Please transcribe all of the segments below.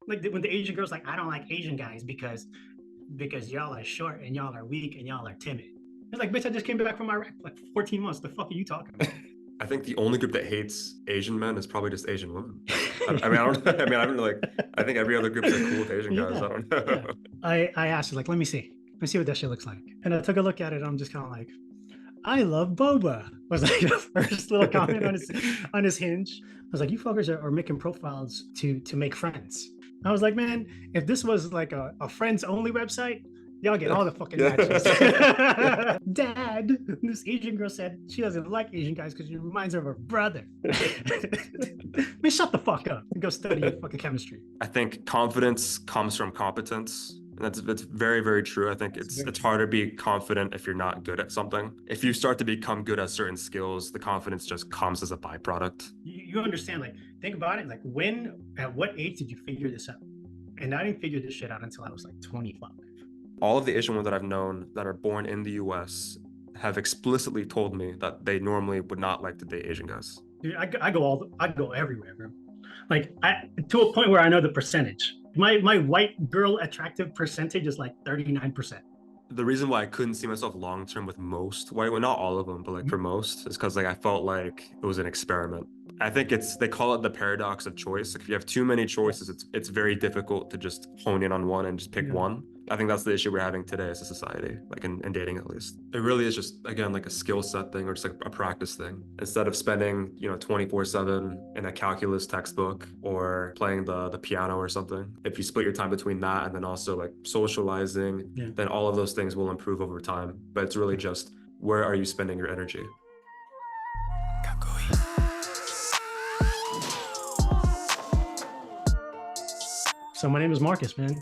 Like when the Asian girl's like, I don't like Asian guys because y'all are short and y'all are weak and y'all are timid. It's like, bitch, I just came back from Iraq for like 14 months. The fuck are you talking about? I think the only group that hates Asian men is probably just Asian women. I mean, I don't. I mean, I don't like. I think every other groups are cool with Asian guys. Yeah, I don't yeah. know. I asked her, like, let me see what that shit looks like. And I took a look at it. I'm just kind of like, I love boba. Was like the first little comment on his hinge. I was like, you fuckers are making profiles to make friends. I was like, man, if this was like a friends only website, y'all get all the fucking matches. Dad, this Asian girl said she doesn't like Asian guys because she reminds her of her brother. Man, shut the fuck up and go study fucking chemistry. I think confidence comes from competence. And that's very, very true. I think it's hard to be confident if you're not good at something. If you start to become good at certain skills, the confidence just comes as a byproduct. You understand, like, think about it. Like, at what age did you figure this out? And I didn't figure this shit out until I was like 25. All of the Asian women that I've known that are born in the US have explicitly told me that they normally would not like to date Asian guys. Dude, I go everywhere, bro. Like, to a point where I know the percentage. My white girl attractive percentage is like 39%. The reason why I couldn't see myself long term with most white women, not all of them, but like for most, is because like I felt like it was an experiment. I think they call it the paradox of choice. Like if you have too many choices, it's very difficult to just hone in on one and just pick one. I think that's the issue we're having today as a society, like in dating at least. It really is just, again, like a skill set thing or just like a practice thing. Instead of spending, 24/7 in a calculus textbook or playing the piano or something, if you split your time between that and then also like socializing, then all of those things will improve over time. But it's really just, where are you spending your energy? So my name is Marcus, man.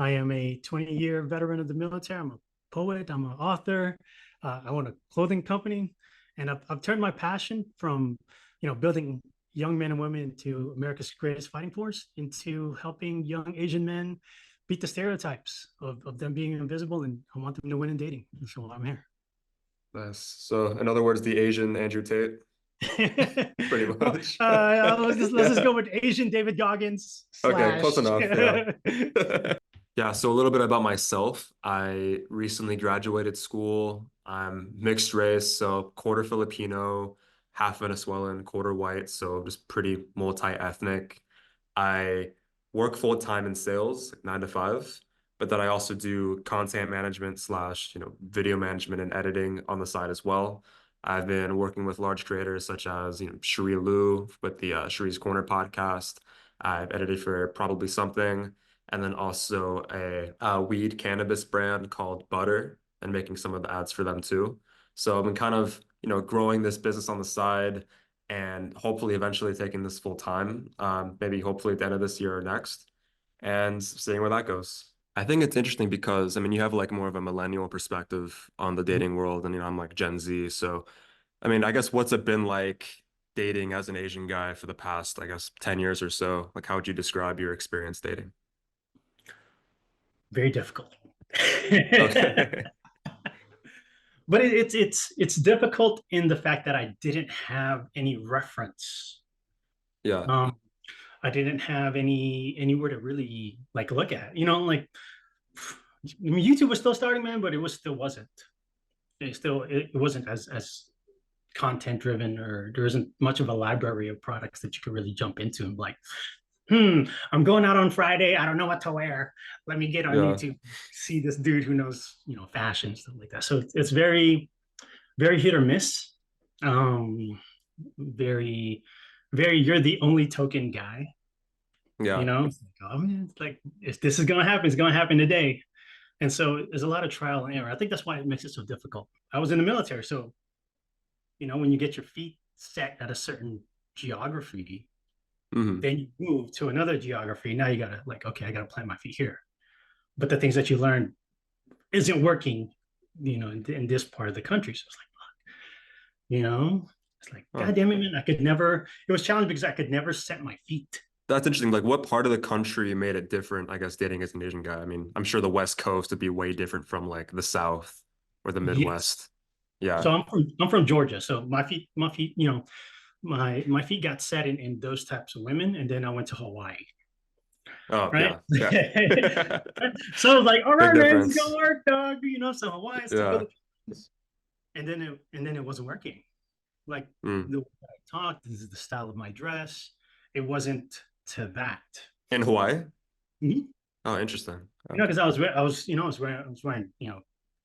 I am a 20-year veteran of the military. I'm a poet. I'm an author. I own a clothing company, and I've turned my passion from, building young men and women into America's greatest fighting force into helping young Asian men beat the stereotypes of them being invisible, and I want them to win in dating. So I'm here. Nice. So in other words, the Asian Andrew Tate. Pretty much. Let's just go with Asian David Goggins. Okay, close enough. Yeah. Yeah, so a little bit about myself. I recently graduated school. I'm mixed race, so quarter Filipino, half Venezuelan, quarter white, so just pretty multi-ethnic. I work full-time in sales, like 9 to 5, but then I also do content management slash, video management and editing on the side as well. I've been working with large creators such as, Cherie Lu with the Cherie's Corner podcast. I've edited for Probably Something, and then also a weed cannabis brand called Butter, and making some of the ads for them too. So I've been kind of, growing this business on the side and hopefully eventually taking this full time, maybe hopefully at the end of this year or next, and seeing where that goes. I think it's interesting because, I mean, you have like more of a millennial perspective on the dating world, and, I'm like Gen Z. So, I mean, I guess what's it been like dating as an Asian guy for the past, I guess, 10 years or so? Like, how would you describe your experience dating? Very difficult. Okay. But it's difficult in the fact that I didn't have any reference. Yeah. I didn't have anywhere to really like look at. Like, I mean, YouTube was still starting, man, but it wasn't. It wasn't as content driven, or there isn't much of a library of products that you could really jump into and be like, I'm going out on Friday. I don't know what to wear. Let me get on YouTube, see this dude who knows, fashion, stuff like that. So it's very, very hit or miss. Very, very, you're the only token guy. Yeah. It's like, oh man, it's like, if this is going to happen, it's going to happen today. And so there's a lot of trial and error. I think that's why it makes it so difficult. I was in the military. So, when you get your feet set at a certain geography, then you move to another geography. Now you got to like, okay, I got to plant my feet here. But the things that you learn isn't working, in this part of the country. So it's like, it's like, God damn it, man. It was challenging because I could never set my feet. That's interesting. Like, what part of the country made it different, I guess, dating as an Asian guy? I mean, I'm sure the West Coast would be way different from like the South or the Midwest. Yes. Yeah. So I'm from Georgia. So my feet, my feet got set in those types of women. And then I went to Hawaii. Oh, right? yeah. Yeah. So I was like, all Big right, man, this is gonna difference. work, dog. So Hawaiians to Yeah. Philippines, and then it wasn't working. Like Mm. the way I talked, this is the style of my dress. It wasn't to that. In Hawaii? Mhm. Oh, interesting. Because I was wearing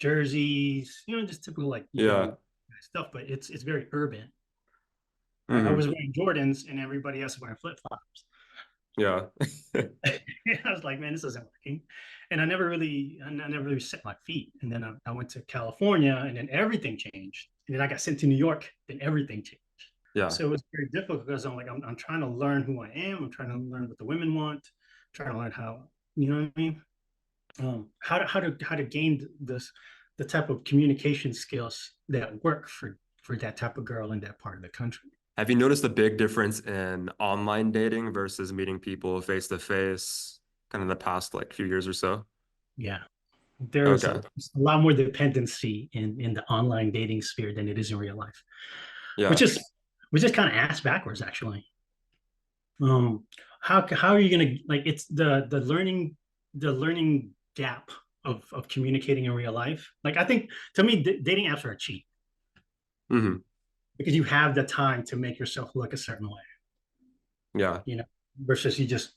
jerseys, just typical like Yeah. young stuff, but it's very urban. I Hmm. was wearing Jordans, and everybody else was wearing flip flops. Yeah. I was like, man, this isn't working. And I never really set my feet. And then I went to California, and then everything changed. And then I got sent to New York, then everything changed. Yeah. So it was very difficult because I'm trying to learn who I am. I'm trying to learn what the women want. I'm trying to learn how, you know what I mean? How to gain the type of communication skills that work for that type of girl in that part of the country. Have you noticed a big difference in online dating versus meeting people face to face, kind of the past like few years or so? Yeah, there is a Okay. lot more dependency in the online dating sphere than it is in real life, which Yeah. is which is kind of ass backwards actually. Um, how are you gonna like it's the learning gap of communicating in real life? Like I think to me, dating apps are a cheat Hmm. because you have the time to make yourself look a certain way, Yeah. you know, versus you just,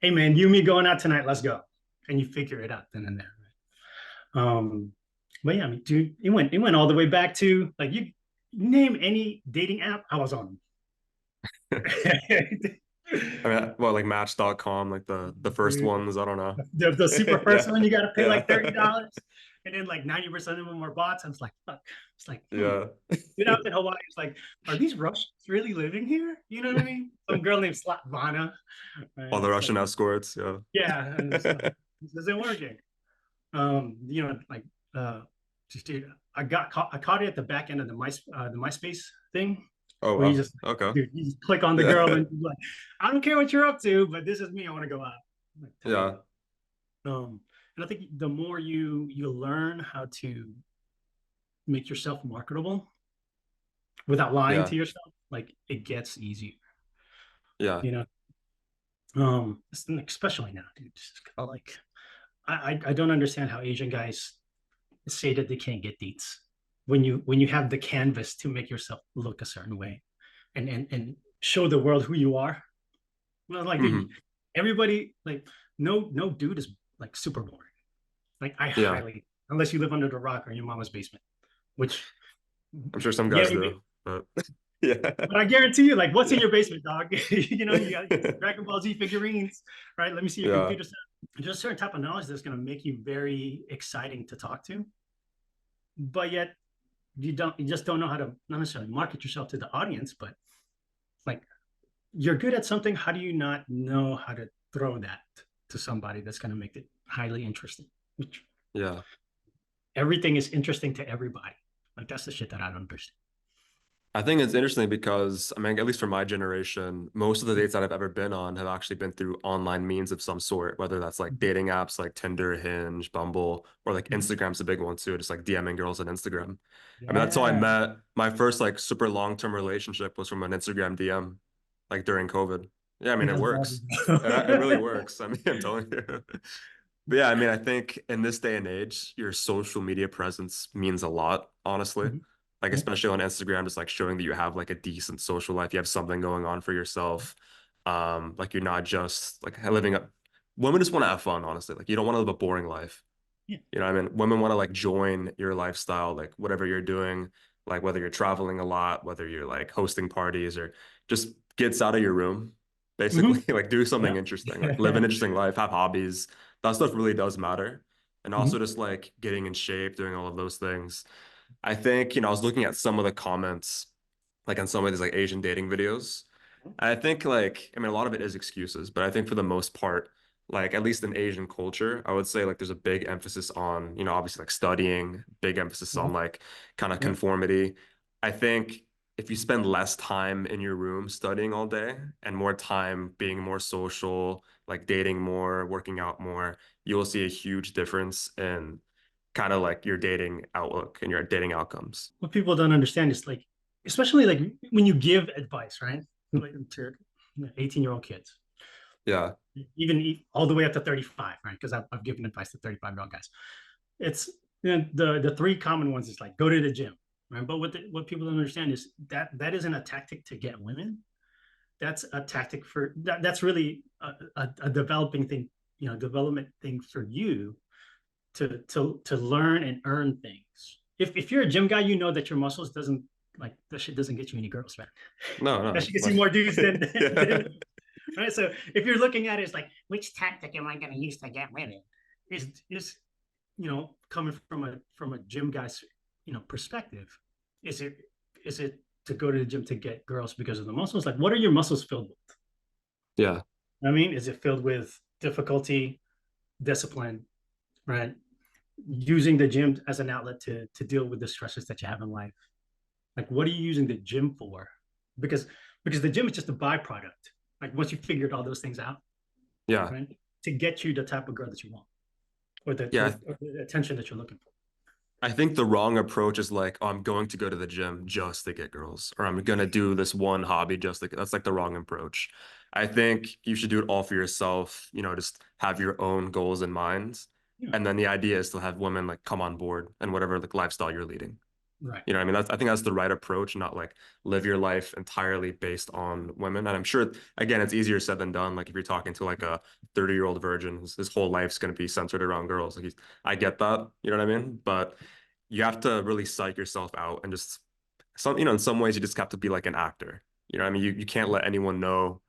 hey man, you and me going out tonight, let's go, and you figure it out then and there. Right? But yeah, I mean, dude, it went all the way back to like you name any dating app, I was on. I mean, well, like Match.com, like the first Dude, ones, I don't know. the super first Yeah. one, you got to pay like Yeah. $30, and then like 90% of them are bots. I was like, fuck. It's like, Yeah. Dude, out in Hawaii, it's like, are these Russians really living here? You know what I mean? Some girl named Slatvana, All right? the It's like, Russian escorts, yeah. yeah, and it's like, this isn't working. Like, uh, dude, I caught it at the back end of the MySpace thing, Oh, where you wow. just, Okay. dude, you just click on the girl Yeah. and you're like, I don't care what you're up to, but this is me. I want to go out. Like, totally. Yeah. And I think the more you learn how to make yourself marketable without lying Yeah. to yourself, like it gets easier. Yeah. You know, especially now, dude. Like I don't understand how Asian guys say that they can't get dates when you have the canvas to make yourself look a certain way and show the world who you are. Well, like dude, Hmm. everybody like no dude is like super boring. Like I Yeah. highly, unless you live under the rock or in your mama's basement, which I'm sure some yeah, guys do, but yeah. but I guarantee you, like, what's in Yeah. your basement, dog? You got Dragon Ball Z figurines, right? Let me see your Yeah. computer set. There's a certain type of knowledge that's going to make you very exciting to talk to, but yet you just don't know how to not necessarily market yourself to the audience, but like you're good at something. How do you not know how to throw that to somebody that's going to make it highly interesting? Which Yeah. everything is interesting to everybody. Like that's the shit that I don't understand. I think it's interesting because, I mean, at least for my generation, most of the dates that I've ever been on have actually been through online means of some sort, whether that's like dating apps like Tinder, Hinge, Bumble, or like Mhm. Instagram's a big one too, just like DMing girls on Instagram. I mean, that's how I Yeah, met my first like super long-term relationship was from an Instagram DM, like during COVID. Yeah, I mean, dude, it that's works. It bad. really works. I mean, I'm telling you. But yeah, I mean, I think in this day and age, your social media presence means a lot, honestly. Mhm. Like Yeah. especially on Instagram, just like showing that you have like a decent social life, you have something going on for yourself. Like you're not just like living up. Women just want to have fun, honestly. Like you don't want to live a boring life. Yeah. You know what I mean? Women want to like join your lifestyle, like whatever you're doing, like whether you're traveling a lot, whether you're like hosting parties or just gets out of your room, basically. Mhm. Like do something Yeah. interesting, like live an interesting life, have hobbies. That stuff really does matter. And also Mhm. just like getting in shape, doing all of those things. I think, I was looking at some of the comments, like on some of these like Asian dating videos. I think like, I mean, a lot of it is excuses, but I think for the most part, like at least in Asian culture, I would say like there's a big emphasis on, obviously like studying, big emphasis on Mhm. like kind of Yeah. conformity. I think if you spend less time in your room studying all day and more time being more social, like dating more, working out more, you will see a huge difference in kind of like your dating outlook and your dating outcomes. What people don't understand is like, especially like when you give advice, right? Like to 18-year-old kids. Yeah. even all the way up to 35, right? Because I've given advice to 35-year-old guys. It's the three common ones is like go to the gym, right? But what people don't understand is that isn't a tactic to get women. That's a tactic for that's really a developing thing, development thing for you to learn and earn things. If you're a gym guy, you know that your muscles doesn't like that shit doesn't get you any girls, man. No, That no. shit gets you Like, more dudes than yeah. right. So if you're looking at it, it's like which tactic am I going to use to get women? Is coming from a gym guy's perspective. Is it to go to the gym to get girls because of the muscles? Like, what are your muscles filled with? Yeah. I mean, is it filled with difficulty, discipline, right? Using the gym as an outlet to deal with the stresses that you have in life. Like, what are you using the gym for? Because because the gym is just a byproduct. Like once you figured all those things out, Yeah. right, to get you the type of girl that you want, or the Yeah. or the attention that you're looking for. I think the wrong approach is like, oh, I'm going to go to the gym just to get girls, or I'm gonna do this one hobby just like that's like the wrong approach. I think you should do it all for yourself, just have your own goals in mind. Yeah, And then the idea is to have women like come on board and whatever like lifestyle you're leading. right. You know what I mean? I think that's the right approach, not like live your life entirely based on women. And I'm sure, again, it's easier said than done. Like if you're talking to like a 30-year-old virgin, his whole life's going to be centered around girls. Like I get that, you know what I mean? But you have to really psych yourself out and just in some ways you just have to be like an actor. You know what I mean? You can't let anyone know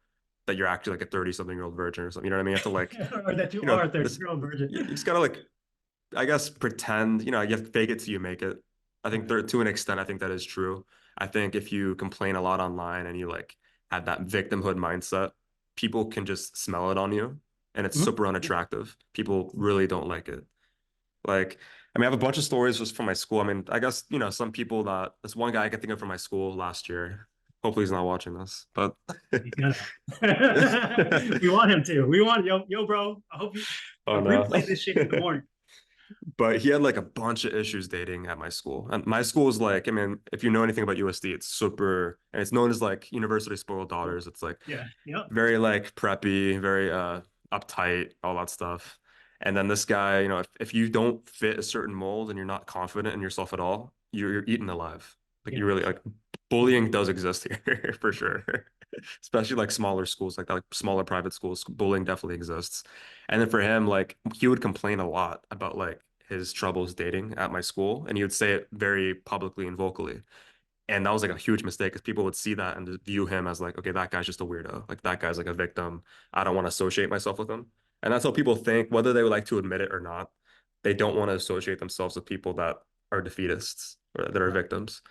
that you're actually like a 30-something-year-old virgin or something. You know what I mean? You have to like, Or that you are a 30 this, year old virgin. you just gotta like I guess pretend, you have to fake it till you make it. I think Right. there, to an extent, I think that is true. I think if you complain a lot online and you like have that victimhood mindset, people can just smell it on you and it's Mhm. super unattractive. People really don't like it. Like, I mean, I have a bunch of stories just from my school. I mean, I guess, some people that this one guy I could think of from my school last year. Hopefully he's not watching this, but He's gonna. We want him to. We want yo, bro. I hope you oh no. replay this shit in the morning. But he had like a bunch of issues dating at my school. And my school is like, I mean, if you know anything about USD, it's super, and it's known as like University Spoiled Daughters. It's like Yeah. Yep. very like preppy, very uptight, all that stuff. And then this guy, if you don't fit a certain mold and you're not confident in yourself at all, you're eaten alive. Like Yeah. you really like bullying does exist here for sure. Especially like smaller schools like that, like smaller private schools, bullying definitely exists. And then for him, like he would complain a lot about like his troubles dating at my school, and he would say it very publicly and vocally. And that was like a huge mistake because people would see that and just view him as like, okay, that guy's just a weirdo. Like that guy's like a victim. I don't want to associate myself with him. And that's how people think, whether they would like to admit it or not. They don't want to associate themselves with people that are defeatists or that are Right. victims.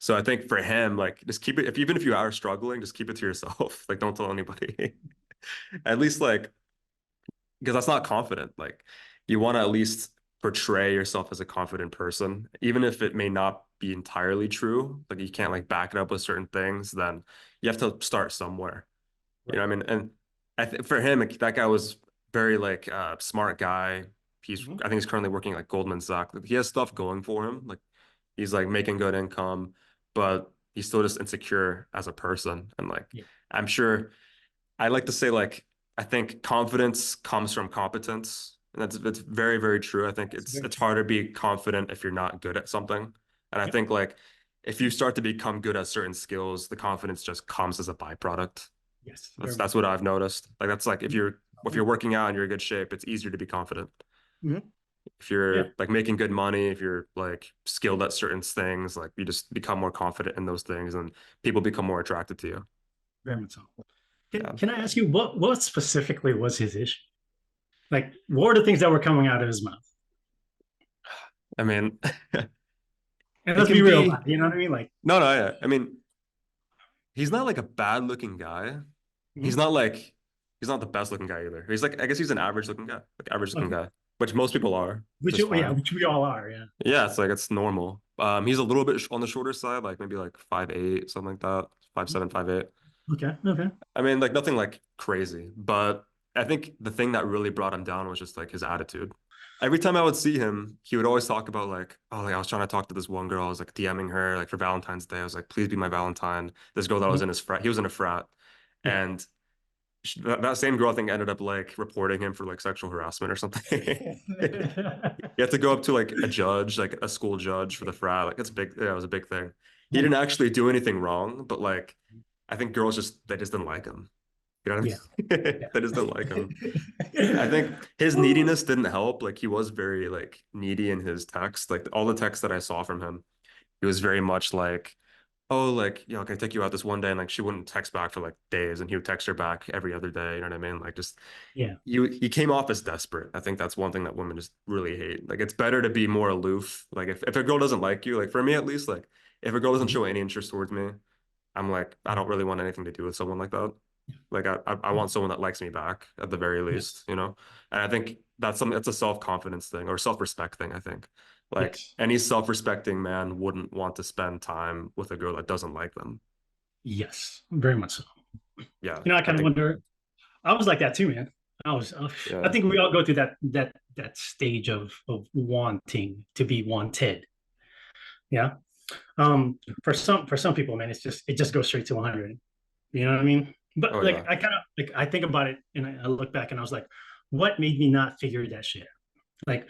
So I think for him, like just keep it, if even if you are struggling, just keep it to yourself. Like don't tell anybody. At least like because that's not confident. Like you want to at least portray yourself as a confident person, even if it may not be entirely true. Like you can't like back it up with certain things, then you have to start somewhere. You know Right. what I mean? And for him, like, that guy was very like smart guy. Mhm. I think he's currently working at Goldman Sachs. Like, he has stuff going for him. Like he's like making good income, but he's still just insecure as a person. And like Yeah. I'm sure I like to say like I think confidence comes from competence. And that's very, very true. I think That's it's very it's true. hard to be confident if you're not good at something. And I Yep. think like if you start to become good at certain skills, the confidence just comes as a byproduct. Yes. That's Very that's much. what I've noticed. Like that's like if Mhm. you're working out and you're in good shape, it's easier to be confident. Mhm. If Yeah. you're like making good money, if you're like skilled at certain things, like you just become more confident in those things and people become more attracted to you. Very much so. Yeah. Can I ask you what specifically was his issue? Like, what were the things that were coming out of his mouth? I mean, And it let's be can real about be it. You know what I mean? Like, no, yeah. I mean, he's not like a bad looking guy. He's mhm. not like he's not the best looking guy either. He's like I guess he's an average looking guy, like average looking Okay. guy, which most people are, which Which, is yeah, fine. which we all are. Yeah. Yeah, it's like it's normal. He's a little bit on the shorter side, like maybe like 5'8", something like that, 5'7", 5'8". Okay. Okay. I mean, like nothing like crazy, but I think the thing that really brought him down was just like his attitude. Every time I would see him, he would always talk about like, oh, like I was trying to talk to this one girl. I was like DMing her like for Valentine's Day. I was like, please be my Valentine. This girl that was Mhm. in his frat, he was in a frat, Yeah. and that same girl I think ended up like reporting him for like sexual harassment or something. You have to go up to like a judge, like a school judge for the frat. Like it's big. Yeah, it was a big thing. He didn't actually do anything wrong, but like I think girls just they just didn't like him. You know what Yeah. I mean? Yeah. They just didn't like him. I think his neediness didn't help. Like he was very like needy in his text. Like all the texts that I saw from him, he was very much like, oh, like, can I take you out this one day? And like she wouldn't text back for like days, and he would text her back every other day. You know what I mean? Like just Yeah. he came off as desperate. I think that's one thing that women just really hate. Like it's better to be more aloof. Like if a girl doesn't like you, like for me at least, like if a girl doesn't show any interest towards me, I'm like, I don't really want anything to do with someone like that. Like I want someone that likes me back at the very least, Yes. you know? And I think that's something it's a self-confidence thing or self-respect thing, I think. Like Yes. any self-respecting man wouldn't want to spend time with a girl that doesn't like them. Yes. Very much so. Yeah, I I kind of think wonder. I was like that too, man. I yeah. think we all go through that stage of wanting to be wanted. Yeah. For some people, man, it just goes straight to 100. You know what I mean? But Oh like yeah. I kind of like I think about it and I look back and I was like, what made me not figure that shit out? Like,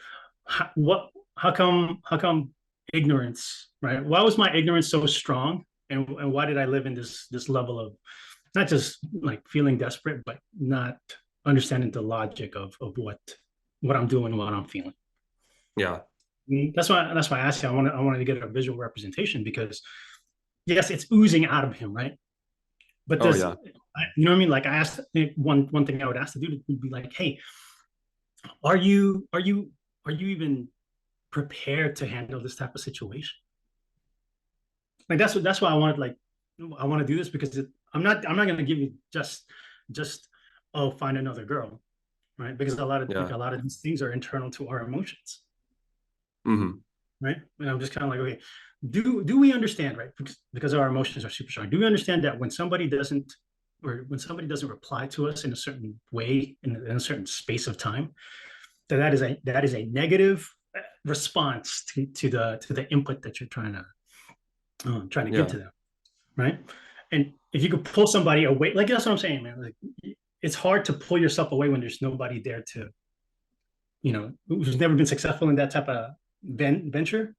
what? How come ignorance? Right? Why was my ignorance so strong? And why did I live in this level of not just like feeling desperate, but not understanding the logic of what I'm doing, what I'm feeling. Yeah. That's why I asked you. I wanted to get a visual representation because yes, it's oozing out of him, right? But Oh there's, yeah. you know what I mean? Like I asked one thing I would ask the dude would be like, hey, are you even prepared to handle this type of situation? Like that's why I wanted like I want to do this because I'm not going to give you just oh find another girl, right? Because Yeah. a lot of these things are internal to our emotions, Hmm. right? And I'm just kind of like, okay, do we understand, right? Because our emotions are super strong. Do we understand that when somebody doesn't reply to us in a certain way in a certain space of time, that is a negative response to the input that you're trying to give Yeah. to them, right? And if you could pull somebody away, like that's what I'm saying, man. Like it's hard to pull yourself away when there's nobody there to, who's never been successful in that type of venture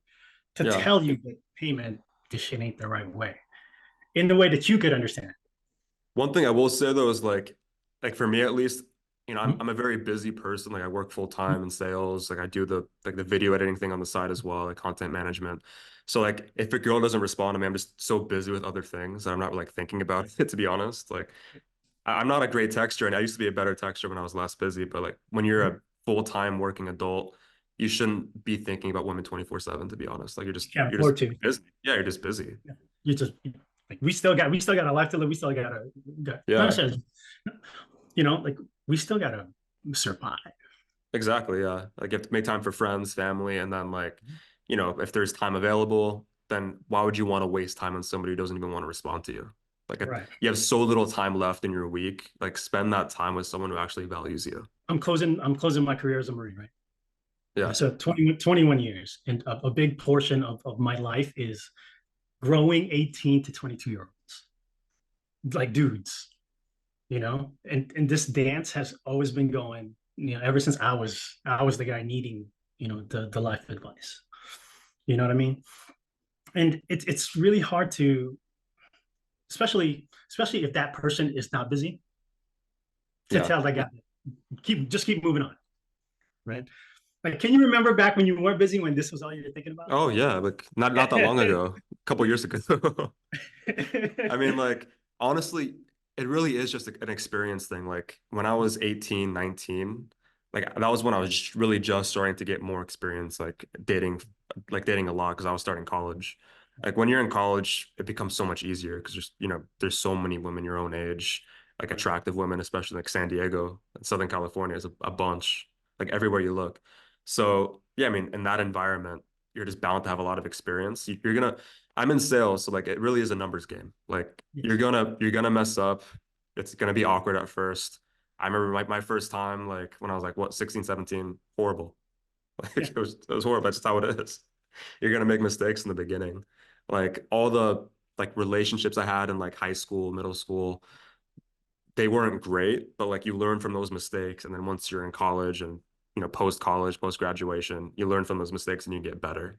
to Yeah. tell you that, hey, man, this shit ain't the right way in the way that you could understand. One thing I will say though is like for me at least, Mm-hmm. I'm a very busy person. Like I work full time in sales. Like I do the video editing thing on the side as well, like content management. So like if a girl doesn't respond to me, I'm just so busy with other things that I'm not like thinking about it, to be honest. Like I'm not a great texter, and I used to be a better texter when I was less busy. But like when you're a full-time working adult, you shouldn't be thinking about women 24/7, to be honest. Like You can't you're just afford to. busy. Yeah, you're just busy. You just like we still got a life to live. We still got not Yeah, necessarily, like we still gotta survive. exactly. Yeah. Like you have to make time for friends, family, and then like, if there's time available, then why would you want to waste time on somebody who doesn't even want to respond to you? Like if Right. you have so little time left in your week, like spend that time with someone who actually values you. I'm closing my career as a Marine, right? Yeah. So 21 years. And a big portion of my life is growing 18 to 22-year-olds, like dudes, and this dance has always been going, ever since I was the guy needing, the life advice. You know what I mean? And it's really hard to, especially if that person is not busy, to Yeah. tell that guy keep moving on, right? Like, can you remember back when you weren't busy when this was all you were thinking about? Oh yeah, like not that long ago, a couple years ago. I mean, like honestly, it really is just an experience thing. Like when I was 18, 19, like that was when I was really just starting to get more experience, like dating a lot because I was starting college. Like when you're in college, it becomes so much easier because there's so many women your own age, like Right. attractive women, especially like San Diego and Southern California is a bunch, like everywhere you look. So yeah, I mean, in that environment, you're just bound to have a lot of experience. You're gonna I'm in sales, so like it really is a numbers game. Like you're Yes. gonna you're gonna mess up. It's gonna be awkward at first. I remember my first time, like when I was like what, 16, 17, horrible. Like Yeah. it was horrible. That's just how it is. You're gonna make mistakes in the beginning. Like all the like relationships I had in like high school, middle school, they weren't great, but like you learn from those mistakes. And then once you're in college and, post college, post graduation, you learn from those mistakes and you get better.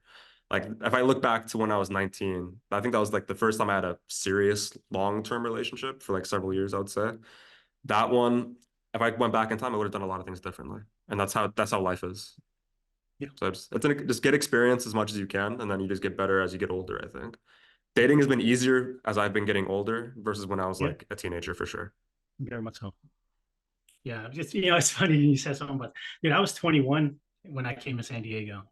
Like if I look back to when I was 19, I think that was like the first time I had a serious long-term relationship for like several years, I would say. That one, if I went back in time, I would have done a lot of things differently. And that's how life is. Yeah. So just get experience as much as you can, and then you just get better as you get older, I think. Dating has been easier as I've been getting older versus when I was Yeah. like a teenager for sure. Very much so. Yeah. Just, it's funny you said something, but I was 21 when I came to San Diego.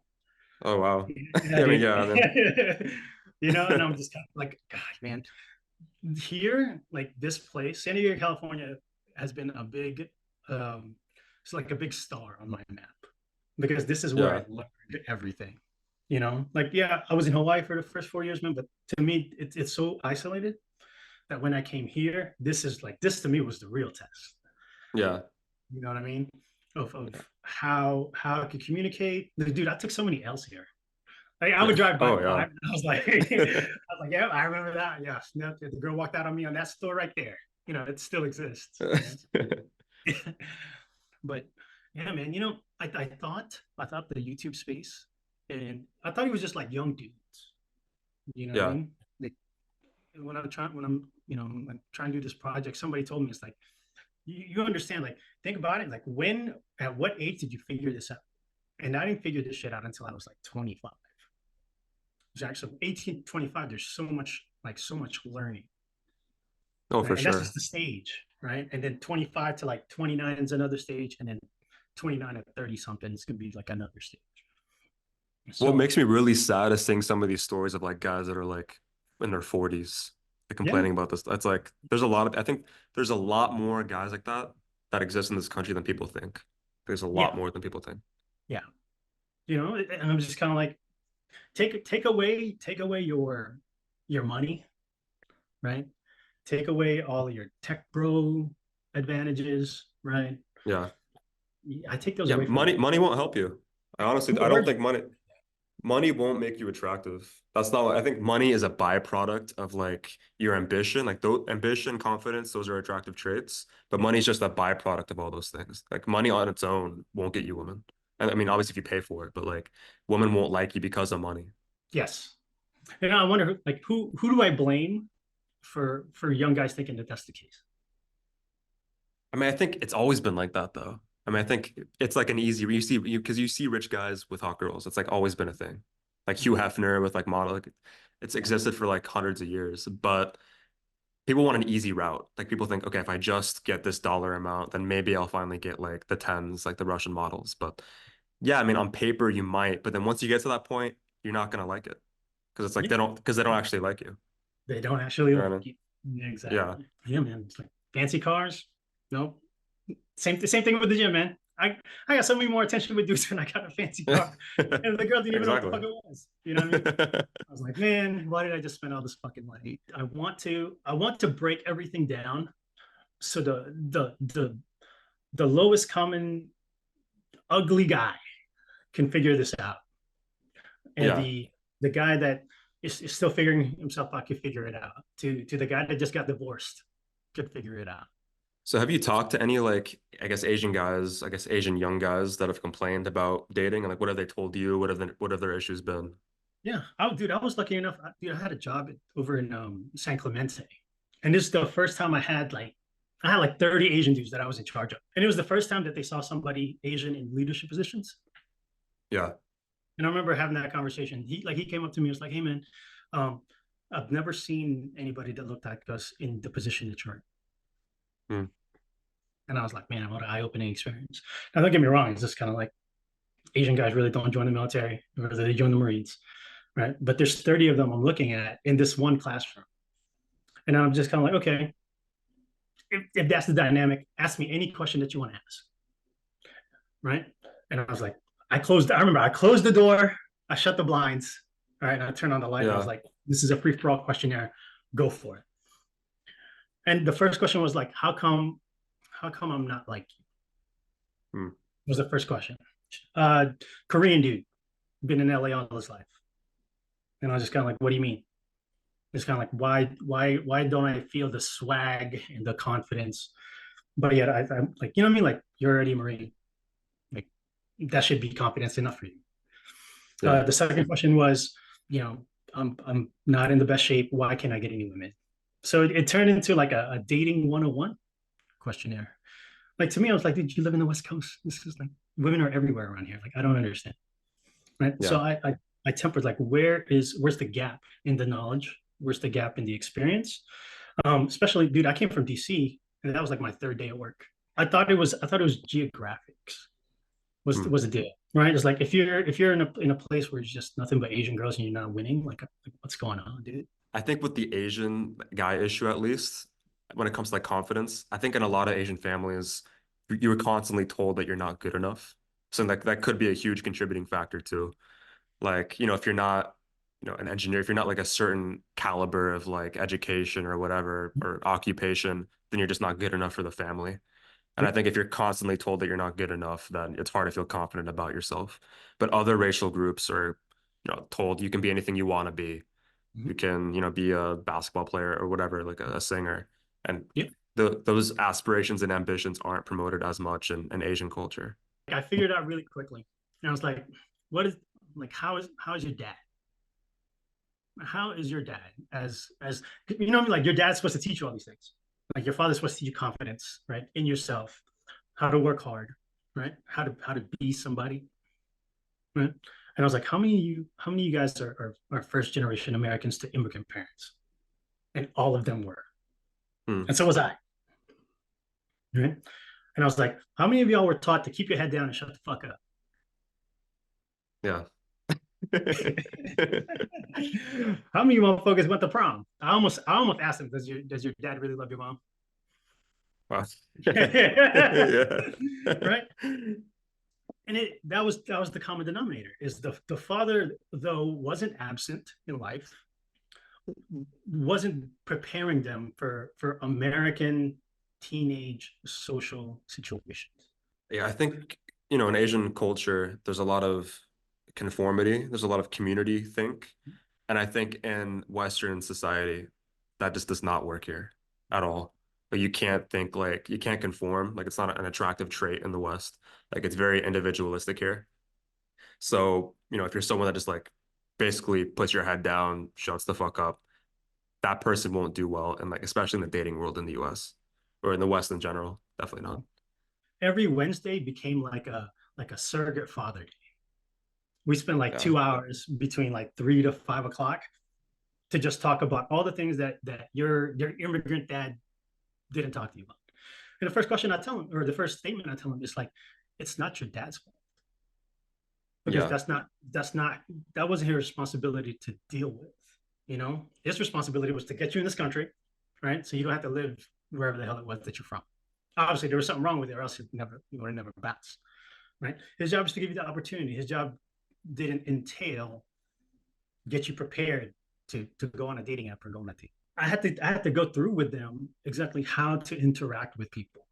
Oh wow. Yeah, I mean, dude. yeah, I mean, And I'm just kind of like, God, man, here, like this place, San Diego, California, has been a big, it's like a big star on my map because this is where I yeah, learned everything. Like yeah, I was in Hawaii for the first 4 years, man, but to me, it's so isolated that when I came here, this to me was the real test. yeah. You know what I mean? Of how I could communicate. Dude, I took so many L's here. Like I would drive by Oh the yeah. line. I was like, I was like, yeah, I remember that. Yeah, no, the girl walked out on me on that store right there. It still exists. But yeah, man. I thought the YouTube space, and I thought he was just like young dudes. You know what I Yeah. mean? Like when I'm trying to do this project, somebody told me it's like you understand. Like think about it. Like at what age did you figure this out? And I didn't figure this shit out until I was like 25. Actually 18 to 25, there's so much learning, Oh, right? for And that's just sure. the stage, right? And then 25 to like 29 is another stage, and then 29 to 30 something is gonna be like another stage. What So makes me really sad is seeing some of these stories of like guys that are like in their 40s, like yeah, complaining about this. That's like I think there's a lot more guys like that exist in this country than people think. There's a lot yeah, more than people think. yeah. And I'm just kind of like take away your money, right? Take away all your tech bro advantages, right? Yeah. I take those Yeah, away from you. money won't help you. I don't Or think money won't make you attractive. That's not what I think. Money is a byproduct of like your ambition. Like those ambition, confidence, those are attractive traits. But yeah, money is just a byproduct of all those things. Like money on its own won't get you women. And I mean, obviously if you pay for it, but like women won't like you because of money. yes. And I wonder, like, who do I blame for young guys thinking that that's the case? I mean, I think it's always been like that though. I mean, I think it's like an easy because you see rich guys with hot girls. It's like always been a thing. Like Hugh Hefner with like model, like it's existed for like hundreds of years. But people want an easy route. Like people think, okay, if I just get this dollar amount, then maybe I'll finally get like the tens, like the Russian models. But yeah, I mean, on paper you might, but then once you get to that point, you're not gonna like it because it's like Yeah, because they don't actually like you. they don't actually You know like what I mean? you. Yeah, Yeah. exactly. Yeah, man. It's like fancy cars. Nope. Same thing with the gym, man. I got so many more attention with dudes when I got a fancy car, and the girl didn't even know what the fuck Exactly. it was. You know what I mean? I was like, man, why did I just spend all this fucking money? I want to break everything down so the lowest common ugly guy can figure this out, and Yeah. the guy that is still figuring himself out can figure it out. To the guy that just got divorced could figure it out. So have you talked to any like I guess Asian guys, I guess Asian young guys that have complained about dating and like what have they told you? What have their issues been? Yeah. Oh, dude, I was lucky enough. I had a job over in San Clemente, and this is the first time I had like 30 Asian dudes that I was in charge of, and it was the first time that they saw somebody Asian in leadership positions. Yeah. And I remember having that conversation. He came up to me and was like, "Hey, man, um, I've never seen anybody that looked like us in the position that you're in." Hmm. And I was like, "Man, what an eye-opening experience." Now, don't get me wrong; it's just kind of like Asian guys really don't join the military, or they join the Marines, right? But there's 30 of them I'm looking at in this one classroom. And I'm just kind of like, okay, if that's the dynamic, ask me any question that you want to ask, right? And I was like, I remember I closed the door, I shut the blinds, all right, and I turned on the light, and I was Yeah. like, this is a free for all questionnaire, go for it. And the first question was like, how come I'm not like you? Hmm. Was the first question. Uh, Korean dude, been in LA all his life. And I was just kind of like, what do you mean? It's kind of like why don't I feel the swag and the confidence? But yet I'm like, you know what I mean? Like you're already a Marine. Like that should be confidence enough for you. Yeah. The second question was, you know, I'm not in the best shape. Why can't I get any women? So it turned into like a dating 101 questionnaire. Like to me, I was like, did you live in the West Coast? This is like women are everywhere around here. Like I don't understand. Right. So Yeah. I tempered like where's the gap in the knowledge? Where's the gap in the experience? Especially, dude, I came from DC and that was like my third day at work. I thought it was geographics Hmm. was the deal, right? It's like if you're in a place where it's just nothing but Asian girls and you're not winning, like what's going on, dude? I think with the Asian guy issue, at least when it comes to like confidence, I think in a lot of Asian families, you were constantly told that you're not good enough. So that could be a huge contributing factor too. Like, if you're not, an engineer, if you're not like a certain caliber of like education or whatever or occupation, then you're just not good enough for the family. And I Yep. think if you're constantly told that you're not good enough, then it's hard to feel confident about yourself. But other racial groups are, told you can be anything you want to be. You Mhm. can, be a basketball player or whatever, like a singer. And Yep. those aspirations and ambitions aren't promoted as much in Asian culture. I figured out really quickly. And I was like, what is like how is your dad? How is your dad as you know what I mean? Like your dad's supposed to teach you all these things. Like your father's supposed to teach you confidence, right? In yourself, how to work hard, right? How to be somebody, right? And I was like, how many of you guys are first generation Americans to immigrant parents? And all of them were. Hmm. And so was I. Right. And I was like, how many of y'all were taught to keep your head down and shut the fuck up? Yeah. How many of you motherfuckers went to prom? I almost asked him, does your dad really love your mom? Wow. Yeah. Right. And that was the common denominator is the father, though wasn't absent in life, wasn't preparing them for American teenage social situations. Yeah, I think, in Asian culture, there's a lot of conformity, there's a lot of community think. And I think in Western society, that just does not work here at all. Like you can't conform. Like it's not an attractive trait in the West. Like it's very individualistic here. So, if you're someone that just like basically puts your head down, shuts the fuck up, that person won't do well. And like, especially in the dating world in the US or in the West in general, definitely not. Every Wednesday became like a surrogate father day. We spent like Yeah. 2 hours between like 3 to 5 o'clock to just talk about all the things that your immigrant dad didn't talk to you about. And the first question I tell him, or the first statement I tell him, is like, it's not your dad's fault because Yeah. that wasn't his responsibility to deal with. His responsibility was to get you in this country, right? So you don't have to live wherever the hell it was that you're from. Obviously, there was something wrong with it, or else you would have never bounced, right? His job is to give you the opportunity. His job didn't entail get you prepared to go on a dating app or go on a date. I had to go through with them exactly how to interact with people,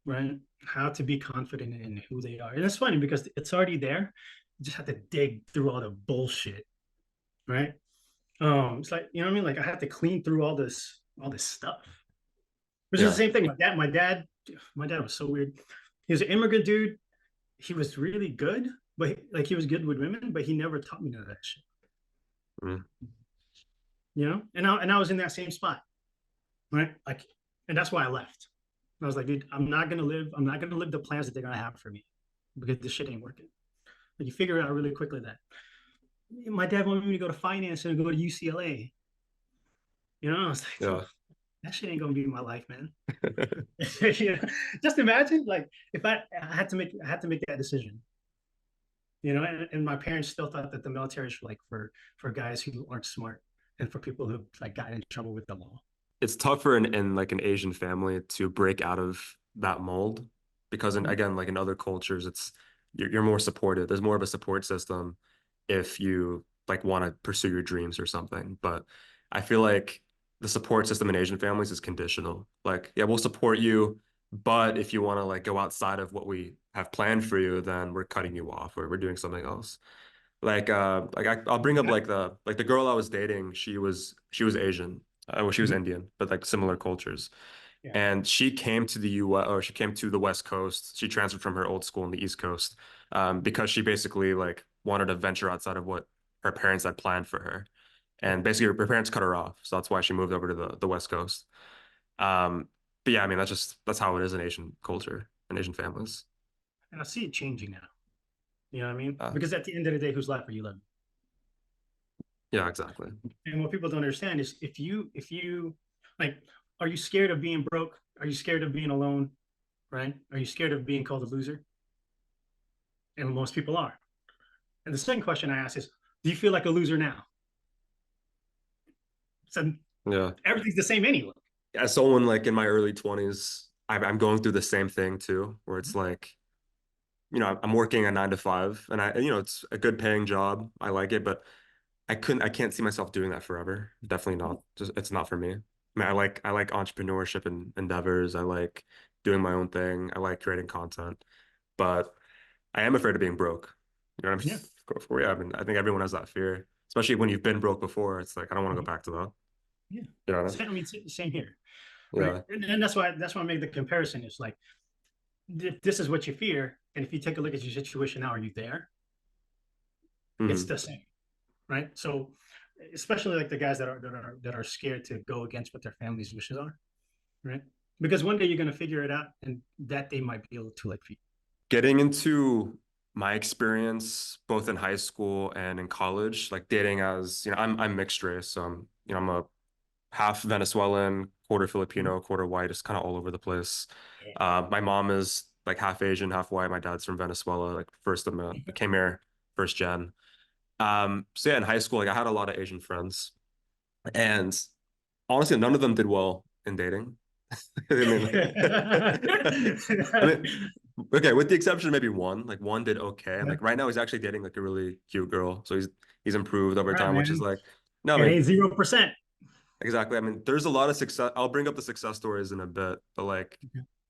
right? How to be confident in who they are. And it's funny because it's already there. You just have to dig through all the bullshit, right? It's like, you know what I mean? Like I had to clean through all this stuff. Which is the Yeah. same thing. My dad was so weird. He was an immigrant dude. He was really good, but like he was good with women, but he never taught me none of that shit. Mm. And I was in that same spot, right? Like, and that's why I left. I was like, dude, I'm not gonna live the plans that they're gonna have for me because this shit ain't working. But you figure out really quickly that my dad wanted me to go to finance and go to UCLA. I was like, Yeah. that shit ain't gonna be my life, man. Just imagine, like, if I had to make that decision. And my parents still thought that the military is like for guys who aren't smart and for people who like got in trouble with the law. It's tougher in like an Asian family to break out of that mold because again, like in other cultures, you're more supported. There's more of a support system if you like want to pursue your dreams or something. But I feel like the support system in Asian families is conditional. Like, yeah, we'll support you, but if you want to like go outside of what we have planned for you, then we're cutting you off or we're doing something else. I'll bring up like the girl I was dating. She was Asian. Well, she was Mhm. Indian, but like similar cultures. Yeah. And she came to the US, or she came to the West Coast. She transferred from her old school in the East Coast, because she basically like wanted to venture outside of what her parents had planned for her. Yeah. And basically her parents cut her off. So that's why she moved over to the West Coast. Um, but yeah, I mean that's how it is in Asian culture and Asian families. And I see it changing now. You know what I mean? Uh, Because at the end of the day, whose life are you living? yeah, exactly. And what people don't understand is if you like, are you scared of being broke? Are you scared of being alone? Right? Are you scared of being called a loser? And most people are. And the second question I ask is, do you feel like a loser now? So Yeah. everything's the same anyway. As someone like in my early 20s, I'm going through the same thing too, where it's like, I'm working a 9 to 5 and it's a good paying job. I like it, but I can't see myself doing that forever. Definitely not. Just it's not for me. I mean, I like entrepreneurship and endeavors. I like doing my own thing. I like creating content, but I am afraid of being broke. You know what I mean? Yeah. Yeah, I mean, I think everyone has that fear, especially when you've been broke before. It's like I don't want to go back to that. Yeah. You know what I mean? I mean, same here. Right. Yeah. And that's why I make the comparison. Is like, if this is what you fear, and if you take a look at your situation now, are you there? It's Hmm. the same. Right. So especially like the guys that are scared to go against what their family's wishes are. Right. Because one day you're going to figure it out, and that day might be a little too late for you. Getting into my experience both in high school and in college, like dating as, I'm mixed race, so I'm a half Venezuelan, quarter Filipino, quarter white, just kind of all over the place. Yeah. My mom is like half Asian, half white. My dad's from Venezuela. Like first, I came here first gen. So yeah, in high school, like I had a lot of Asian friends, and honestly, none of them did well in dating. I mean, I mean, okay, with the exception of maybe one. Like one did okay, and Yeah. like right now he's actually dating like a really cute girl, so he's improved All over right, time, which is man. like, no, It I mean, ain't 0%. exactly. I mean, there's a lot of success. I'll bring up the success stories in a bit, but like,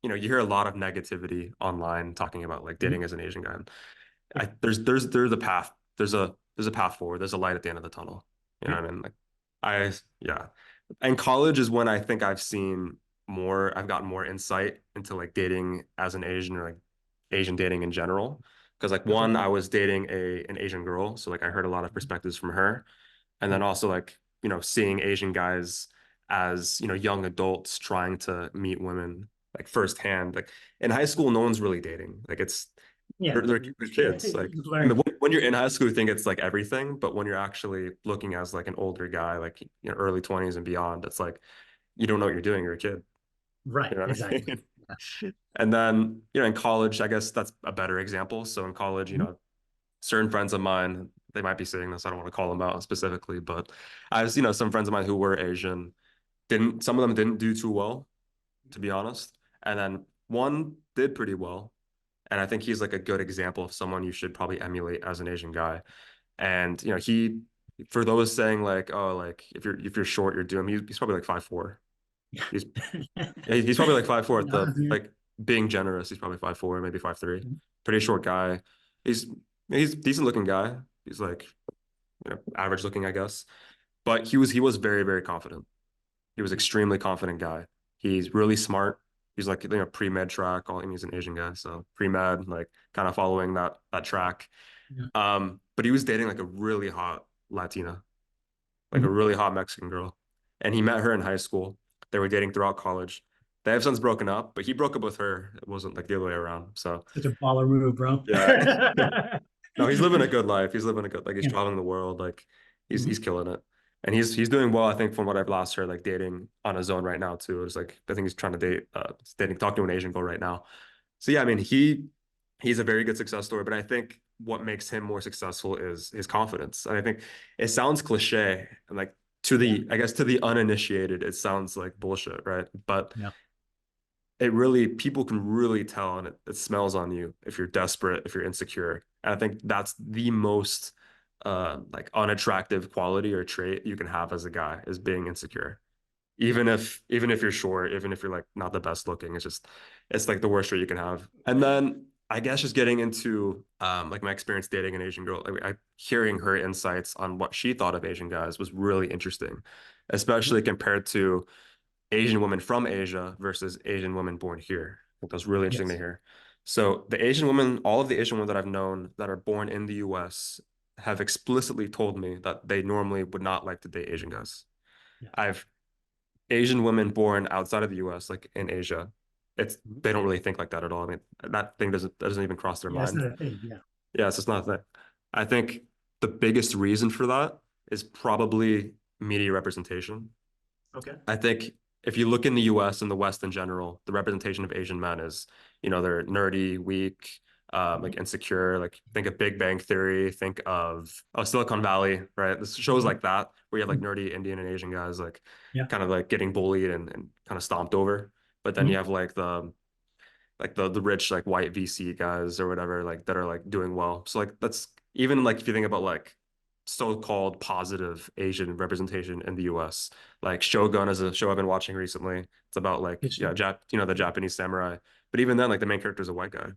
you hear a lot of negativity online talking about like Mhm. dating as an Asian guy. Yeah. There's a path. There's a path forward. There's a light at the end of the tunnel. You know Yeah. what I mean? Like, yeah. And college is when I think I've gotten more insight into like dating as an Asian, or like Asian dating in general. Because like Okay. one, I was dating an Asian girl, so like I heard a lot of perspectives from her, and then Mhm. also like seeing Asian guys as young adults trying to meet women like firsthand. Like in high school, no one's really dating. Like Yeah. they're kids. Like You've I mean, learned. when you're in high school, you think it's like everything, but when you're actually looking as like an older guy, like early 20s and beyond, it's like you don't know what you're doing. You're a kid. Right. You know what I Exactly. mean? Yeah. And then in college, I guess that's a better example. So in college, Mhm. certain friends of mine, they might be saying this. I don't want to call them out specifically, but I was, some friends of mine who were Asian, didn't some of them didn't do too well, to be honest. And then one did pretty well. And I think he's like a good example of someone you should probably emulate as an Asian guy. And for those saying like, oh, like if you're short, you're doomed. He's probably like 5'4". He's he's probably like 5'4" at Nah, the dude. like being generous. He's probably 5'4", maybe 5'3". Mhm. Pretty short guy. He's he's a decent looking guy. He's like average looking, I guess. But he was very, very confident. He was extremely confident guy. He's really smart. He's like pre-med track. All he's an Asian guy, so pre-med, like kind of following that track. Yeah. But he was dating like a really hot Latina, like a Mhm. really hot Mexican girl, and he met her in high school. They were dating throughout college. They have since broken up, but he broke up with her. It wasn't like the other way around. So Such a baller move, bro. yeah. No, he's living a good life. He's living a good, like he's Yeah. traveling the world. Like he's Mhm. killing it. And he's doing well, I think, from what I've last heard, like dating on his own right now too. It's like I think he's trying to talking to an Asian girl right now. So yeah, I mean he's a very good success story, but I think what makes him more successful is his confidence. And I think it sounds cliche and like Yeah. I guess to the uninitiated, it sounds like bullshit, right? But Yeah. people can really tell, and it smells on you if you're desperate, if you're insecure. And I think that's the most like unattractive quality or trait you can have as a guy, is being insecure. Even if you're short, even if you're like not the best looking, it's like the worst trait you can have. And then I guess just getting into like my experience dating an Asian girl, like hearing her insights on what she thought of Asian guys was really interesting, especially compared to Asian women from Asia versus Asian women born here. I think that was really interesting to Yes. hear. So the Asian women, all of the Asian women that I've known that are born in the US have explicitly told me that they normally would not like to date Asian guys. Yeah. I've Asian women born outside of the US, like in Asia, it's Mhm. they don't really think like that at all. I mean, that doesn't even cross their Yeah, it's mind. not a thing. Yeah. Yeah, it's just not a thing. I think the biggest reason for that is probably media representation. Okay. I think if you look in the US and the West in general, the representation of Asian men is, they're nerdy, weak, like Mhm. insecure. Like think of Big Bang Theory, think of Silicon Valley, right? This shows Mhm. like that where you have like Mhm. nerdy Indian and Asian guys like Yeah. kind of like getting bullied and kind of stomped over. But then you Mhm. have like the rich like white VC guys or whatever like that are like doing well. So like that's even like if you think about like so-called positive Asian representation in the US. Like Shogun is a show I've been watching recently. It's about like It's true. the Japanese samurai. But even then like the main character is a white guy.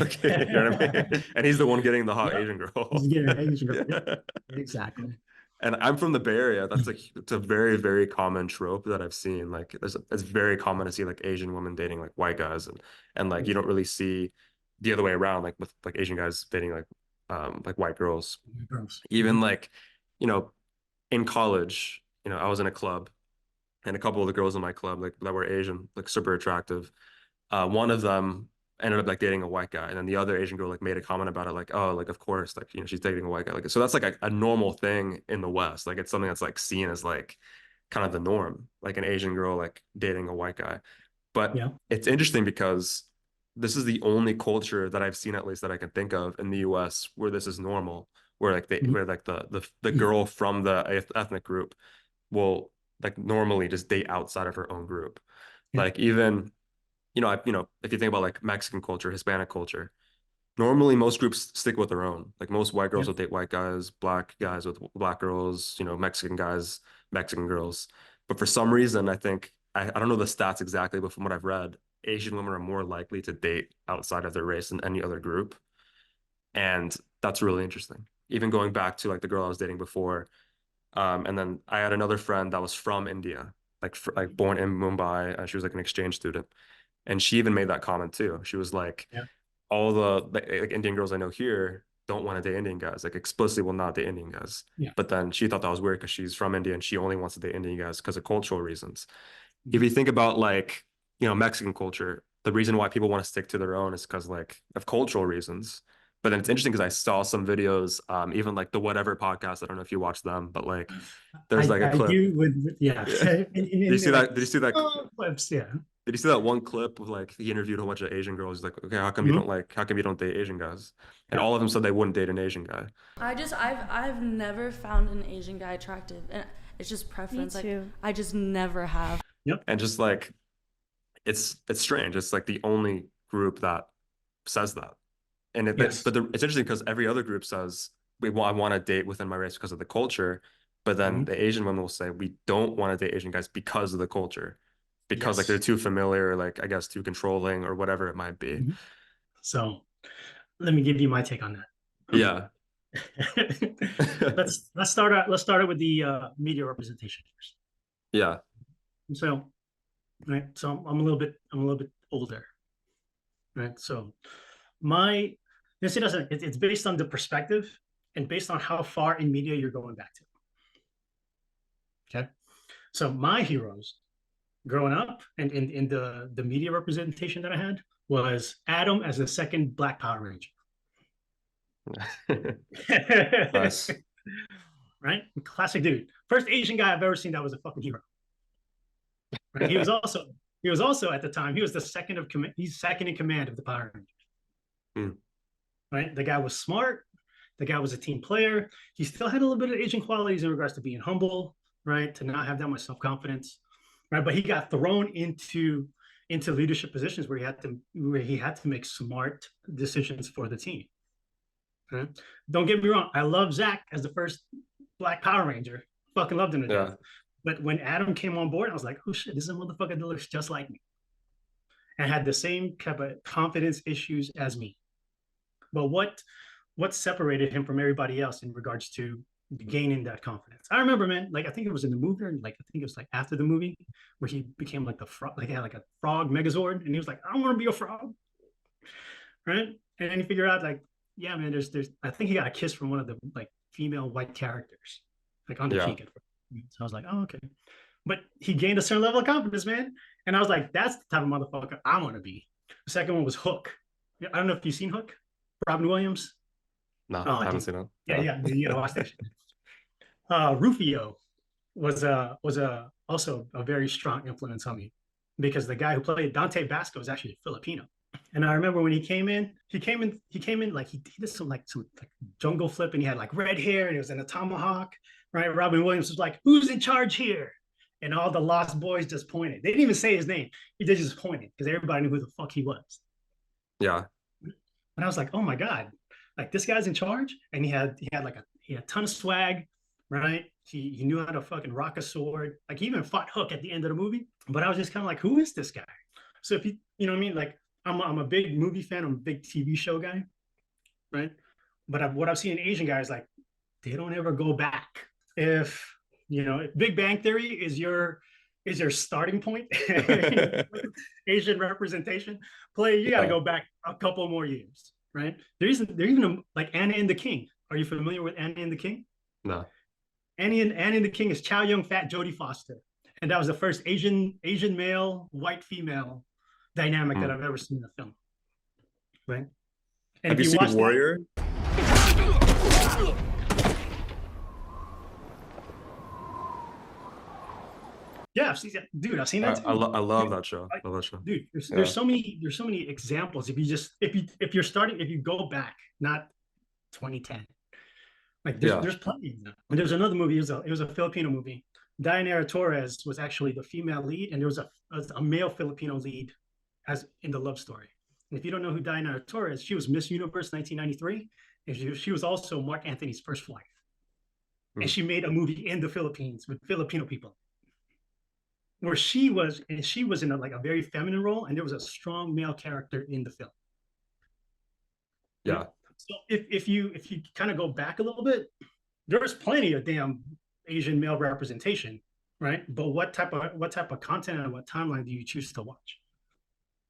Okay, you know what I mean? And he's the one getting the hot Yep. Asian girl. Just get it. Asian girl. Yep. Yeah. Exactly. And I'm from the Bay Area. It's a very, very common trope that I've seen. Like it's very common to see like Asian women dating like white guys and like you Yes. don't really see the other way around, like with like Asian guys dating like white girls. Girls. Even Mhm. like, you know, in college, I was in a club and a couple of the girls in my club like that were Asian, like super attractive. One of them ended up like dating a white guy, and then the other Asian girl like made a comment about it, like, oh, like of course, like she's dating a white guy, like so that's like a normal thing in the West, like it's something that's like seen as like kind of the norm, like an Asian girl like dating a white guy. But Yeah. it's interesting because this is the only culture that I've seen, at least that I can think of in the US, where this is normal, where like Mhm. where like the girl from the ethnic group will like normally just date outside of her own group. Yeah. Like even if you think about like Mexican culture, Hispanic culture, normally most groups stick with their own. Like most white girls Yeah. will date white guys, black guys with black girls, Mexican guys, Mexican girls. But for some reason, I think I don't know the stats exactly, but from what I've read, Asian women are more likely to date outside of their race than any other group. And that's really interesting. Even going back to like the girl I was dating before, and then I had another friend that was from India, like born in Mumbai. She was like an exchange student. And she even made that comment too. She was like, Yeah. all the like Indian girls I know here don't want to date Indian guys, like explicitly will not date Indian guys. Yeah. But then she thought that was weird because she's from India and she only wants to date Indian guys because of cultural reasons. If Mhm. you think about like, Mexican culture, the reason why people want to stick to their own is because like of cultural reasons. But then it's interesting because I saw some videos, even like the Whatever podcast. I don't know if you watch them, but like there's like a I clip. do with yeah. Yeah. In like Did you see that? small clips. Yeah. Did you see that one clip of like he interviewed a whole bunch of Asian girls? He's like, okay, Mhm. how come you don't date Asian guys? And Yeah. all of them said they wouldn't date an Asian guy. I've never found an Asian guy attractive, and it's just preference. Me Like too. I just never have. Yep. And just like it's strange. It's like the only group that says that. And Yes. it's interesting because every other group says I want to date within my race because of the culture, but then Mhm. the Asian women will say we don't want to date Asian guys because of the culture, because like they're Yes. too familiar, like I guess too controlling or whatever it might be. Mhm. So let me give you my take on that. Yeah. Let's start out with the media representation first. Yeah. So, right. So I'm a little bit older, right? So my this it doesn't it's based on the perspective and based on how far in media you're going back to. Okay. So my heroes growing up and in the media representation that I had was Adam as the second Black Power Ranger. Nice. Right? Classic dude. First Asian guy I've ever seen that was a fucking hero. Right? He was also at the time, he was the second of command, he's second in command of the Power Rangers. Mm. Right? The guy was smart, the guy was a team player. He still had a little bit of Asian qualities in regards to being humble, right? To not have that much self-confidence. Right. But he got thrown into leadership positions where he had to make smart decisions for the team. Right? Don't get me wrong. I love Zach as the first Black Power Ranger. Fucking loved him to death. Yeah. But when Adam came on board, I was like, oh shit, this is a motherfucker that looks just like me. and had the same type of confidence issues as me. But what separated him from everybody else in regards to gaining that confidence? I remember, man, like I think it was in the movie, or like I think it was like after the movie where he became like the frog, like he had like a frog megazord, and he was like, I want to be a frog, right? And then you figure out like, yeah, man, there's I think he got a kiss from one of the like female white characters, like on the Yeah. cheek. So I was like, oh, okay. But he gained a certain level of confidence, man. And I was like, that's the type of motherfucker I want to be. The second one was Hook. I don't know if you've seen Hook, Robin Williams. No, Oh, I haven't dude. seen it. Yeah, yeah, you gotta watch that shit. Rufio was also a very strong influence on me because the guy who played Dante Basco is actually Filipino. And I remember when he came in like he did some like jungle flip, and he had like red hair and he was in a tomahawk, right? Robin Williams was like, "Who's in charge here?" And all the Lost Boys just pointed. They didn't even say his name. He just pointed because everybody knew who the fuck he was. Yeah. And I was like, oh my God, like this guy's in charge. And he had a ton of swag, right? He knew how to fucking rock a sword. Like he even fought Hook at the end of the movie. But I was just kind of like, who is this guy? So if you know what I mean? Like I'm a big movie fan, I'm a big TV show guy, right? But what I've seen in Asian guys, like they don't ever go back. If if Big Bang Theory is your starting point, Asian representation play, you got to Yeah. go back a couple more years, right? There's even like Anna and the King. Are you familiar with Anna and the King? No. Anna and the King is Chow Yun Fat, Jodie Foster, and that was the first Asian male, white female dynamic that I've ever seen in a film, right? And Have if you you seen watch Warrior? yeah, dude, I've seen that too. I love Dude, that show. like, Love that show. dude, Yeah. there's so many examples. If you go back, not 2010, like Yeah. there's plenty of them. And there's another movie. It was a Filipino movie. Dayanara Torres was actually the female lead, and there was a male Filipino lead as in the love story. And if you don't know who Dayanara Torres, she was Miss Universe 1993, and she was also Mark Anthony's first wife. And she made a movie in the Philippines with Filipino people, where she was in like a very feminine role, and there was a strong male character in the film. Yeah. So if you kind of go back a little bit, there's plenty of damn Asian male representation, right? But what type of content and what timeline do you choose to watch?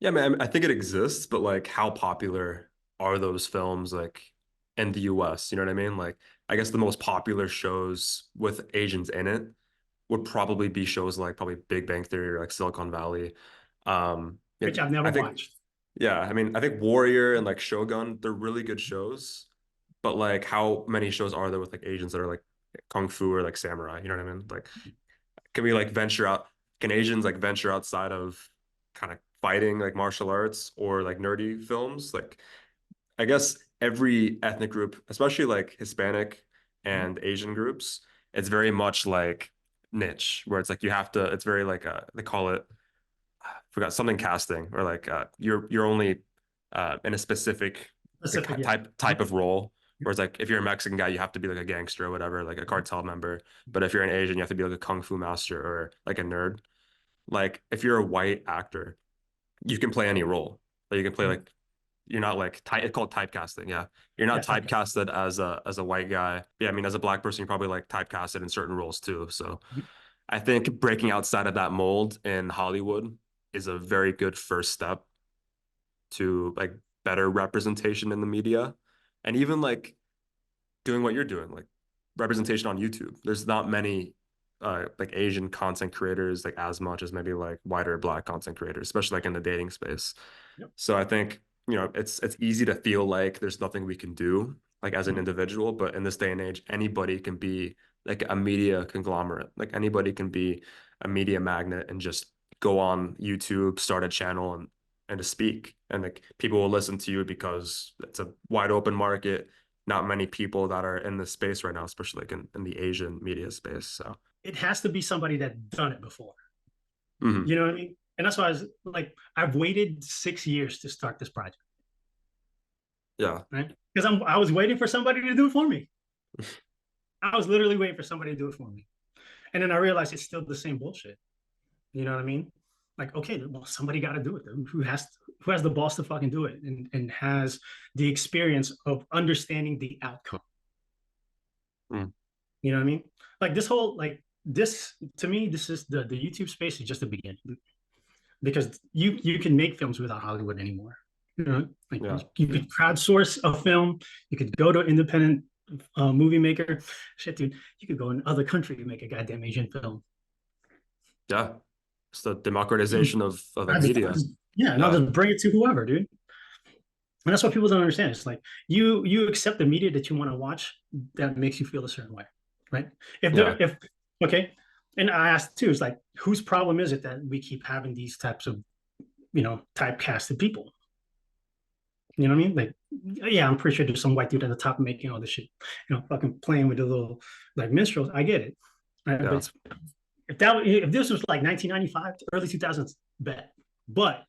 Yeah, man, I think it exists, but like how popular are those films like in the US? You know what I mean? Like I guess the most popular shows with Asians in it would probably be shows like probably Big Bang Theory or like Silicon Valley. Yeah, Which I've never I think watched. yeah, I mean I think Warrior and like Shogun, they're really good shows, but like how many shows are there with like Asians that are like kung fu or like samurai? You know what I mean? Like can we like venture out? Can Asians like venture outside of kind of fighting like martial arts or like nerdy films? Like I guess every ethnic group, especially like Hispanic and Asian groups, it's very much like niche where it's like you have to, it's very like they call it, I forgot something casting or like you're only in a specific like Pacific, yeah. type of role. Whereas like if you're a Mexican guy, you have to be like a gangster or whatever, like a cartel member. But if you're an Asian, you have to be like a kung fu master or like a nerd. Like if you're a white actor, you can play any role. Like you can play like you're not like it's called typecasting. Yeah, you're not Yeah, typecasted as a white guy. Yeah, I mean as a black person, you're probably like typecasted in certain roles too. So I think breaking outside of that mold in Hollywood is a very good first step to like better representation in the media, and even like doing what you're doing, like representation on YouTube. There's not many like Asian content creators like as much as maybe like white or black content creators, especially like in the dating space. Yep. So I think, it's easy to feel like there's nothing we can do like as an individual, but in this day and age, anybody can be like a media conglomerate. Like anybody can be a media magnet and just go on YouTube, start a channel and to speak. And like people will listen to you because it's a wide open market. Not many people that are in this space right now, especially like in the Asian media space. So It has to be somebody that's done it before. mhm. You know what I mean? And that's why I was like, I've waited 6 years to start this project, Yeah. right? Because I was waiting for somebody to do it for me. I was literally waiting for somebody to do it for me. And then I realized it's still the same bullshit. You know what I mean? Like, okay, well, somebody got to do it. Who has the balls to fucking do it, and has the experience of understanding the outcome. Mm. You know what I mean? Like this whole like this to me, this is the YouTube space is just the beginning, because you can make films without Hollywood anymore. You know, like Yeah. you could crowdsource a film, you could go to independent movie maker. Shit, dude, you could go in other country and make a goddamn Asian film. Yeah. It's the democratization of like media. Yeah, and I'll Yeah. just bring it to whoever, dude. And that's what people don't understand. It's like you accept the media that you want to watch that makes you feel a certain way, right? Yeah. If okay, and I asked too, it's like whose problem is it that we keep having these types of typecasted people? You know what I mean? Like, yeah, I'm pretty sure there's some white dude at the top making all this shit, fucking playing with the little like minstrels. I get it, right? Yeah. But if this was like 1995, early 2000s, bet. But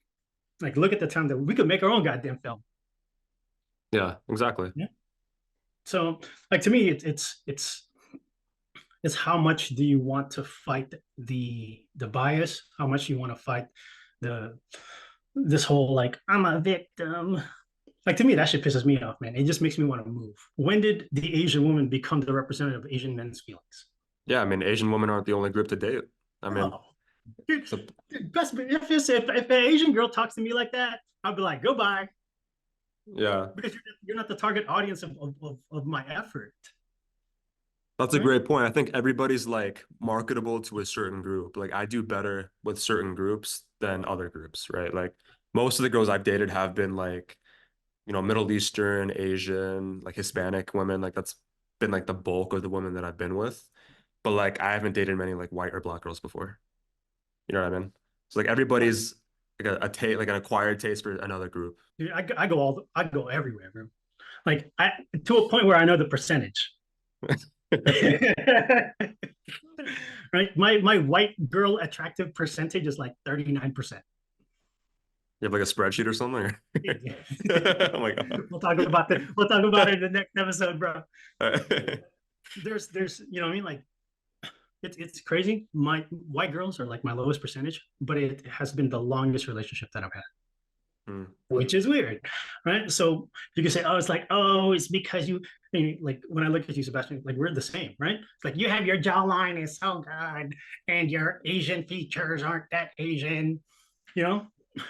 like, look at the time that we could make our own goddamn film. Yeah, exactly. Yeah. So, like to me, it's how much do you want to fight the bias? How much you want to fight the this whole like I'm a victim. Like to me, that shit pisses me off, man. It just makes me want to move. When did the Asian woman become the representative of Asian men's feelings? Yeah, I mean, Asian women aren't the only group to date. I mean, Oh, dude, it's a, best if an Asian girl talks to me like that, I'll be like, goodbye, yeah, because you're not the target audience of my effort. that's a Right? great point. I think everybody's like marketable to a certain group. Like I do better with certain groups than other groups, right? Like most of the girls I've dated have been like, Middle Eastern, Asian, like Hispanic women. Like that's been like the bulk of the women that I've been with. But like I haven't dated many like white or black girls before. You know what I mean? So like everybody's like like an acquired taste for another group. Dude, I go everywhere, bro. Like I to a point where I know the percentage. Right? My white girl attractive percentage is like 39%. You have like a spreadsheet or something? Oh my God. We'll talk about it in the next episode, bro. All right. There's you know what I mean? Like it's crazy. My white girls are like my lowest percentage, but it has been the longest relationship that I've had. Which is weird, right? So you can say, oh, it's because like when I look at you, Sebastian, like we're the same, right? It's like you have your jawline is so good, and your Asian features aren't that Asian, you know?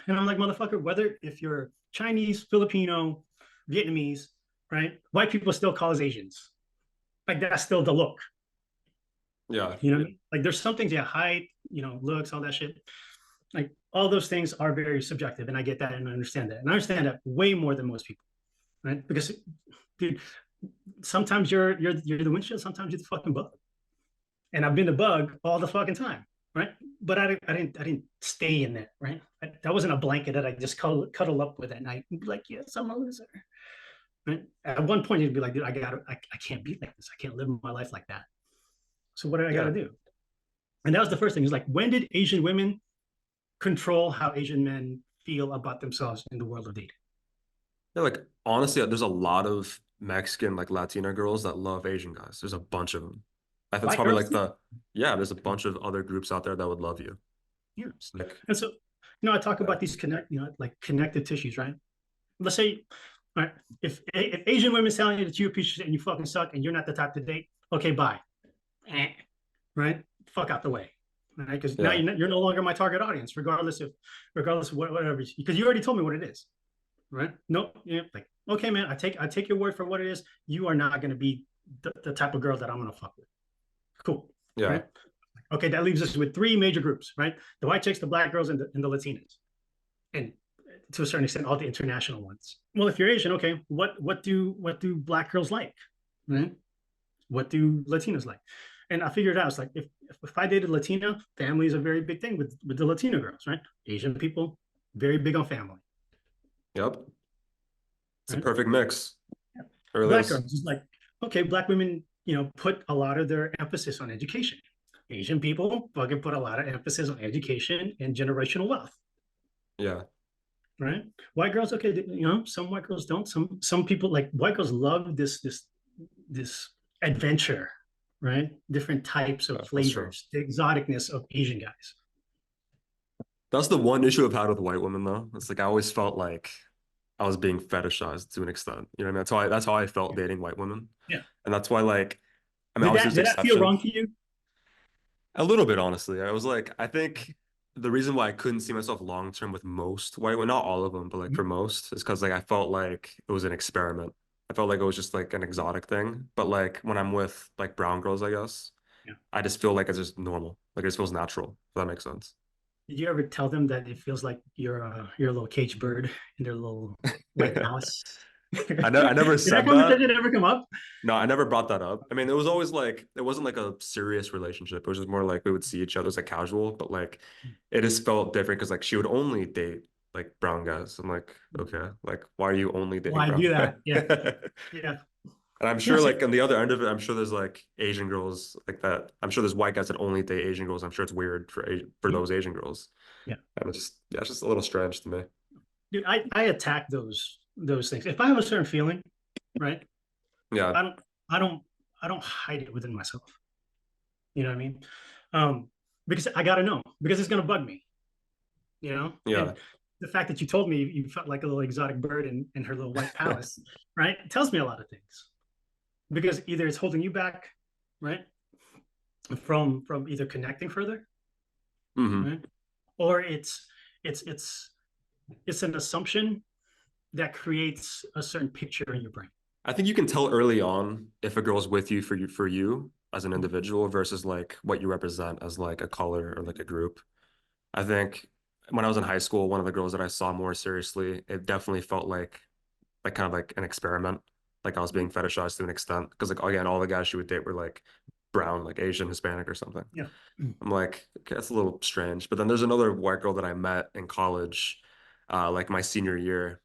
And I'm like, motherfucker, whether if you're Chinese, Filipino, Vietnamese, right? White people still call us Asians. Like that's still the look. Yeah. You know, like there's some things, yeah, height, looks, all that shit. Like all those things are very subjective, and I get that and I understand that. And I understand that way more than most people, right? Because, dude, sometimes you're the windshield, sometimes you're the fucking bug. And I've been the bug all the fucking time, right? But I didn't stay in there, right? That wasn't a blanket that I just cuddle up with at night and be like, yes, I'm a loser. Right? At one point, you'd be like, dude, I can't be like this. I can't live my life like that. So what do I got to do? And that was the first thing. Is like, when did Asian women control how Asian men feel about themselves in the world of dating? Yeah, like honestly, there's a lot of Mexican, like Latina girls that love Asian guys. There's a bunch of them. I think it's probably like there's a bunch of other groups out there that would love you. Yes. Like, and so, I talk about these like connective tissues, right? Let's say, all right, if Asian women telling you that you're a piece of shit and you fucking suck and you're not the type to date, okay, bye. Right? Fuck out the way. Right? Because now you're no longer my target audience, regardless of whatever, because you already told me what it is. Right? No, like, okay, man, I take your word for what it is. You are not going to be the type of girl that I'm going to fuck with. Cool. yeah. Right? Okay, that leaves us with three major groups, right? The white chicks, the black girls, and the Latinas, and to a certain extent, all the international ones. Well, if you're Asian, okay, what do black girls like, right? What do Latinos like? And I figured out, it's like if I dated Latina, family is a very big thing with the Latino girls, right? Asian people, very big on family. Yep. It's a perfect mix. Yeah. Black girls is like, okay, black women, put a lot of their emphasis on education. Asian people fucking put a lot of emphasis on education and generational wealth. Yeah. Right. White girls, okay, some white girls don't. Some people, like white girls, love this adventure, right? Different types of flavors, the exoticness of Asian guys. That's the one issue I've had with white women though. It's like I always felt like I was being fetishized to an extent. You know what I mean? That's how I felt dating white women. Yeah. And that's why like I mean Did obviously that there's did that feel exceptions. wrong to you? A little bit, honestly. I was like, I think the reason why I couldn't see myself long term with most white women, not all of them, but like for Mhm. most, is because like I felt like it was an experiment. I felt like it was just like an exotic thing. But like when I'm with like brown girls, I guess, Yeah. I just feel like it's just normal. Like it just feels natural, if that makes sense. Did you ever tell them that it feels like you're a little cage bird in their little white palace? I never Did that said that. conversation ever come up? No, I never brought that up. I mean, it was always like it wasn't like a serious relationship. It was just more like we would see each other as like casual, but like it just felt different because like she would only date like brown guys. I'm like, okay, like why are you only dating Why brown do guys? that? Yeah, yeah, And I'm yeah. sure See, like on the other end of it, I'm sure there's like Asian girls like that. I'm sure there's white guys that only date Asian girls. I'm sure it's weird for mhm, those Asian girls. yeah, And it's just yeah, it's just a little strange to me. dude. I attack those things. If I have a certain feeling, right? Yeah, I don't I don't I don't hide it within myself. You know what I mean? Um, because I gotta know because it's gonna bug me. You know, yeah, and the fact that you told me you felt like a little exotic bird in her little white palace, right? It tells me a lot of things because either it's holding you back, right, from either connecting further, hmm. right, or it's it's it's an assumption that creates a certain picture in your brain. I think you can tell early on if a girl's with you as an Mhm. individual versus like what you represent as like a color or like a group. I think when I was in high school, one of the girls that I saw more seriously, it definitely felt like kind of like an experiment. Like I was being fetishized to an extent. Because like again, all the guys she would date were like brown, like Asian, Hispanic or something. Yeah. I'm like, okay, that's a little strange. But then there's another white girl that I met in college, like my senior year,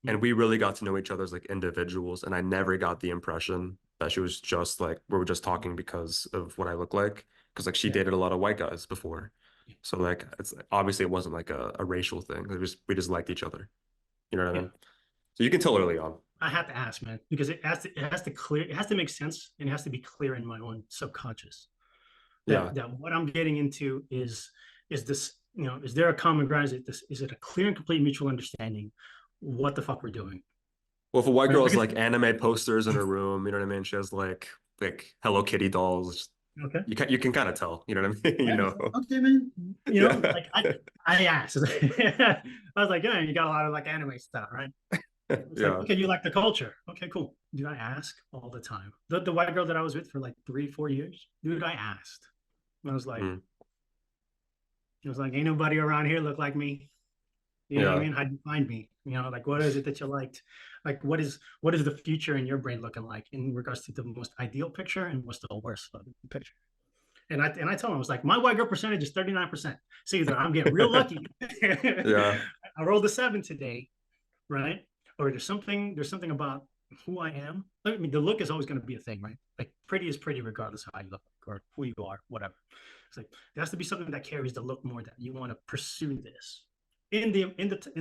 and we really got to know each other as like individuals. And I never got the impression that she was just like we were just talking because of what I look like. Because like she Yeah. dated a lot of white guys before. So like it's obviously it wasn't like a racial thing. We just liked each other. You know what I Yeah. mean? So you can tell early on. I have to ask, man, because it has to make sense and it has to be clear in my own subconscious Yeah. that what I'm getting into is this, is there a common ground? Is it a clear and complete mutual understanding what the fuck we're doing? Well, if a white Right? girl has Because like anime posters in her room, you know what I mean? She has like Hello Kitty dolls. okay. You can kind of tell, you know what I mean? You Yeah, know. okay, man. Yeah. Like I asked. I was like, yeah, you got a lot of like anime stuff, right? It's like, Yeah. okay, you like the culture. Okay, cool. Dude, I ask all the time. The white girl that I was with for like 3, 4 years, dude, I asked. I was like, Mm. ain't nobody around here look like me. You know what I Yeah. mean? How'd you find me? Like what is it that you liked? Like what is the future in your brain looking like in regards to the most ideal picture and what's the worst picture? And I tell them I was like, my white girl percentage is 39%. So either I'm getting real lucky, Yeah. I rolled a 7 today, right? Or there's something about who I am. I mean, the look is always going to be a thing, right? Like pretty is pretty regardless of how you look or who you are, whatever. It's like there has to be something that carries the look more that you want to pursue this in the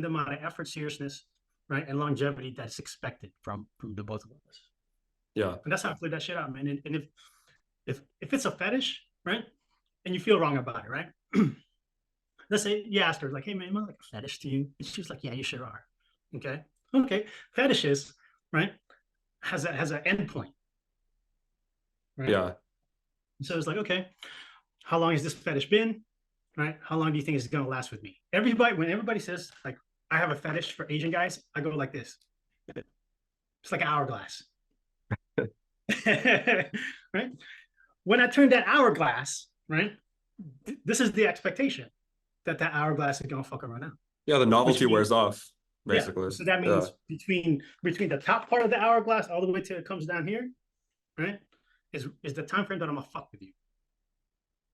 amount of effort, seriousness, right, and longevity that's expected from the both of us. Yeah. And that's how I clear that shit out, man. And if it's a fetish, right, and you feel wrong about it, right? Let's say you ask her like, "Hey, man, am I like a fetish to you?" And she's like, "Yeah, you sure are." Okay, okay. Fetishes, right, has an endpoint, right? Yeah. So it's like, okay, how long has this fetish been? Right? How long do you think it's gonna last with me? When everybody says like, I have a fetish for Asian guys, I go like this. It's like an hourglass, right? When I turn that hourglass, right, this is the expectation that hourglass is gonna fucking run out. Yeah, the Which novelty means, wears off, yeah. basically. So that Yeah. means between the top part of the hourglass all the way till it comes down here, right, is the time frame that I'm gonna fuck with you.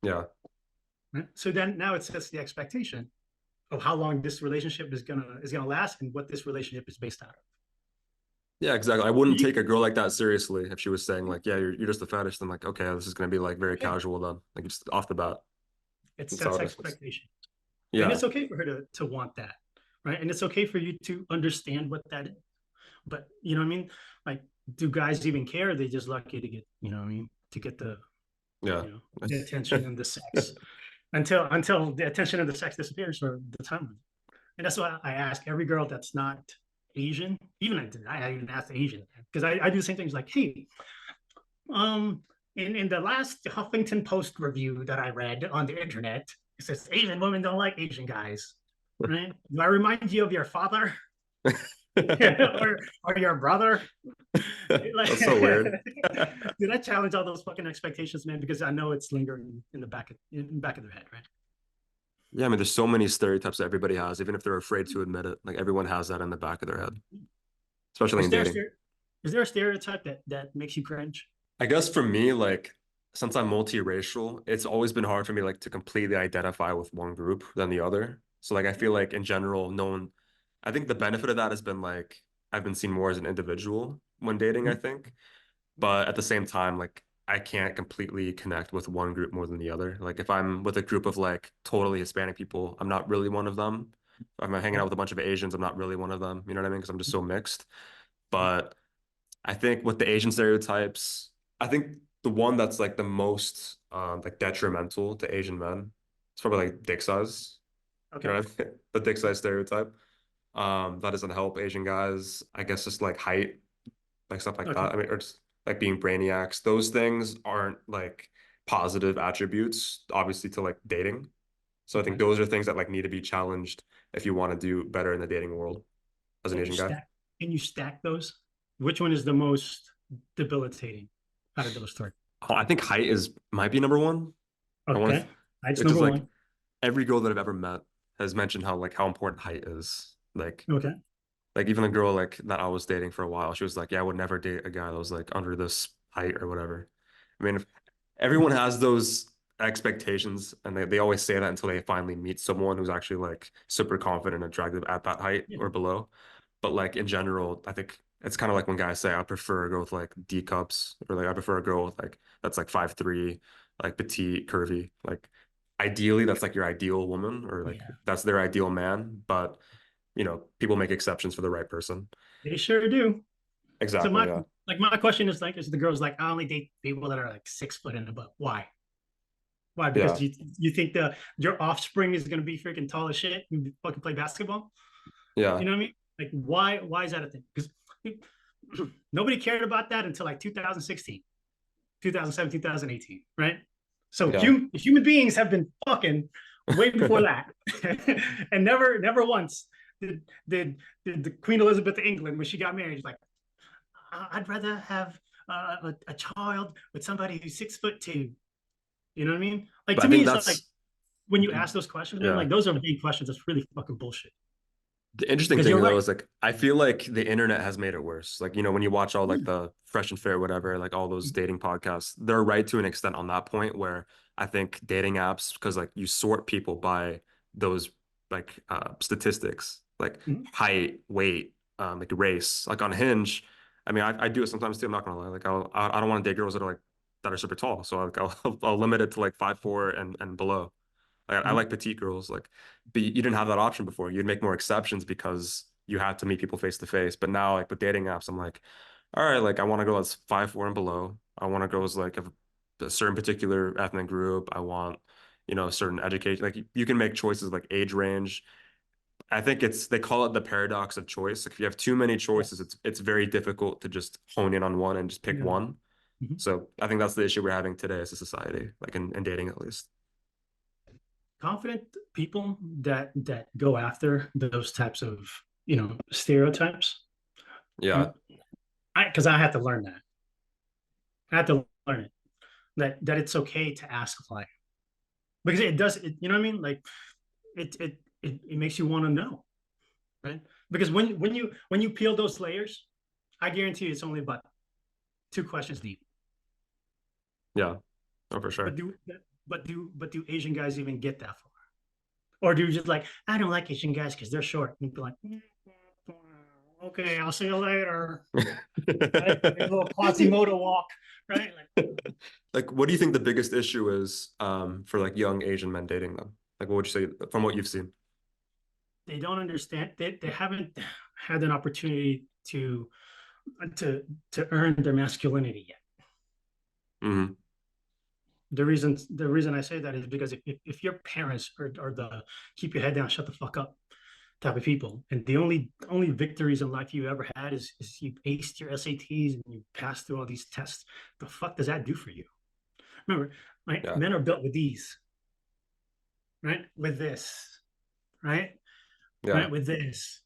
Yeah. Right? So then now it sets the expectation of how long this relationship is gonna last and what this relationship is based out of. Yeah, exactly. I wouldn't You, take a girl like that seriously if she was saying like, yeah, you're just a fetish. Then like, okay, this is gonna be like very yeah, casual then. Like just off the bat. it That's how sets it is. expectation, and Yeah. it's okay for her to want that, right? And it's okay for you to understand what that is. But you know what I mean? Like, do guys even care? Are they just lucky to get, you know what I mean, to get the Yeah. you know the attention and the sex. until the attention of the sex disappears for the time. And that's why I ask every girl that's not Asian, even I even ask the Asian because I do the same things like, hey, um, in the last Huffington Post review that I read on the internet, it says Asian women don't like Asian guys. Right? Do I remind you of your father or your brother? Like, That's so weird. dude, I challenge all those fucking expectations, man, because I know it's lingering in the back of their head, right? Yeah, I mean, there's so many stereotypes that everybody has, even if they're afraid to admit it. Like everyone has that in the back of their head, especially Is in there dating. is there a stereotype that makes you cringe? I guess for me, like since I'm multiracial, it's always been hard for me like to completely identify with one group than the other. So like I feel like in general, no one, I think the benefit of that has been like I've been seen more as an individual when dating, I think. But at the same time, like I can't completely connect with one group more than the other. Like if I'm with a group of like totally Hispanic people, I'm not really one of them. If I'm hanging out with a bunch of Asians, I'm not really one of them. You know what I mean? Because I'm just so mixed. But I think with the Asian stereotypes, I think the one that's like the most like detrimental to Asian men, it's probably like dick size. You know Okay. what I mean? The dick size stereotype. That doesn't help Asian guys. I guess just like height, like stuff like Okay. that. I mean, or just like being brainiacs. Those things aren't like positive attributes, obviously, to like dating. So I think Okay. those are things that like need to be challenged if you want to do better in the dating world as an Can you Asian guy. stack can you stack those? Which one is the most debilitating out of those three? Oh, I think height is might be number one. I want to, Okay. That's it's just number like one. every girl that I've ever met has mentioned how important height is. Okay. Like even a girl like that I was dating for a while, she was like, "Yeah, I would never date a guy that was like under this height or whatever." I mean, if everyone has those expectations, and they always say that until they finally meet someone who's actually like super confident and attractive at that height Yeah. or below. But like in general, I think it's kind of like when guys say, "I prefer a girl with like D cups," or like I prefer a girl with like that's like 5'3", like petite, curvy. Like ideally, that's like your ideal woman, or like Yeah. that's their ideal man. But people make exceptions for the right person. They sure do. So Exactly, my yeah. my question is like, is the girls like I only date people that are like 6 foot and above? Why? Why? Because Yeah. you think your offspring is gonna be freaking tall as shit and fucking play basketball? You Yeah. know what I mean? Like why is that a thing? Because nobody cared about that until like 2016, 2017, 2018, right? So Yeah. human beings have been fucking way before that, and never once did the Queen Elizabeth of England when she got married, she's like, I'd rather have a child with somebody who's 6'2". You know what I mean? Like But to I me, think it's like that's when you ask those questions, man, yeah. like those are big questions. That's really fucking bullshit. The interesting Because thing you're though right. is like I feel like the internet has made it worse. Like, when you watch all like the Fresh and Fair, whatever, like all those dating podcasts, they're right to an extent on that point where I think dating apps, because like you sort people by those like statistics, like Mhm. height, weight, like race. Like on Hinge, I mean I do it sometimes too, I'm not gonna lie. Like I don't want to date girls that are super tall. So like I'll limit it to like 5'4" and below. I Mhm. like petite girls, like, but you didn't have that option before. You'd make more exceptions because you had to meet people face to face. But now, like with dating apps, I'm like, all right, like I want to go that's 5'4" and below. I want to go as like a certain particular ethnic group. I want, a certain education. Like you can make choices like age range. I think they call it the paradox of choice. Like if you have too many choices, Yes. it's very difficult to just hone in on one and just pick Yeah. one. Mhm. So I think that's the issue we're having today as a society, like in dating at least. Confident people that go after those types of stereotypes. Yeah. And because I had to learn that. I had to learn it that it's okay to ask why because it does it, you know what I mean, like it makes you want to know, right? Because when you peel those layers, I guarantee you it's only about two questions deep. Yeah. Oh, for But sure. do Asian guys even get that far, or do you just like I don't like Asian guys because they're short and be like okay, I'll see you later, right? A little Quasimodo walk, right? Like Like, what do you think the biggest issue is for like young Asian men dating them? Like, what would you say from what you've seen? they don't understand, they haven't had an opportunity to to earn their masculinity yet. Hmm. The reason I say that is because if your parents are the keep your head down, shut the fuck up type of people, and the only victories in life you ever had is you aced your SATs and you passed through all these tests, the fuck does that do for you? Remember, right? Yeah. Men are built with these, right? With this, right? Yeah. Right? With this.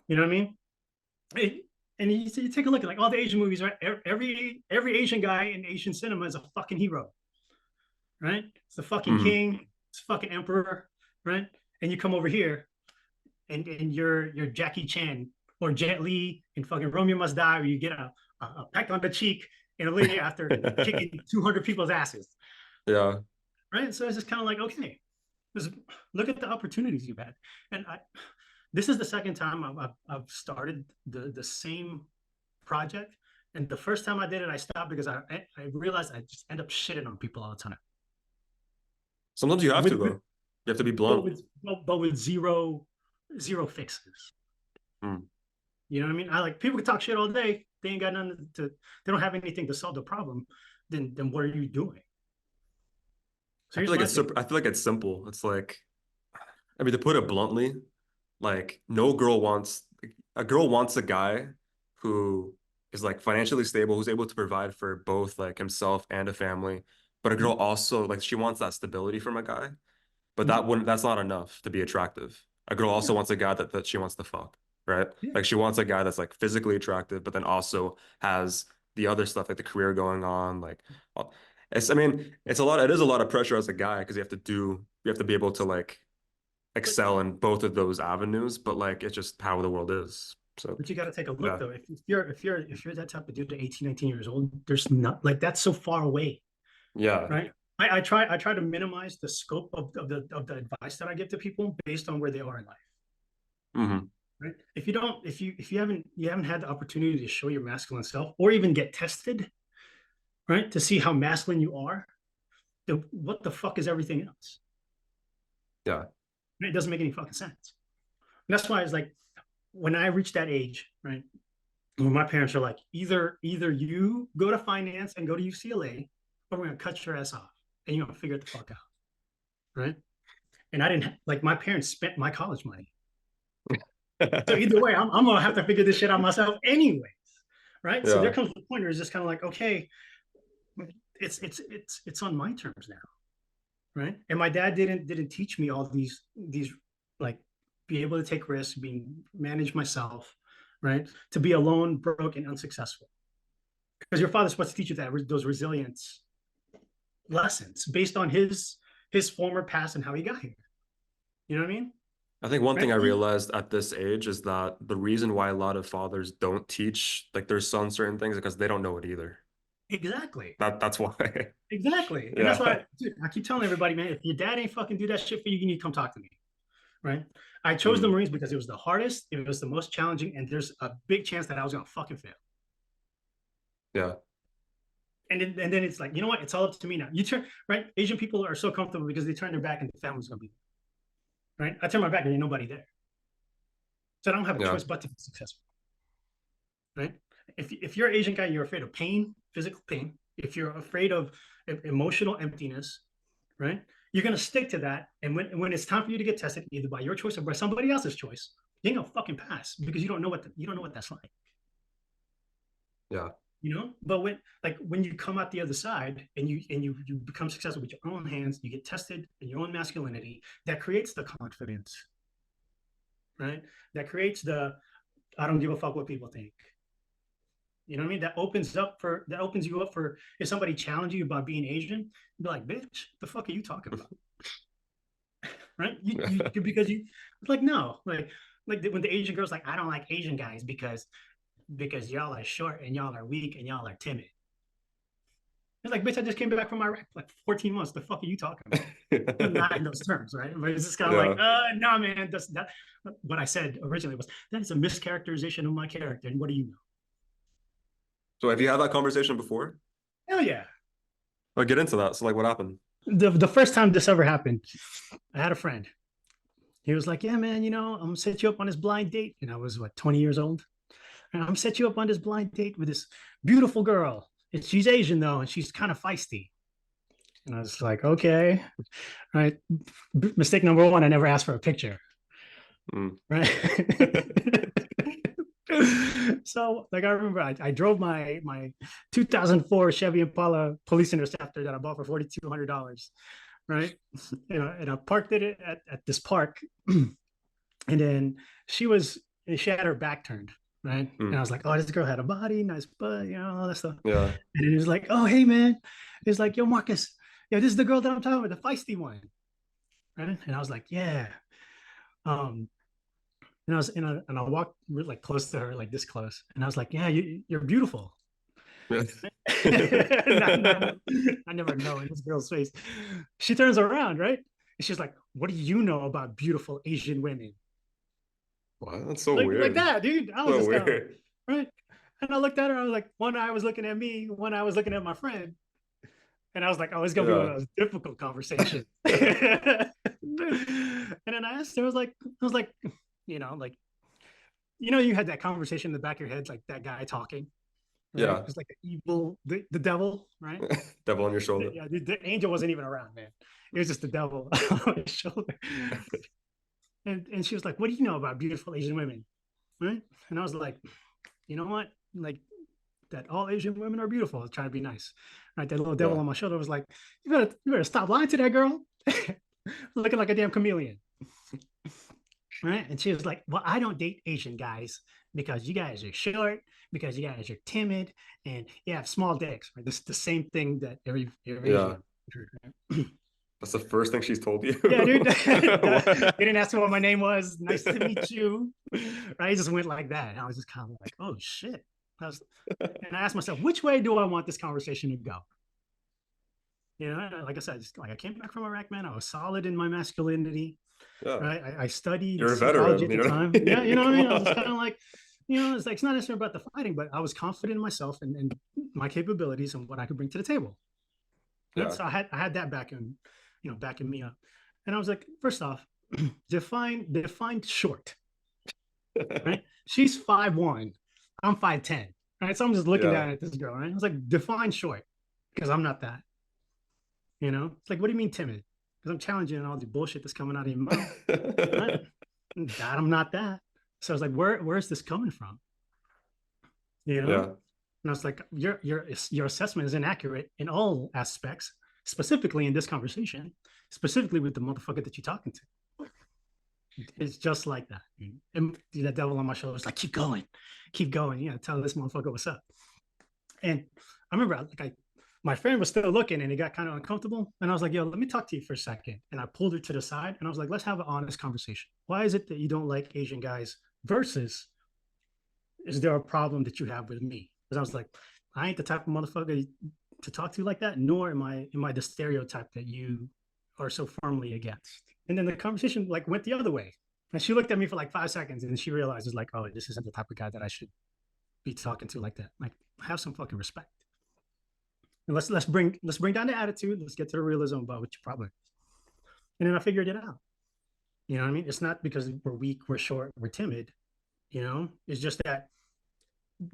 You know what I mean? And you take a look at like all the Asian movies, right? Every Asian guy in Asian cinema is a fucking hero, right? It's the fucking Mhm. king, it's fucking emperor, right? And you come over here and you're Jackie Chan or Jet Li in fucking Romeo Must Die, where you get a peck on the cheek and a lady after kicking 200 people's asses, Yeah. right? So it's just kind of like, okay, look at the opportunities you've had. And this is the second time I've started the same project. And the first time I did it, I stopped because I realized I just end up shitting on people all the time. Sometimes you have to, With, though. You have to be but blunt. with zero fixes. Mm. You know what I mean? I like people can talk shit all day. They ain't got nothing to. They don't have anything to solve the problem. Then what are you doing? So I here's feel like my it's thing. I feel like it's simple. It's like, I mean, to put it bluntly, like no girl wants a girl wants a guy who is like financially stable, who's able to provide for both like himself and a family. But a girl also like she wants that stability from a guy. But that's not enough to be attractive. A girl also Yeah, wants a guy that she wants to fuck, right? yeah. Like she wants a guy that's like physically attractive, but then also has the other stuff like the career going on. Like it's I mean, it is a lot of pressure as a guy because you have to be able to like But excel in both of those avenues, but like it's just how the world is. So but you got to take a look yeah. though. If you're that type of dude at 18, 19 years old, there's not like that's so far away, Yeah. right? I try to minimize the scope of the advice that I give to people based on where they are in life. Hmm. Right? If you haven't had the opportunity to show your masculine self or even get tested, right, to see how masculine you are, then what the fuck is everything else? Yeah. It doesn't make any fucking sense. And that's why it's like when I reached that age, right, when my parents are like, either you go to finance and go to UCLA, or we're gonna cut your ass off and you're gonna figure it the fuck out, right? And I didn't like my parents spent my college money. So either way, I'm gonna have to figure this shit out myself anyways, right? So there Yeah. comes the point where it's just kind of like, okay, it's on my terms now, right? And my dad didn't teach me all these like be able to take risks, being manage myself, right? To be alone, broke, and unsuccessful. Because your father's supposed to teach you those resilience lessons based on his former past and how he got here. You know what I mean? I think one thing Right? I realized at this age is that the reason why a lot of fathers don't teach like their sons certain things is because they don't know it either. Exactly. That's why. Exactly. And that's Yeah. why dude, I keep telling everybody, man, if your dad ain't fucking do that shit for you, you need to come talk to me. Right? I chose the Mm, Marines because it was the hardest, it was the most challenging, and there's a big chance that I was gonna fucking fail. yeah. And then it's like, you know what? It's all up to me now. You turn right. Asian people are so comfortable because they turn their back and the family's gonna be right. I turn my back and there's nobody there, so I don't have a Yeah. choice but to be successful. Right? If you're an Asian guy, you're afraid of pain, physical pain. If you're afraid of emotional emptiness, right? You're gonna stick to that. And when it's time for you to get tested, either by your choice or by somebody else's choice, you ain't gonna fucking pass because you don't know what that's like. Yeah. But when you come out the other side and you become successful with your own hands, you get tested in your own masculinity, that creates the confidence, right? That creates the I don't give a fuck what people think. You know what I mean? That opens you up for if somebody challenges you about being Asian, be like, bitch, the fuck are you talking about? Right? You because you like no, like when the Asian girl's like, I don't like Asian guys because y'all are short and y'all are weak and y'all are timid. It's like, bitch, I just came back from Iraq for like 14 months. The fuck are you talking about? Not in those terms, right? But it's just kind of like, Yeah. no, man. That what I said originally was that is a mischaracterization of my character. And what do you know? So have you had that conversation before? Hell yeah. Like get into that. So like what happened? The first time this ever happened, I had a friend. He was like, yeah, man, I'm gonna set you up on this blind date. And I was what, 20 years old. And I'm gonna set you up on this blind date with this beautiful girl. And she's Asian though, and she's kind of feisty. And I was like, okay, right. Mistake number one, I never asked for a picture. Mm. Right. So like I remember I drove my 2004 Chevy Impala Police Interceptor that I bought for $4,200, right? And I parked it at this park, and then she had her back turned, right? And I was like, oh, this girl had a body, nice butt, all that stuff. Yeah. And he was like, oh, hey man, it's like, yo, Marcus, this is the girl that I'm talking about, the feisty one, right? And I was like, yeah. And I walked like close to her, like this close, and I was like, "Yeah, you're beautiful." I never know in this girl's face. She turns around, right? And she's like, "What do you know about beautiful Asian women?" Wow, that's so Like weird. that, dude. I was So just kind of weird. right. And I looked at her. I was like, one eye was looking at me, one eye was looking at my friend, and I was like, "Oh, it's gonna be one of those difficult conversations." And then I asked her, I was like, like, like. You had that conversation in the back of your head, like that guy talking. Right? Yeah. It's like the evil, the devil, right? Devil on your shoulder. Yeah, the angel wasn't even around, man. It was just the devil on his shoulder. And she was like, "What do you know about beautiful Asian women?" Right? And I was like, "You know what? Like that all Asian women are beautiful." I was trying to be nice. Right? That little devil on my shoulder was like, "You better stop lying to that girl." Looking like a damn chameleon. Right. And she was like, "Well, I don't date Asian guys because you guys are short, because you guys are timid, and you have small dicks." Right. This is the same thing that every Asian. That's the first thing she's told you. Yeah, dude. You didn't ask me what my name was. Nice to meet you. Right. It just went like that. And I was just kind of like, oh shit. And I asked myself, which way do I want this conversation to go? Like I said, like I came back from Iraq, man. I was solid in my masculinity. Yeah. Right. I studied You're a psychology veteran, at the time. Yeah, you know what I mean? I was kind of like, it's like it's not necessarily about the fighting, but I was confident in myself and my capabilities and what I could bring to the table. Yeah. So I had that backing me up. And I was like, first off, define short. Right? She's 5'1", I'm 5'10". Right. So I'm just looking down at this girl, right? I was like, define short, because I'm not that. It's like, what do you mean timid? Because I'm challenging all the bullshit that's coming out of your mouth. Right? That I'm not that. So I was like, where is this coming from? And I was like, your assessment is inaccurate in all aspects, specifically in this conversation, specifically with the motherfucker that you're talking to. It's just like that. And that devil on my shoulder was like, keep going. Tell this motherfucker what's up. And I remember my friend was still looking and he got kind of uncomfortable. And I was like, yo, let me talk to you for a second. And I pulled her to the side and I was like, let's have an honest conversation. Why is it that you don't like Asian guys versus is there a problem that you have with me? Because I was like, I ain't the type of motherfucker to talk to you like that, nor am I the stereotype that you are so firmly against. And then the conversation like went the other way. And she looked at me for like 5 seconds and then she realizes like, oh, this isn't the type of guy that I should be talking to like that. Like, have some fucking respect. And let's bring down the attitude. Let's get to the realism about what your problem is. And then I figured it out. You know what I mean? It's not because we're weak, we're short, we're timid. It's just that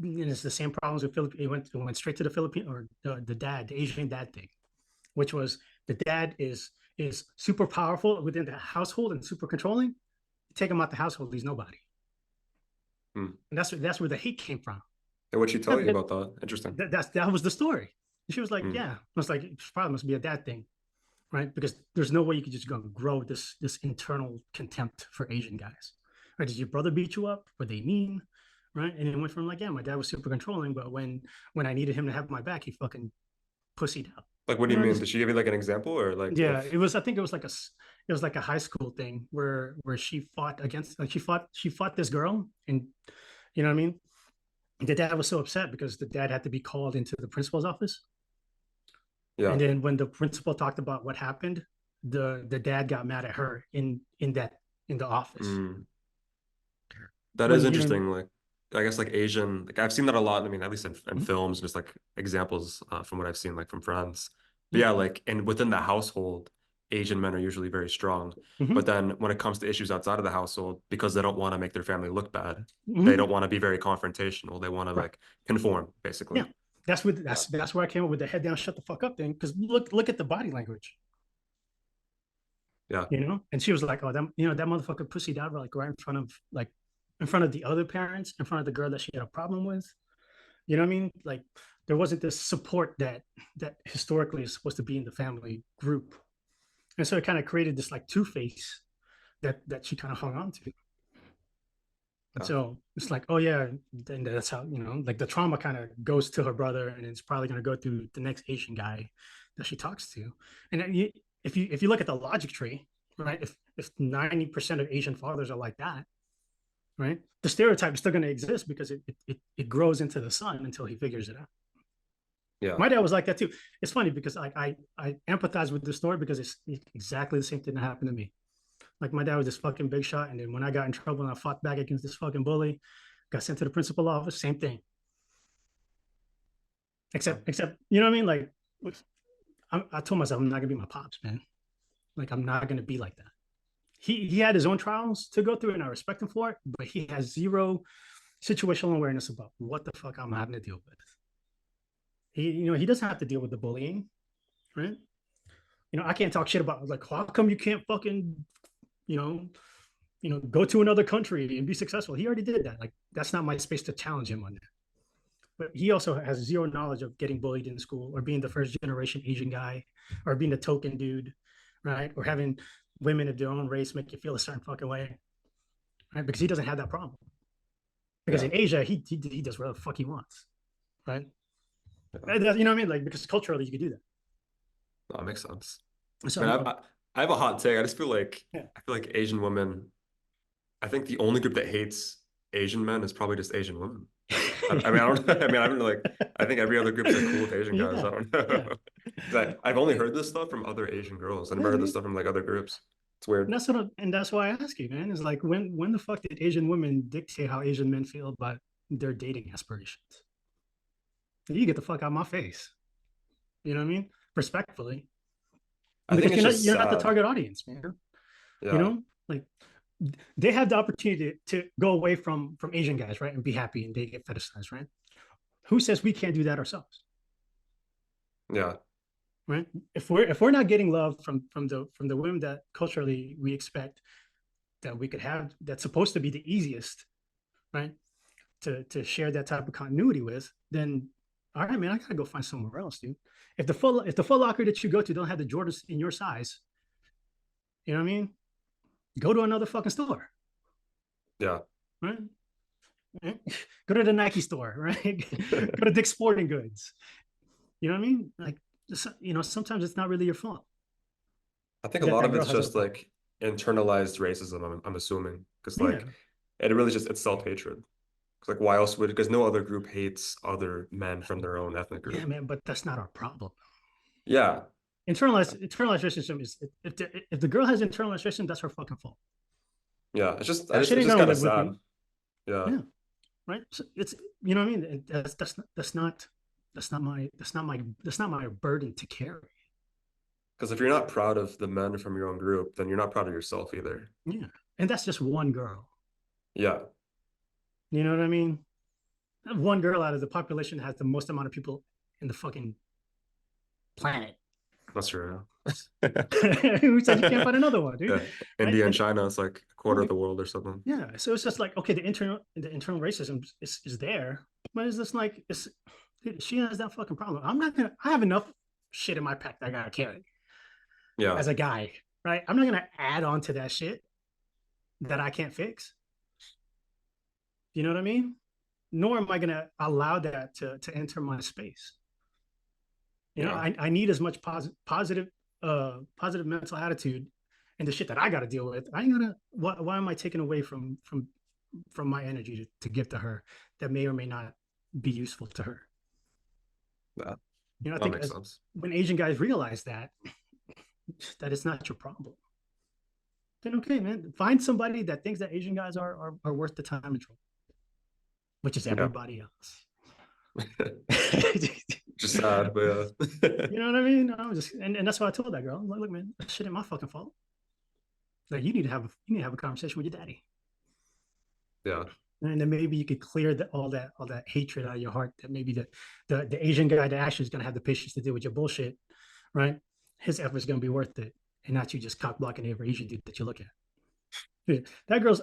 it's the same problems with Philippine. It went straight to the Philippine or the Asian dad thing, which was the dad is super powerful within the household and super controlling. You take him out the household, he's nobody. And that's where the hate came from. And what she tell you about that? Interesting. That was the story. And she was like, yeah. I was like, it probably must be a dad thing, right? Because there's no way you could just go grow this internal contempt for Asian guys. Right? Did your brother beat you up? Were they mean? Right? And it went from like, yeah, my dad was super controlling, but when I needed him to have my back, he fucking pussied out. Like, what do you mean? Did she give you like an example or like? Yeah, I think it was like a high school thing where she fought against, like she fought this girl, and you know what I mean? The dad was so upset because the dad had to be called into the principal's office. Yeah. And then when the principal talked about what happened, the dad got mad at her in the office. That is interesting. Like, I guess like Asian, like I've seen that a lot. I mean, at least in films, just like examples from what I've seen, like from friends. But yeah, like, and within the household, Asian men are usually very strong. But then when it comes to issues outside of the household, because they don't want to make their family look bad, they don't want to be very confrontational. They want to like conform, basically. Yeah. that's where I came up with the head down, shut the fuck up thing. Because look at the body language. Yeah. And she was like, oh, that that motherfucker pussied out like right in front of the other parents, in front of the girl that she had a problem with. You know what I mean? Like there wasn't this support that historically is supposed to be in the family group. And so it kind of created this like two-face that she kind of hung on to. Yeah. So it's like, oh yeah, then that's how, like the trauma kind of goes to her brother, and it's probably going to go through the next Asian guy that she talks to. And then if you look at the logic tree, right? If 90% of Asian fathers are like that, right? The stereotype is still going to exist because it grows into the son until he figures it out. Yeah. My dad was like that too. It's funny because I empathize with the story because it's exactly the same thing that happened to me. Like my dad was this fucking big shot, and then when I got in trouble and I fought back against this fucking bully, got sent to the principal office, same thing. Except you know what I mean? Like I told myself I'm not gonna be my pops, man. Like I'm not gonna be like that. He had his own trials to go through, and I respect him for it, but he has zero situational awareness about what the fuck I'm having to deal with. He doesn't have to deal with the bullying, right? I can't talk shit about like how come you can't fucking go to another country and be successful. He already did that. Like that's not my space to challenge him on that. But he also has zero knowledge of getting bullied in school or being the first generation Asian guy or being a token dude, right? Or having women of their own race make you feel a certain fucking way, right? Because he doesn't have that problem. Because in Asia, he does whatever the fuck he wants, right? You know what I mean? Like because culturally you could do that. That makes sense. So, I have a hot take. I just feel like Asian women. I think the only group that hates Asian men is probably just Asian women. I mean, I don't. I mean, I don't like. I think every other group is cool with Asian guys. I don't know. I've only heard this stuff from other Asian girls. I never heard this stuff from like other groups. It's weird. And that's why I ask you, man. Is like when the fuck did Asian women dictate how Asian men feel about their dating aspirations? You get the fuck out of my face. You know what I mean? Respectfully. Because you're not the target audience, man. Yeah. Like they have the opportunity to go away from Asian guys, right, and be happy, and they get fetishized, right? Who says we can't do that ourselves? Yeah. Right. If we're not getting love from the women that culturally we expect that we could have, that's supposed to be the easiest, right, to share that type of continuity with, then all right, man, I gotta go find somewhere else, dude. If the Foot Locker that you go to don't have the Jordans in your size, you know what I mean? Go to another fucking store. Yeah. Right? Go to the Nike store, right? Go to Dick's Sporting Goods. You know what I mean? Like, sometimes it's not really your fault. I think a lot of it's just like internalized racism, I'm assuming. Because like it really just, it's self-hatred. Because like why else would, because no other group hates other men from their own ethnic group. Yeah, man, but that's not our problem. Yeah. Internalized racism is if the girl has internalized racism, that's her fucking fault. Yeah, it's just kind of sad. Yeah. Right. So it's you know what I mean. That's not my burden to carry. Because if you're not proud of the men from your own group, then you're not proud of yourself either. Yeah, and that's just one girl. Yeah. You know what I mean? One girl out of the population has the most amount of people in the fucking planet. That's true. Who said you can't find another one, dude? Yeah. India and China, it's like a quarter of the world or something. Yeah. So it's just like, okay, the internal racism is there, but it's just like she has that fucking problem. I have enough shit in my pack that I gotta carry. Yeah. As a guy, right? I'm not gonna add on to that shit that I can't fix. You know what I mean? Nor am I gonna allow that to enter my space. I need as much positive mental attitude and the shit that I got to deal with. I ain't gonna. Why am I taking away from my energy to give to her that may or may not be useful to her? That I think makes sense. When Asian guys realize that it's not your problem, then okay, man, find somebody that thinks that Asian guys are worth the time and trouble, which is everybody else. Just sad, but you know what I mean? And that's why I told that girl, I'm like, look, man, that shit ain't my fucking fault. Like you need to have a conversation with your daddy. Yeah. And then maybe you could clear all that hatred out of your heart, that maybe the Asian guy that actually is going to have the patience to deal with your bullshit, right? His effort's going to be worth it, and not you just cock blocking every Asian dude that you look at. Dude, that girl's,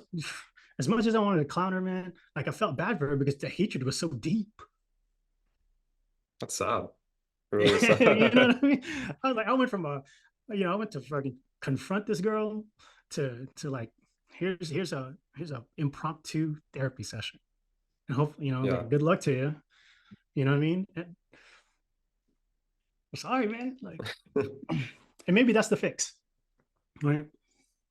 as much as I wanted to clown her, man, like I felt bad for her because the hatred was so deep. That's sad. Really You know sad. what I mean? I was like, I went from I went to fucking confront this girl to like, here's a impromptu therapy session, and hopefully, Yeah. like, good luck to you. You know what I mean? I'm sorry, man. Like, and maybe that's the fix, right?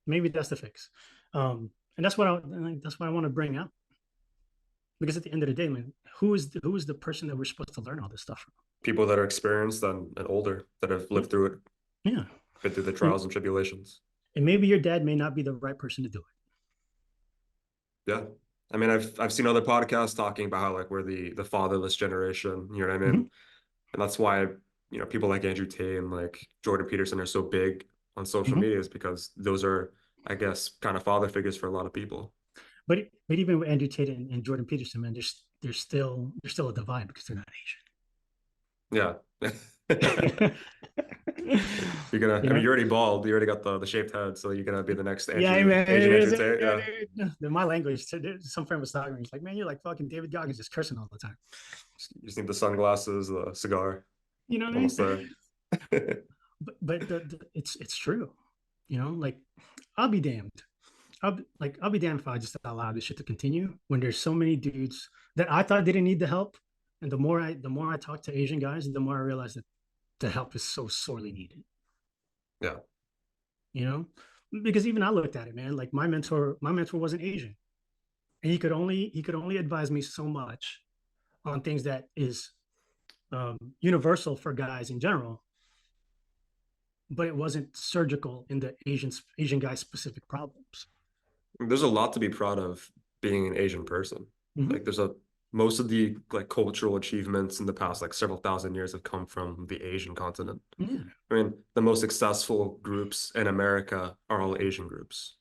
Maybe that's the fix. And that's what I want to bring up, because at the end of the day, man, who is the person that we're supposed to learn all this stuff from? People that are experienced and older, that have lived through it, Yeah, been through the trials and tribulations. and maybe your dad may not be the right person to do it. Yeah. I mean, I've seen other podcasts talking about how like we're the fatherless generation, you know what I mean? And that's why, people like Andrew Tate and like Jordan Peterson are so big on social media, is because those are, I guess, kind of father figures for a lot of people. But even with Andrew Tate and Jordan Peterson, man, there's still a divide because they're not Asian. Yeah. You're gonna, I mean, you're already bald. You already got the shaped head, so you're gonna be the next Asian Andrew Tate. Yeah. My language. Some friend was talking to me. He's like, "Man, you're like fucking David Goggins, just cursing all the time." You just need the sunglasses, the cigar. You know what Almost I mean? there. But it's true. Like, I'll be damned. I'll be damned if I just allow this shit to continue when there's so many dudes that I thought didn't need the help, and the more I talk to Asian guys, the more I realize that the help is so sorely needed. Yeah. Because even I looked at it, man. Like, my mentor wasn't Asian, and he could only advise me so much on things that is universal for guys in general, but it wasn't surgical in the Asian guy specific problems. There's a lot to be proud of being an Asian person. Like, most of the like cultural achievements in the past like several thousand years have come from the Asian continent. Yeah. I mean, the most successful groups in America are all Asian groups.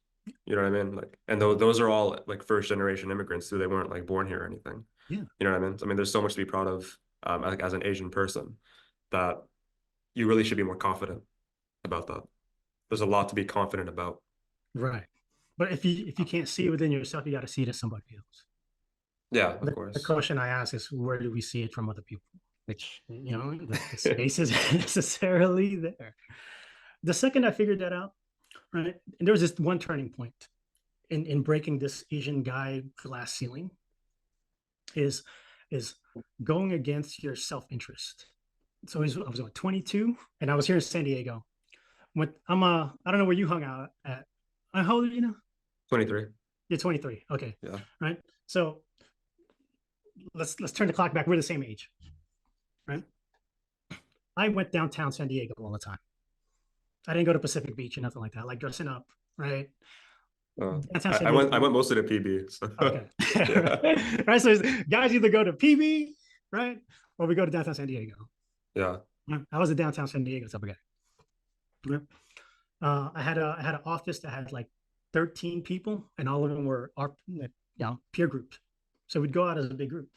You know what I mean? Like, and those are all like first generation immigrants, so they weren't like born here or anything. Yeah. You know what I mean? I mean, there's so much to be proud of, like, as an Asian person, that you really should be more confident about that. There's a lot to be confident about. Right. But if you can't see it within yourself, you got to see it as somebody else. Yeah, of course. The question I ask is, where do we see it from other people? Which, the space isn't necessarily there. The second I figured that out, right, and there was this one turning point in breaking this Asian guy glass ceiling, is going against your self-interest. So I was 22, and I was here in San Diego. I don't know where you hung out at. How old are you now? 23. You're 23. Okay. Yeah. Right. So let's turn the clock back. We're the same age, right? I went downtown San Diego all the time. I didn't go to Pacific Beach or nothing like that. I like dressing up, right? I went mostly to PB. So. Okay. Yeah. Right. So guys either go to PB, right, or we go to downtown San Diego. Yeah. I was a downtown San Diego type of guy. Right? I had an office that had like 13 people, and all of them were our peer groups. So we'd go out as a big group.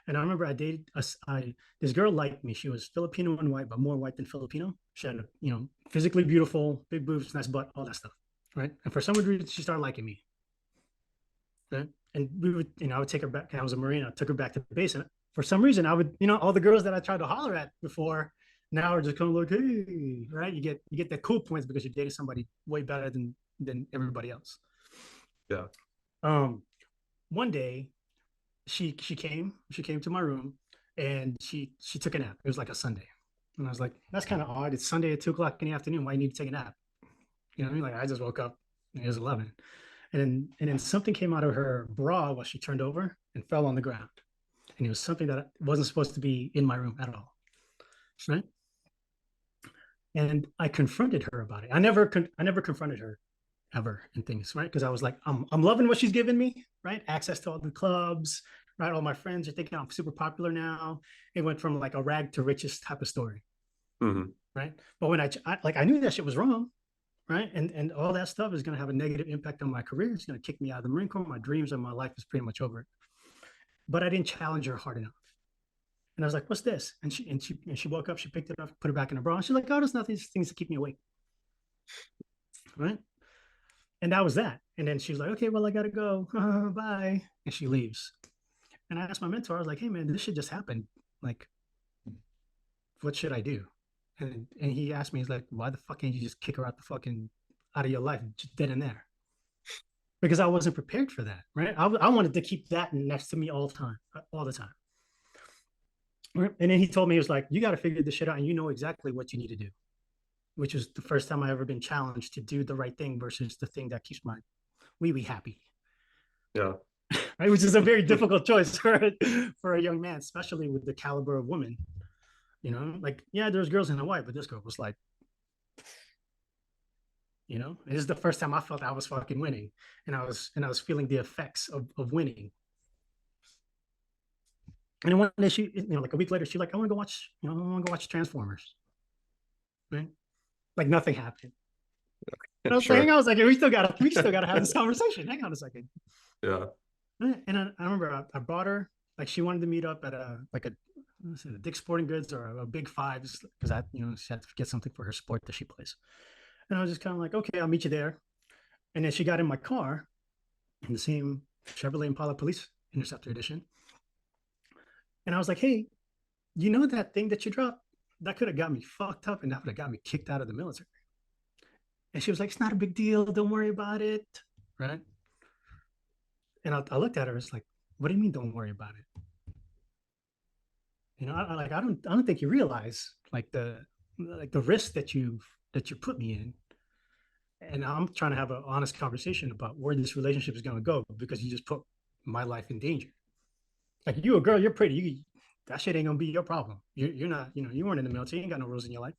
And I remember I dated this girl liked me. She was Filipino and white, but more white than Filipino. She had, physically beautiful, big boobs, nice butt, all that stuff, right? And for some reason, she started liking me. Right? And we would, I would take her back. I was a Marine. I took her back to the base, and for some reason, I would, all the girls that I tried to holler at before, now are just kind of like, hey, right? You get the cool points because you dated somebody way better than everybody else. Yeah. One day, she came to my room, and she took a nap. It was like a Sunday, and I was like, that's kind of odd. It's Sunday at 2:00 in the afternoon. Why do you need to take a nap? You know what I mean? Like, I just woke up. It was 11, and then something came out of her bra while she turned over and fell on the ground, and it was something that wasn't supposed to be in my room at all, right? And I confronted her about it. I never confronted her ever in things, right? Because I was like, I'm loving what she's giving me, right? Access to all the clubs, right? All my friends are thinking I'm super popular now. It went from like a rag to riches type of story, right? But when I knew that shit was wrong, right? And all that stuff is going to have a negative impact on my career. It's going to kick me out of the Marine Corps. My dreams and my life is pretty much over. but I didn't challenge her hard enough. And I was like, "What's this?" And she woke up, she picked it up, put it back in her bra. And she's like, "Oh, there's nothing, things to keep me awake." Right. And that was that. And then she was like, "Okay, well, I gotta go. Bye." And she leaves. And I asked my mentor, I was like, "Hey man, this shit just happened. Like, what should I do?" And he asked me, he's like, "Why the fuck can't you just kick her out of your life just then and there?" Because I wasn't prepared for that, right? I wanted to keep that next to me all the time. Right? And then he told me, he was like, "You got to figure this shit out, and you know exactly what you need to do," which was the first time I ever been challenged to do the right thing versus the thing that keeps my wee happy. Yeah. Right, which is a very difficult choice for a young man, especially with the caliber of women. You know, like, yeah, there's girls in Hawaii, but this girl was like, you know, this is the first time I felt I was fucking winning, and I was feeling the effects of winning. And then one day she, you know, like a week later, she's like, "I want to go watch, you know, I want to go watch Transformers." Right? Like nothing happened. And I was Sure. like, I was like, we still gotta have this conversation. Hang on a second. Yeah. And I remember I brought her, like she wanted to meet up at a Dick's Sporting Goods or a Big Fives because I, you know, she had to get something for her sport that she plays. And I was just kind of like, "Okay, I'll meet you there." And then she got in my car in the same Chevrolet Impala Police Interceptor Edition. And I was like, "Hey, you know that thing that you dropped? That could have got me fucked up and that would have got me kicked out of the military." And she was like, "It's not a big deal. Don't worry about it." Right. And I looked at her. It's like, "What do you mean, don't worry about it?" You know, I don't think you realize the risk that you put me in. And I'm trying to have an honest conversation about where this relationship is going to go because you just put my life in danger. Like, you a girl, you're pretty. That shit ain't gonna be your problem. You're not, you know, you weren't in the military. You ain't got no rules in your life,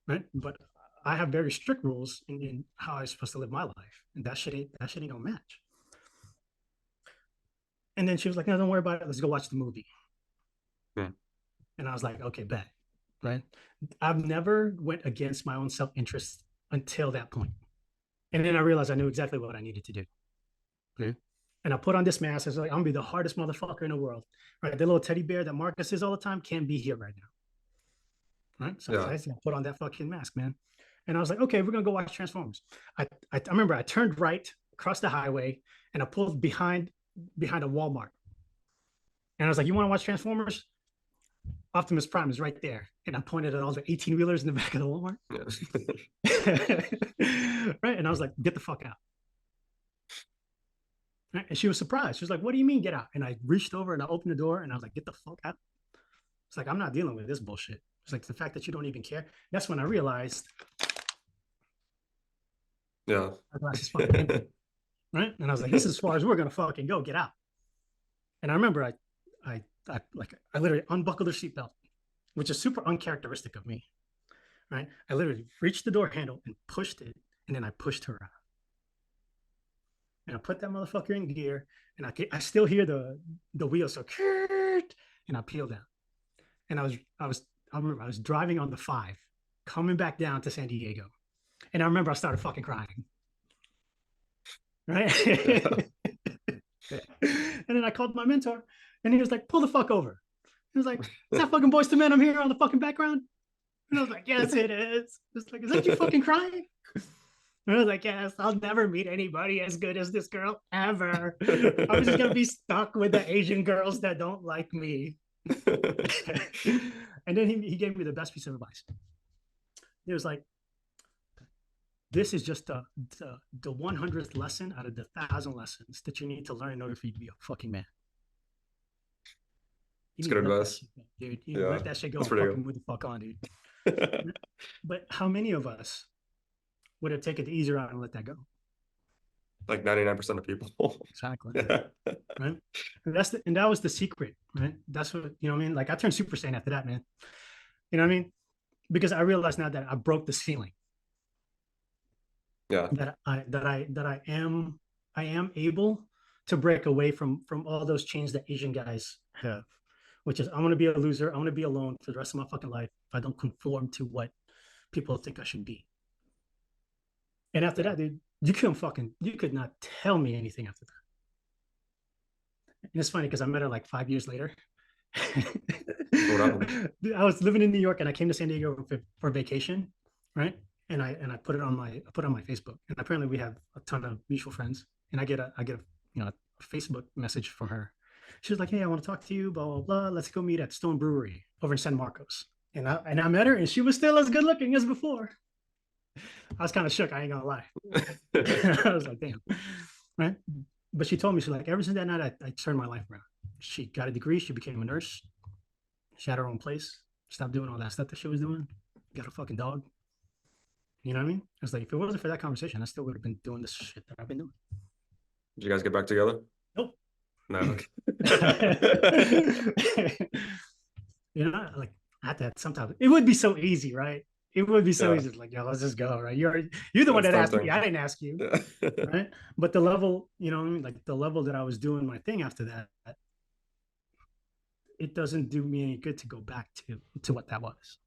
right? But I have very strict rules in how I'm supposed to live my life, and that shit ain't gonna match. And then she was like, "No, don't worry about it. Let's go watch the movie." Yeah. And I was like, "Okay, bet." Right? I've never went against my own self interest until that point. And then I realized I knew exactly what I needed to do. Okay? And I put on this mask. I was like, "I'm gonna be the hardest motherfucker in the world." Right? The little teddy bear that Marcus is all the time can't be here right now. Right? So Yeah. I put on that fucking mask, man. And I was like, "Okay, we're gonna go watch Transformers." I remember I turned right across the highway and I pulled behind a Walmart. And I was like, "You want to watch Transformers? Optimus Prime is right there." And I pointed at all the 18 wheelers in the back of the Walmart. Yeah. Right? And I was like, "Get the fuck out." Right? And she was surprised. She was like, "What do you mean get out?" And I reached over and I opened the door and I was like, "Get the fuck out." It's like, I'm not dealing with this bullshit. It's like the fact that you don't even care. That's when I realized Yeah. my glass is fucking empty. Right? And I was like, "This is as far as we're gonna fucking go. Get out." And I remember I literally unbuckled her seatbelt, which is super uncharacteristic of me. Right? I literally reached the door handle and pushed it, and then I pushed her out. And I put that motherfucker in gear, and I still hear the wheels so, and I peeled out. And I remember I was driving on the 5, coming back down to San Diego, and I remember I started fucking crying. Right? And then I called my mentor, and he was like, "Pull the fuck over." He was like, "Is that fucking Boys to Men I'm here on the fucking background?" And I was like, "Yes, it is." It's like, "Is that you fucking crying?" And I was like, "Yes, I'll never meet anybody as good as this girl ever. I'm just gonna be stuck with the Asian girls that don't like me." And then he gave me the best piece of advice. He was like, "This is just the 100th lesson out of the 1,000 lessons that you need to learn in order for you to be a fucking man. You It's need good to let advice. that shit go, dude. You need to Yeah. let that shit go That's and pretty fucking move the fuck on, dude." But how many of us would have taken the easier out and let that go? Like 99% of people. Exactly. Yeah. Right. And that was the secret, right? That's what, you know what I mean? Like, I turned Super Saiyan after that, man. You know what I mean? Because I realized now that I broke the ceiling. Yeah. That I am able to break away from all those chains that Asian guys have, which is, I'm gonna be a loser. I'm gonna be alone for the rest of my fucking life if I don't conform to what people think I should be. And after that, dude, you could not tell me anything after that. And it's funny because I met her like 5 years later. What happened? I was living in New York and I came to San Diego for vacation, right? And I put it on my Facebook. And apparently we have a ton of mutual friends. And I get a a Facebook message from her. She was like, "Hey, I want to talk to you, blah blah blah. Let's go meet at Stone Brewery over in San Marcos." And I met her and she was still as good looking as before. I was kind of shook, I ain't gonna lie. I was like, damn, right? But she told me, she's like, ever since that night, I turned my life around. She got a degree, she became a nurse, she had her own place, stopped doing all that stuff that she was doing, got a fucking dog. You know what I mean? I was like, if it wasn't for that conversation, I still would have been doing this shit that I've been doing. Did you guys get back together? Nope. No. You know, like at that sometimes it would be so easy, right? It would be so Yeah. easy, like, yeah, let's just go, right? You're the one That's that asked me. tempting. I didn't ask you, right? But the level, you know what I mean? Like the level that I was doing my thing after that, it doesn't do me any good to go back to what that was.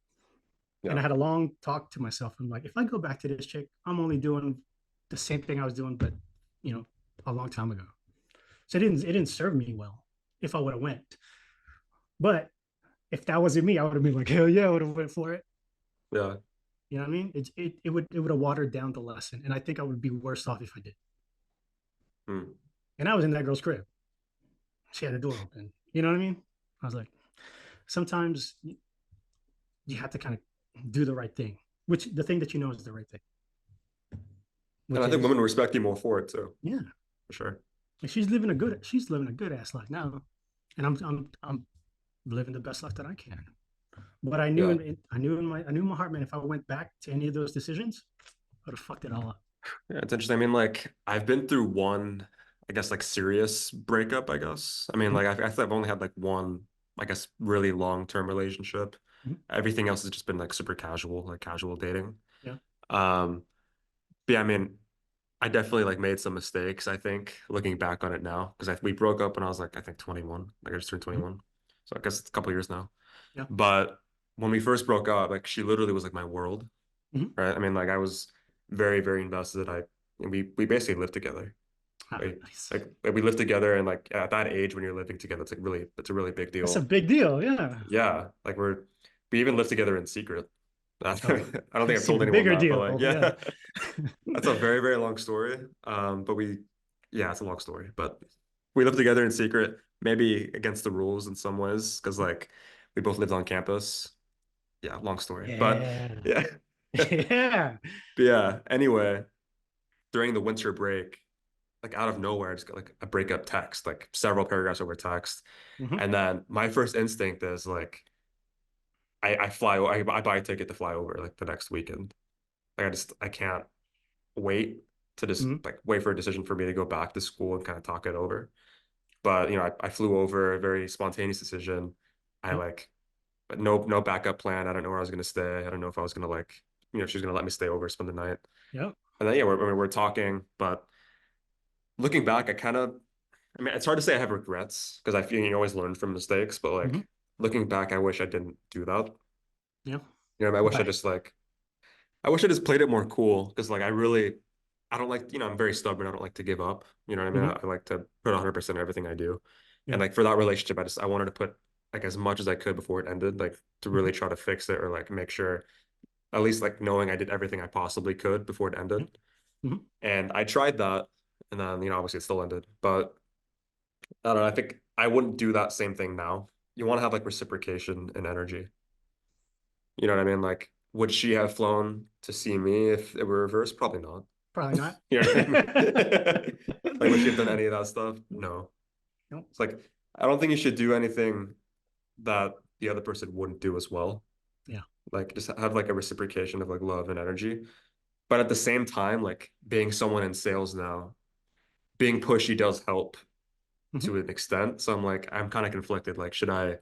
And Yeah. I had a long talk to myself. I'm like, if I go back to this chick, I'm only doing the same thing I was doing, but a long time ago. So it didn't serve me well if I would have went. But if that wasn't me, I would have been like, hell yeah, I would have went for it. Yeah. You know what I mean? It would have watered down the lesson, and I think I would be worse off if I did. Hmm. And I was in that girl's crib. She had a door open. You know what I mean? I was like, sometimes you have to kind of do the right thing, which the thing that you know is the right thing. And I think women respect you more for it too. Yeah, For sure. and she's living a good ass life now, and I'm living the best life that I can. But I knew Yeah. I knew in my heart, man, if I went back to any of those decisions, I would have fucked it all up. Yeah, it's interesting. I mean, like, I've been through one, I guess, like serious breakup, I guess. I mean, like, I think I've only had like one, I guess, really long-term relationship. Mhm. Everything else has just been like super casual, like casual dating. Yeah. Um, but yeah, I mean, I definitely like made some mistakes, I think, looking back on it now, because we broke up when I was like, I think 21. Like, I just turned Mhm. 21. So I guess it's a couple years now. Yeah. But when we first broke up, like, she literally was like my world, Mhm. right? I mean, like, I was very, very invested. We basically lived together. Ah, Right? nice. Like we lived together, and like at that age when you're living together, it's a really big That's a deal. big deal. Yeah. Yeah, like we even lived together in secret. I Oh, don't think I've it's told even anyone bigger that, but deal. like, Yeah. yeah, that's a very, very long story. But yeah, it's a long story, but we lived together in secret, maybe against the rules in some ways, because like we both lived on campus. Yeah, long story, but Yeah. yeah, Yeah. but yeah. Anyway, during the winter break, like out of nowhere, I just got like a breakup text, like several paragraphs over text. Mhm. And then my first instinct is like, I buy a ticket to fly over like the next weekend. Like I can't wait to just Mhm. like wait for a decision for me to go back to school and kind of talk it over. But I flew over, a very spontaneous decision. I Yeah. like, but no backup plan. I don't know where I was gonna stay. I don't know if I was gonna like, if she's gonna let me stay over, spend the night. Yeah. And then yeah, we're talking, but looking back, I mean, it's hard to say I have regrets because I feel you always learn from mistakes, but Mhm. like looking back, I wish I didn't do that. Yeah. I wish Right. I wish I just played it more cool because like I don't like, I'm very stubborn. I don't like to give up. You know what I mean? Mhm. I like to put 100% everything I do. And Yeah. like for that relationship, I wanted to put like as much as I could before it ended, like to Mhm. really try to fix it or like make sure at least like knowing I did everything I possibly could before it ended. Yeah. Mhm. And I tried that. And then, obviously it still ended. But I don't know. I think I wouldn't do that same thing now. You want to have like reciprocation and energy. You know what I mean? Like, would she have flown to see me if it were reversed? Probably not. Probably not. You know what I mean? Like, would she have done any of that stuff? No. Nope. It's like, I don't think you should do anything that the other person wouldn't do as well. Yeah. Like, just have like a reciprocation of like love and energy. But at the same time, like being someone in sales now, being pushy does help Mhm. to an extent. So I'm kind of conflicted. Like, should I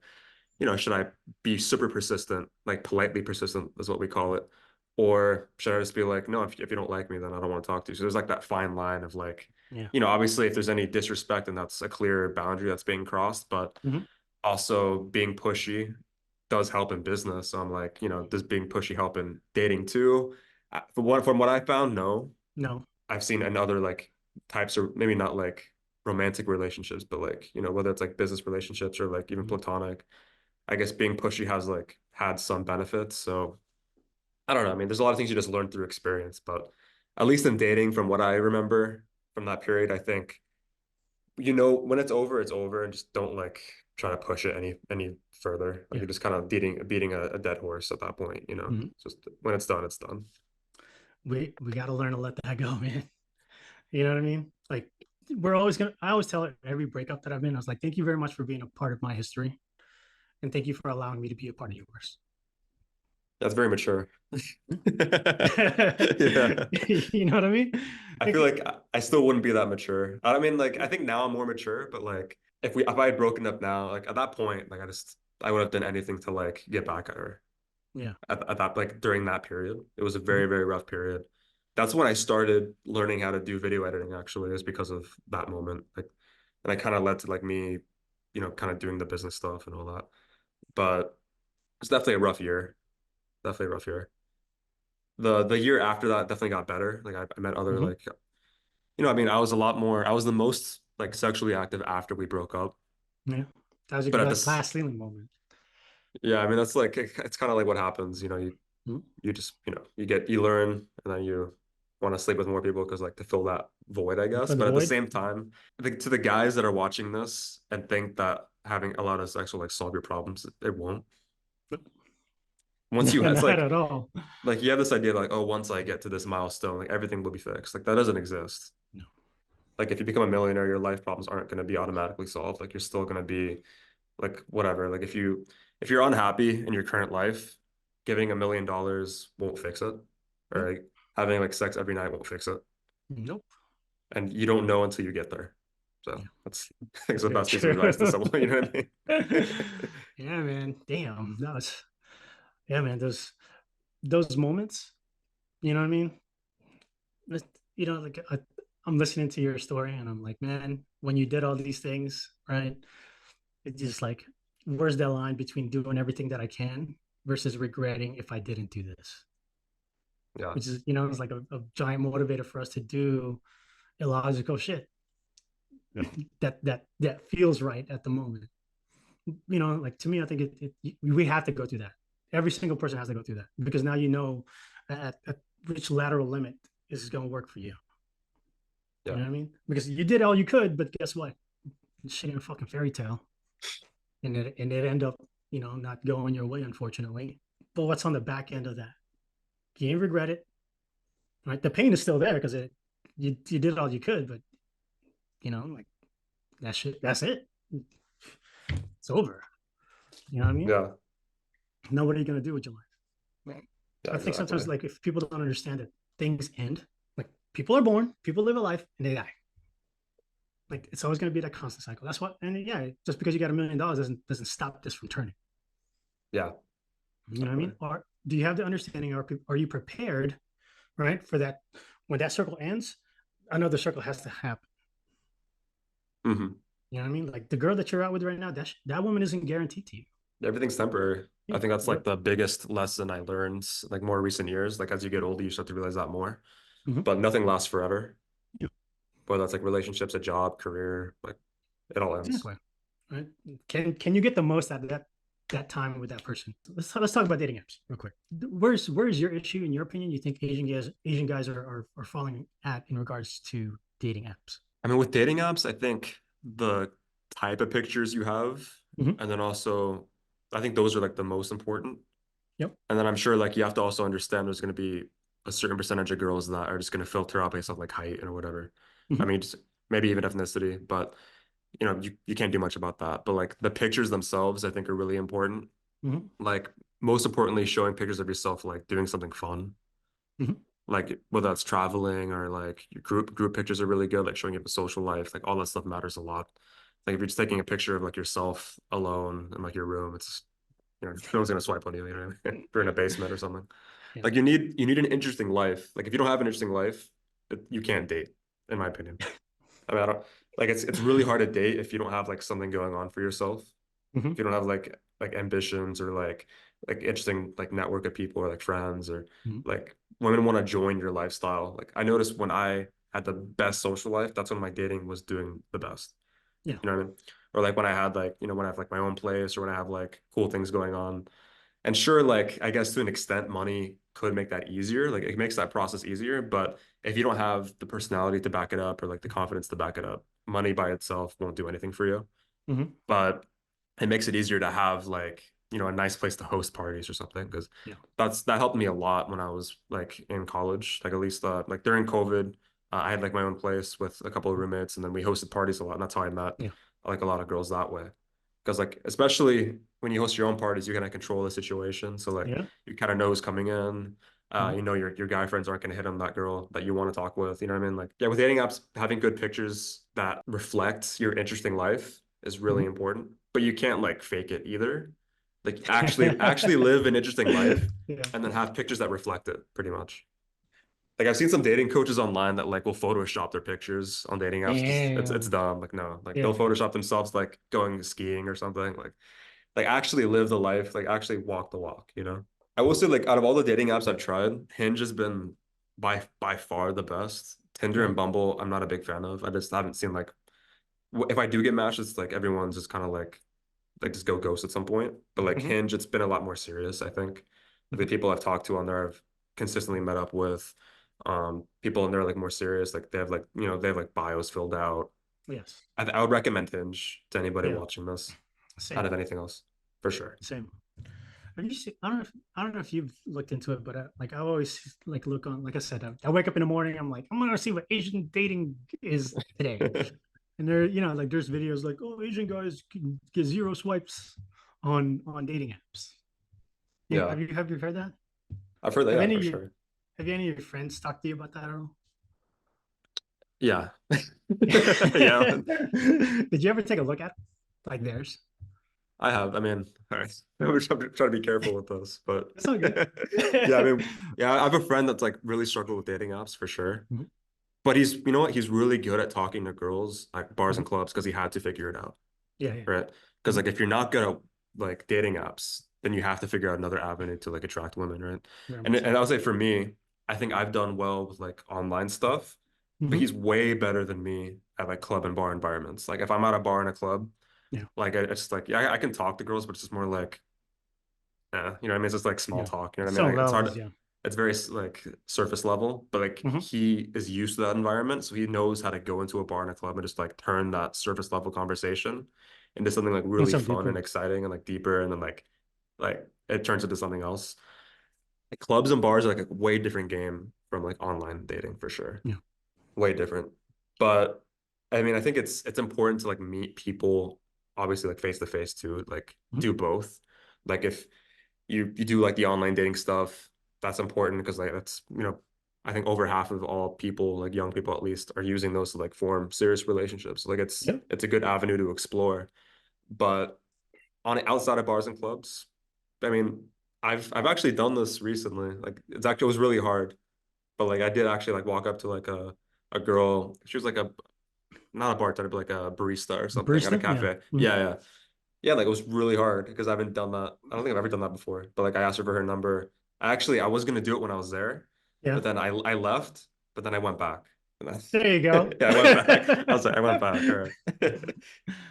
be super persistent, like politely persistent is what we call it? Or should I just be like, no, if you don't like me, then I don't want to talk to you. So there's like that fine line of like, Yeah. obviously if there's any disrespect and that's a clear boundary that's being crossed, but Mhm. also being pushy does help in business. So I'm like, does being pushy help in dating too? From what I found, no. No. I've seen in other like types or maybe not like romantic relationships, but like, you know, whether it's like business relationships or like even platonic, I guess being pushy has like had some benefits. So I don't know. I mean, there's a lot of things you just learn through experience, but at least in dating, from what I remember from that period, I think, you know, when it's over, and just don't like try to push it any further. Like Yeah. you're just kind of beating a dead horse at that point, you know. Mhm. Just when it's done, it's done. We got to learn to let that go, man. You know what I mean? Like I always tell every breakup that I've been, I was like, thank you very much for being a part of my history. And thank you for allowing me to be a part of yours. That's very mature. Yeah. You know what I mean? I feel like I still wouldn't be that mature. I mean, like I think now I'm more mature, but like if I had broken up now, like at that point, like I would have done anything to like get back at her. Yeah. At that, like during that period, it was a Mhm. very, very rough period. That's when I started learning how to do video editing, actually, is because of that moment. Like, and I kind of led to like me, you know, kind of doing the business stuff and all that. But it's definitely a rough year. Definitely a rough year. The year after that definitely got better. Like I met other Mhm. like, I mean, I was the most like sexually active after we broke up. Yeah. That was your But at glass this, ceiling moment. yeah, I mean, that's like, it's kind of like what happens, you know, Mhm. you just, you learn, and then you want to sleep with more people because like to fill that void, I guess. For the But at the void. same time, I think to the guys that are watching this and think that having a lot of sex will like solve your problems, it won't. Once you, it's Not at all. like you have this idea like, oh, once I get to this milestone, like everything will be fixed. Like that doesn't exist. No. Like if you become a millionaire, your life problems aren't going to be automatically solved. Like you're still going to be like whatever. Like if you're unhappy in your current life, giving $1 million won't fix it. Or Nope. like having like sex every night won't fix it. Nope. And you don't know until you get there. Yeah. So that's I think it's the Very best piece of true. advice to someone, you know what I mean? Yeah, man. Damn. That was yeah, man. Those moments, you know what I mean? It's- You know, like I'm listening to your story and I'm like, man, when you did all these things, right? It's just like, where's the line between doing everything that I can versus regretting if I didn't do this? Yeah. Which is, you know, it's like a giant motivator for us to do illogical shit that feels right at the moment. You know, like to me, I think we have to go through that. Every single person has to go through that because now you know at which lateral limit is going to work for you. You Yeah. know what I mean? Because you did all you could, but guess what? Shit ain't a fucking fairy tale, and it end up, you know, not going your way, unfortunately. But what's on the back end of that? You ain't regret it, right? The pain is still there because you did all you could, but you know, like that shit, that's it. It's over. You know what I mean? Yeah. Now what are you gonna do with your life? Right. Yeah, I think sometimes exactly. like if people don't understand that things end, like people are born, people live a life, and they die. Like it's always gonna be that constant cycle. That's what, and yeah, just because you got $1 million doesn't stop this from turning. Yeah. You know what I mean? Definitely. Or do you have the understanding? Or are you prepared, right, for that? When that circle ends, another circle has to happen. Hmm. You know what I mean? Like the girl that you're out with right now, that woman isn't guaranteed to you. Everything's temporary. I Yeah, think that's like the biggest lesson I learned like more recent years. Like as you get older, you start to realize that more. mhm. But nothing lasts forever. Yeah, Whether that's like relationships, a job, career, like it all ends. exactly. Right? Can you get the most out of that time with that person? Let's talk about dating apps real quick. Where's your issue in your opinion? You think Asian guys are falling at in regards to dating apps? I mean, with dating apps, I think the type of pictures you have, Mm-hmm. and then also, I think those are like the most important. Yep. And then I'm sure like you have to also understand there's going to be a certain percentage of girls that are just going to filter out based off like height or whatever. I Mm-hmm. mean, just maybe even ethnicity, but you can't do much about that. But like the pictures themselves, I think are really important. Mm-hmm. Like most importantly, showing pictures of yourself like doing something fun. Mm-hmm. Like whether that's traveling or like your group pictures are really good, like showing you have a social life, like all that stuff matters a lot. Like if you're just taking a picture of like yourself alone in like your room, it's no one's gonna swipe on you, you know what I mean? If you're in a basement or something. Yeah. Like you need an interesting life. Like if you don't have an interesting life, you can't date, in my opinion. I mean, I don't like it's really hard to date if you don't have like something going on for yourself. Mm-hmm. If you don't have like ambitions or like interesting like network of people or like friends or Mm-hmm. like women want to join your lifestyle. Like I noticed when I had the best social life, that's when my dating was doing the best. Yeah. You know what I mean? Or like when I had like, you know, when I have like my own place or when I have like cool things going on. And sure, like I guess to an extent, money could make that easier. Like it makes that process easier. But if you don't have the personality to back it up or like the confidence to back it up, money by itself won't do anything for you. Mm-hmm. But it makes it easier to have like, you know, a nice place to host parties or something. Because Yeah. that helped me a lot when I was like in college. Like at least like during COVID, I had like my own place with a couple of roommates, and then we hosted parties a lot. And that's how I met Yeah. like a lot of girls that way. Because like especially when you host your own parties, you kind of control the situation. So like Yeah. you kind of know who's coming in. Mm-hmm. You know your guy friends aren't gonna hit on that girl that you want to talk with. You know what I mean? Like yeah, with dating apps, having good pictures that reflect your interesting life is really important. But you can't like fake it either. Like actually live an interesting life Yeah. and then have pictures that reflect it pretty much. Like I've seen some dating coaches online that like will Photoshop their pictures on dating apps. It's Damn. dumb. Like no, like Yeah. they'll Photoshop themselves like going skiing or something. Like actually live the life. Like actually walk the walk. You know. I will say like out of all the dating apps I've tried, Hinge has been by far the best. Tinder Yeah. and Bumble, I'm not a big fan of. I just haven't seen like if I do get matched, it's like everyone's just kind of like just go ghost at some point. But like Mm-hmm. Hinge, it's been a lot more serious, I think. Like the people I've talked to on there I've consistently met up with. People in there are like more serious. Like they have like, you know, they have like bios filled out. Yes. I would recommend Hinge to anybody Yeah. watching this out Same. of anything else, for sure. Same. Have you seen, I don't know if you've looked into it, but like I always like look on, like I said, I wake up in the morning, I'm like, I'm gonna see what Asian dating is today. And there, you know, like there's videos like, oh, Asian guys can get zero swipes on dating apps. Yeah, Yeah, have you heard that? I've heard that. Have Yeah, any for of your sure. have any of your friends talked to you about that at all? Yeah. Yeah, Did you ever take a look at like theirs? I have. I mean, all right. I'm trying to be careful with this, but It's all good. yeah, I mean, yeah, I have a friend that's like really struggled with dating apps for sure. Mhm, But he's, you know what? He's really good at talking to girls like bars mhm. and clubs because he had to figure it out, Yeah, yeah. right? Because Mhm. like if you're not good at like dating apps, then you have to figure out another avenue to like attract women, right? Very And much so. and I'll say for me, I think I've done well with like online stuff, but Mhm. he's way better than me at like club and bar environments. Like if I'm at a bar in a club, Yeah, like it's like yeah, I can talk to girls, but it's just more like you know what I mean? It's just like small yeah. talk. You know what I mean? Some Like it's levels, hard. yeah. It's very like surface level, but like Mhm. he is used to that environment, so he knows how to go into a bar and a club and just like turn that surface level conversation into something like And really some fun and deeper. exciting and like deeper, and then like it turns into something else. Like, clubs and bars are like a way different game from like online dating for sure. Yeah. Way different. But I mean, I think it's important to like meet people, obviously like face to face too, like Mhm. do both. Like if you do like the online dating stuff, that's important because like that's, you know, I think over half of all people, like young people at least, are using those to like form serious relationships. Like Yep. it's a good avenue to explore. But on outside of bars and clubs, I mean, I've actually done this recently. Like it was really hard, but like I did actually like walk up to like a girl. She was like a not a bartender, but like a barista or something at a Barista? Yeah. cafe. Mhm. Yeah, yeah. Yeah, like it was really hard because I haven't done that. I don't think I've ever done that before. But like I asked her for her number. I was gonna do it when I was there, Yeah. but then I left, but then I went back. And There you then, go. yeah, I went back. I was like, I went back. All right.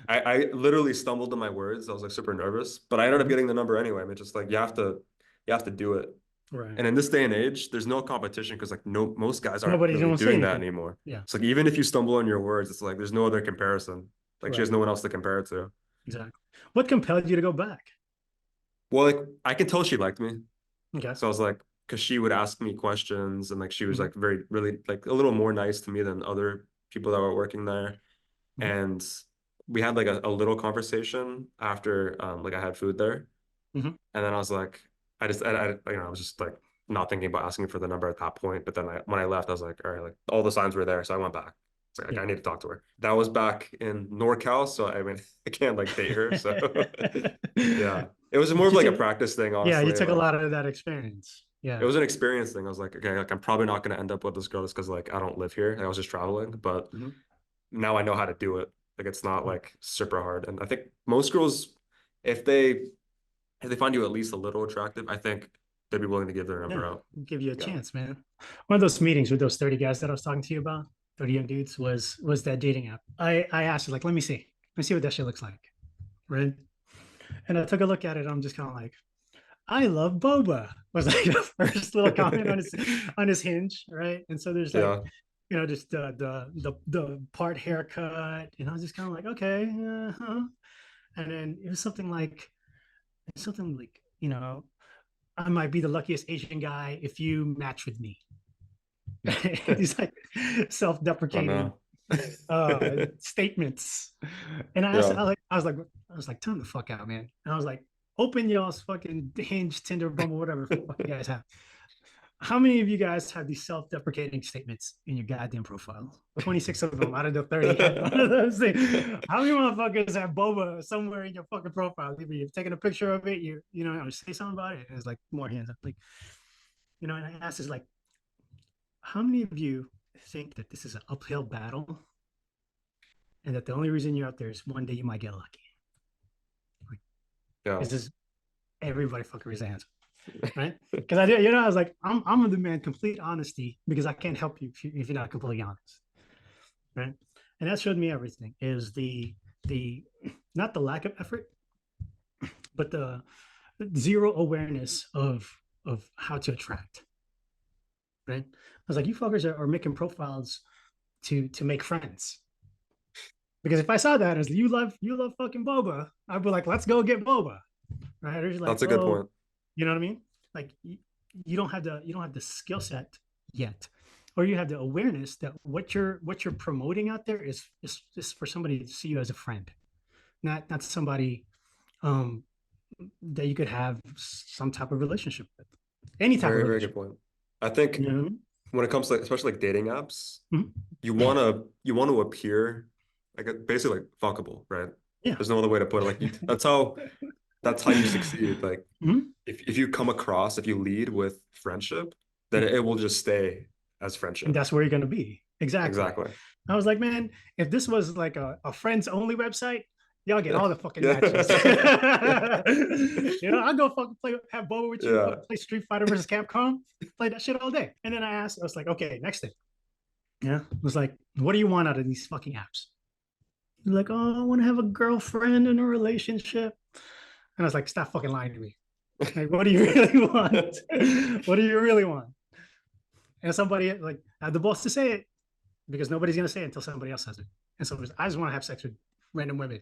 I literally stumbled on my words. I was like super nervous, but I ended up Mhm. getting the number anyway. I mean, just like you have to do it. Right. And in this day and age, there's no competition because like no most guys aren't Nobody's really gonna say doing that anything. anymore. Yeah. It's like even if you stumble on your words, it's like there's no other comparison. Like she has Right. no one else to compare it to. Exactly. What compelled you to go back? Well, like I can tell she liked me. Okay. So I was like, because she would ask me questions and like she was Mhm. like very, really like a little more nice to me than other people that were working there. Mhm. And we had like a little conversation after like I had food there. Mhm. And then I was like, you know, I was just like not thinking about asking for the number at that point. But then when I left, I was like, all right, like all the signs were there. So I went back. It's like, Yeah. I need to talk to her. That was back in NorCal. So I mean, I can't like date her. So yeah, it was more of You like a took, practice thing, yeah, you honestly. took a Like lot of that experience. it Yeah. was an experience thing. I was like, okay, like I'm probably not going to end up with this girl just because like I don't live here. I was just traveling, but Mhm. now I know how to do it. Like it's not Yeah. like super hard. And I think most girls, if they if they find you at least a little attractive, I think they'd be willing to give their number Yeah. out. Give you a Yeah. chance, man. One of those meetings with those 30 guys that I was talking to you about. 30 young dudes was that dating app. I asked her, like, let me see what that shit looks like. Right. And I took a look at it. I'm just kind of like, I love boba was like the first little comment on his hinge, right? And so there's like, Yeah. just the part haircut, and I was just kind of like, okay, and then it was something like, I might be the luckiest Asian guy if you match with me. These like Oh self-deprecating no. statements. And I asked, Yeah. I was like, turn the fuck out, man. And I was like, open y'all's fucking Hinge, Tinder, Bumble, whatever the fuck you guys have. How many of you guys have these self-deprecating statements in your goddamn profile? 26 of them out of the 30 had one of those things. How many motherfuckers have boba somewhere in your fucking profile? Either you've taken a picture of it, or say something about it, and it's like more hands up. Like, and I asked is like, how many of you think that this is an uphill battle and that the only reason you're out there is one day you might get lucky? Like, Yeah. is this everybody fucking raise their hands? Right? Because I did, I was like, I'm the man complete honesty because I can't help you if you're not completely honest. Right. And that showed me everything is the not the lack of effort, but the zero awareness of how to attract. Right. I was like, you fuckers are making profiles to make friends. Because if I saw that as you love fucking boba, I'd be like, let's go get boba. Right. Or like, That's a good point. You know what I mean? Like you don't have the skill set yet, or you have the awareness that what you're promoting out there is for somebody to see you as a friend, not somebody that you could have some type of relationship with, any type Very, of very good relationship. point. I think You know what I mean? when it comes to especially like dating apps, Mhm. you wanna appear like basically like fuckable, right? Yeah. There's no other way to put it. Like that's how you succeed. Like Mhm. if you lead with friendship, then it will just stay as And friendship. that's where you're gonna be. Exactly. Exactly. I was like, man, if this was like a friends only website, y'all get Yeah. all the fucking Yeah. matches. I'll go fucking have boba with you, Yeah. play Street Fighter versus Capcom, play that shit all day. And then I was like, okay, next thing. Yeah. It was like, what do you want out of these fucking apps? You're like, oh, I want to have a girlfriend in a relationship. And I was like, stop fucking lying to me. Like, what do you really want? What do you really want? And somebody like I had the balls to say it because nobody's gonna say it until somebody else says it. And so I just want to have sex with random women.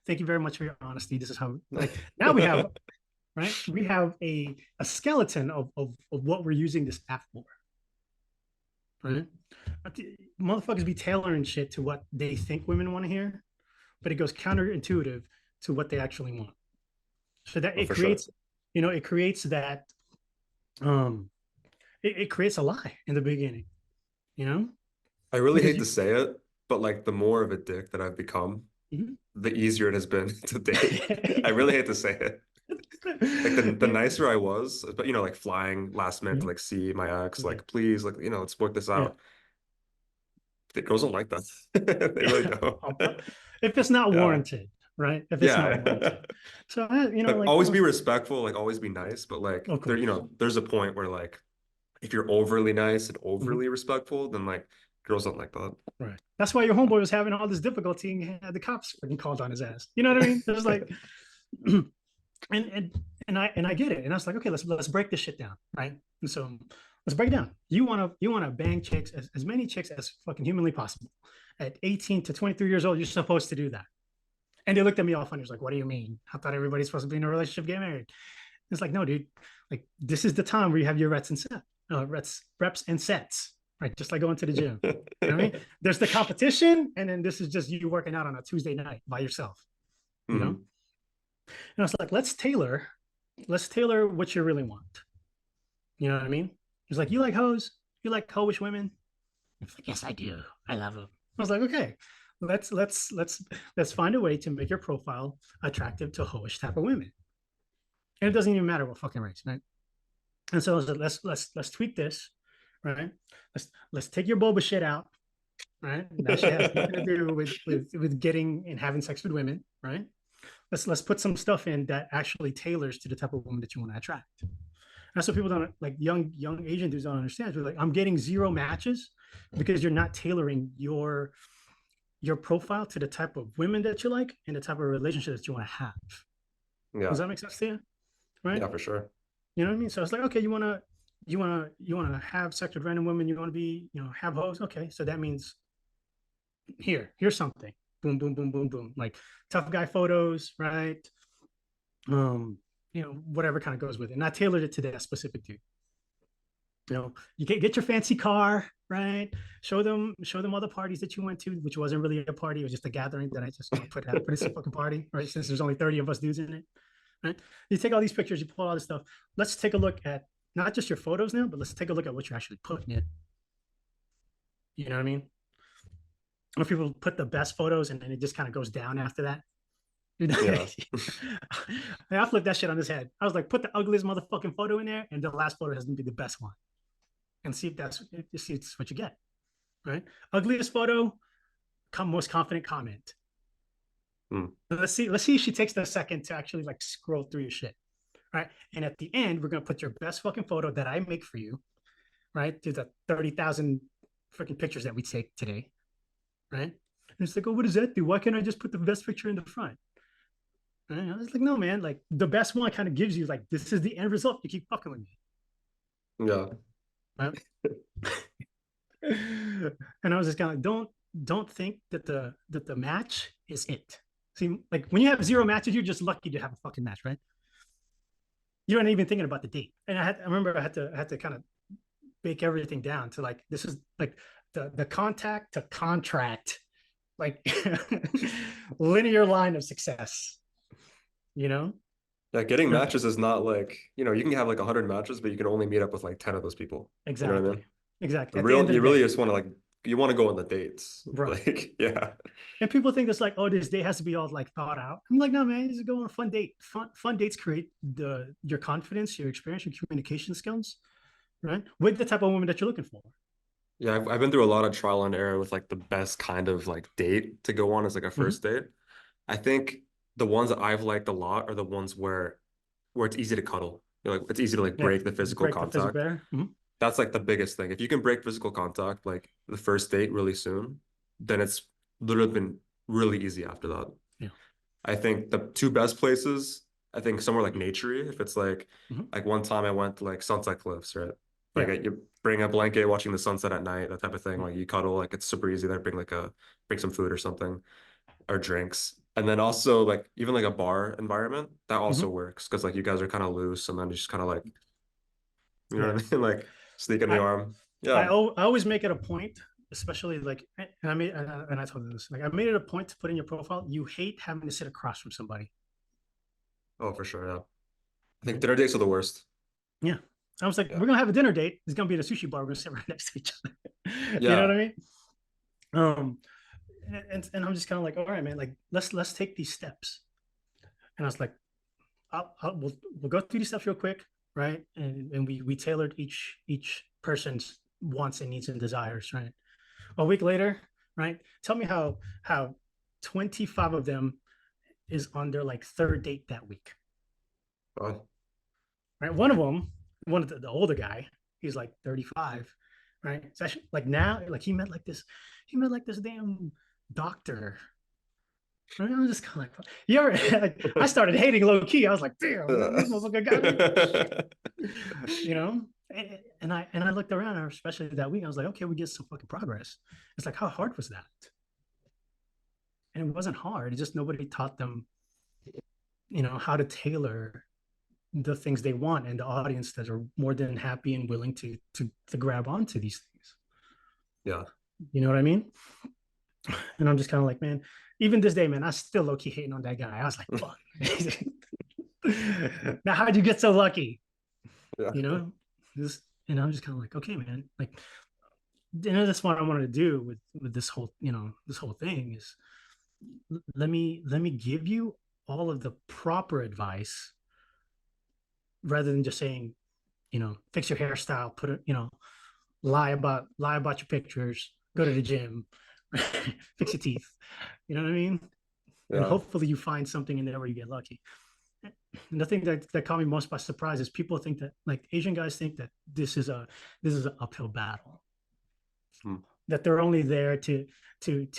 Thank you very much for your honesty. This is how like now we have we have a skeleton of what we're using this app for. Right? Motherfuckers be tailoring shit to what they think women want to hear, but it goes counterintuitive to what they actually want. So that it creates, sure. It creates that it creates a lie in the beginning, you know? I really Because hate to say it, but like the more of a dick that I've become, the easier it has been to date. I really hate to say it. Like the nicer I was, but like flying last minute to like see my ex, like please, like let's work this out. The girls don't like that. They really don't. If it's not Yeah. warranted, right? If it's not Yeah. warranted. So Like like always be respectful, like always be nice, but like of course. there's a point where like if you're overly nice and overly respectful, then like girls don't like that. Right. That's why your homeboy was having all this difficulty and had the cops fucking called on his ass. You know what I mean? It was like and I get it. And I was like, okay, let's break this shit down, right? And so let's break it down. You wanna bang chicks as many chicks as fucking humanly possible. At 18 to 23 years old, you're supposed to do that. And they looked at me all funny. It was like, what do you mean? I thought everybody's supposed to be in a relationship, get married. It's like, no, dude. Like, this is the time where you have your reps and sets, right? Just like going to the gym. You know what I mean? There's the competition, and then this is just you working out on a Tuesday night by yourself. You know? And I was like, let's tailor what you really want. You know what I mean? He's like, you like hoes? You like hoish women? I was like, yes, I do. I love them. I was like, okay, let's find a way to make your profile attractive to hoish type of women. And it doesn't even matter what fucking race, right? And so I was like, let's tweak this, right? Let's take your boba shit out, right? That shit has nothing to do with getting and having sex with women, right? Let's put some stuff in that actually tailors to the type of woman that you want to attract. That's what people don't like. Young Asian dudes don't understand. They're like, I'm getting 0 matches because you're not tailoring your profile to the type of women that you like and the type of relationship that you want to have. Yeah. Does that make sense to you? Right? Yeah, for sure. You know what I mean? So it's like, okay, you wanna have sex with random women, you wanna be, have hoes. Okay, so that means here's something. Boom, boom, boom, boom, boom. Like tough guy photos, right? Whatever kind of goes with it. And I tailored it to that specific dude. You get your fancy car, right? Show them all the parties that you went to, which wasn't really a party, it was just a gathering that I just put it's a fucking party, right? Since there's only 30 of us dudes in it. Right? You take all these pictures, you pull all this stuff. Let's take a look at not just your photos now, but let's take a look at what you're actually putting in. You know what I mean? If people put the best photos and then it just kind of goes down after that. Yeah. I flipped that shit on his head. I was like, put the ugliest motherfucking photo in there, and the last photo has to be the best one, and see if it's what you get. Right? Ugliest photo, most confident comment. Let's see if she takes the second to actually like scroll through your shit. Right. And at the end, we're gonna put your best fucking photo that I make for you, right? To the 30,000 freaking pictures that we take today. Right. And it's like, oh, what does that do? Why can't I just put the best picture in the front? Right? I was like, no, man, like the best one kind of gives you like, this is the end result. You keep fucking with me. Yeah. Right? And I was just kind of like, don't think that the match is it. See, like when you have 0 matches, you're just lucky to have a fucking match, right? You're not even thinking about the date. And I remember I had to kind of bake everything down to like, this is like the contact to contract, like linear line of success, Yeah, getting matches is not like, you can have like 100 matches, but you can only meet up with like 10 of those people. Exactly. You know what I mean? Exactly. You really just want to like, you want to go on the dates. Bro. Like, yeah. And people think it's like, oh, this date has to be all like thought out. I'm like, no, man, just go on a fun date. Fun dates create your confidence, your experience, your communication skills, right? With the type of woman that you're looking for. Yeah, I've been through a lot of trial and error with like the best kind of like date to go on as like a first date. I think the ones that I've liked a lot are the ones where it's easy to cuddle. Like it's easy to like break the physical contact. That's like the biggest thing. If you can break physical contact like the first date really soon, then it's literally been really easy after that. Yeah. I think the 2 best places, I think somewhere like naturey, if it's like one time I went to like Sunset Cliffs, right? Like you bring a blanket, watching the sunset at night, that type of thing. Like you cuddle, like it's super easy there. Bring some food or something, or drinks. And then also like even like a bar environment, that also works because like you guys are kind of loose and then you just kind of like, you know what I mean? Like sneak in the arm. Yeah. I always make it a point, especially like, and I told you this, like I made it a point to put in your profile, you hate having to sit across from somebody. Oh, for sure. Yeah. I think dinner dates are the worst. Yeah. I was like, we're gonna have a dinner date. It's gonna be at a sushi bar. We're gonna sit right next to each other. You know what I mean? And I'm just kind of like, all right, man. Like, let's take these steps. And I was like, we'll go through these steps real quick, right? And we tailored each person's wants and needs and desires, right? A week later, right? Tell me how 25 of them is on their like 3rd date that week. Oh. Right? One of the older guy, he's like 35, right? It's actually like now, like he met like this damn doctor. Right? I was just kind of like, like, I started hating low key. I was like, damn, this motherfucker got me. And I looked around, especially that week. I was like, okay, we get some fucking progress. It's like, how hard was that? And it wasn't hard. It's just nobody taught them, how to tailor the things they want and the audience that are more than happy and willing to grab onto these things. Yeah. You know what I mean? And I'm just kind of like, man, even this day, man, I still low-key hating on that guy. I was like, fuck. Now, how'd you get so lucky? Yeah. And I'm just kind of like, okay, man, like, that's what I wanted to do with this whole, this whole thing is let me give you all of the proper advice rather than just saying, fix your hairstyle, put it, lie about your pictures, go to the gym, fix your teeth. You know what I mean? Yeah. And hopefully you find something in there where you get lucky. the thing that caught me most by surprise is people think that like Asian guys think that this is an uphill battle. Hmm. That they're only there to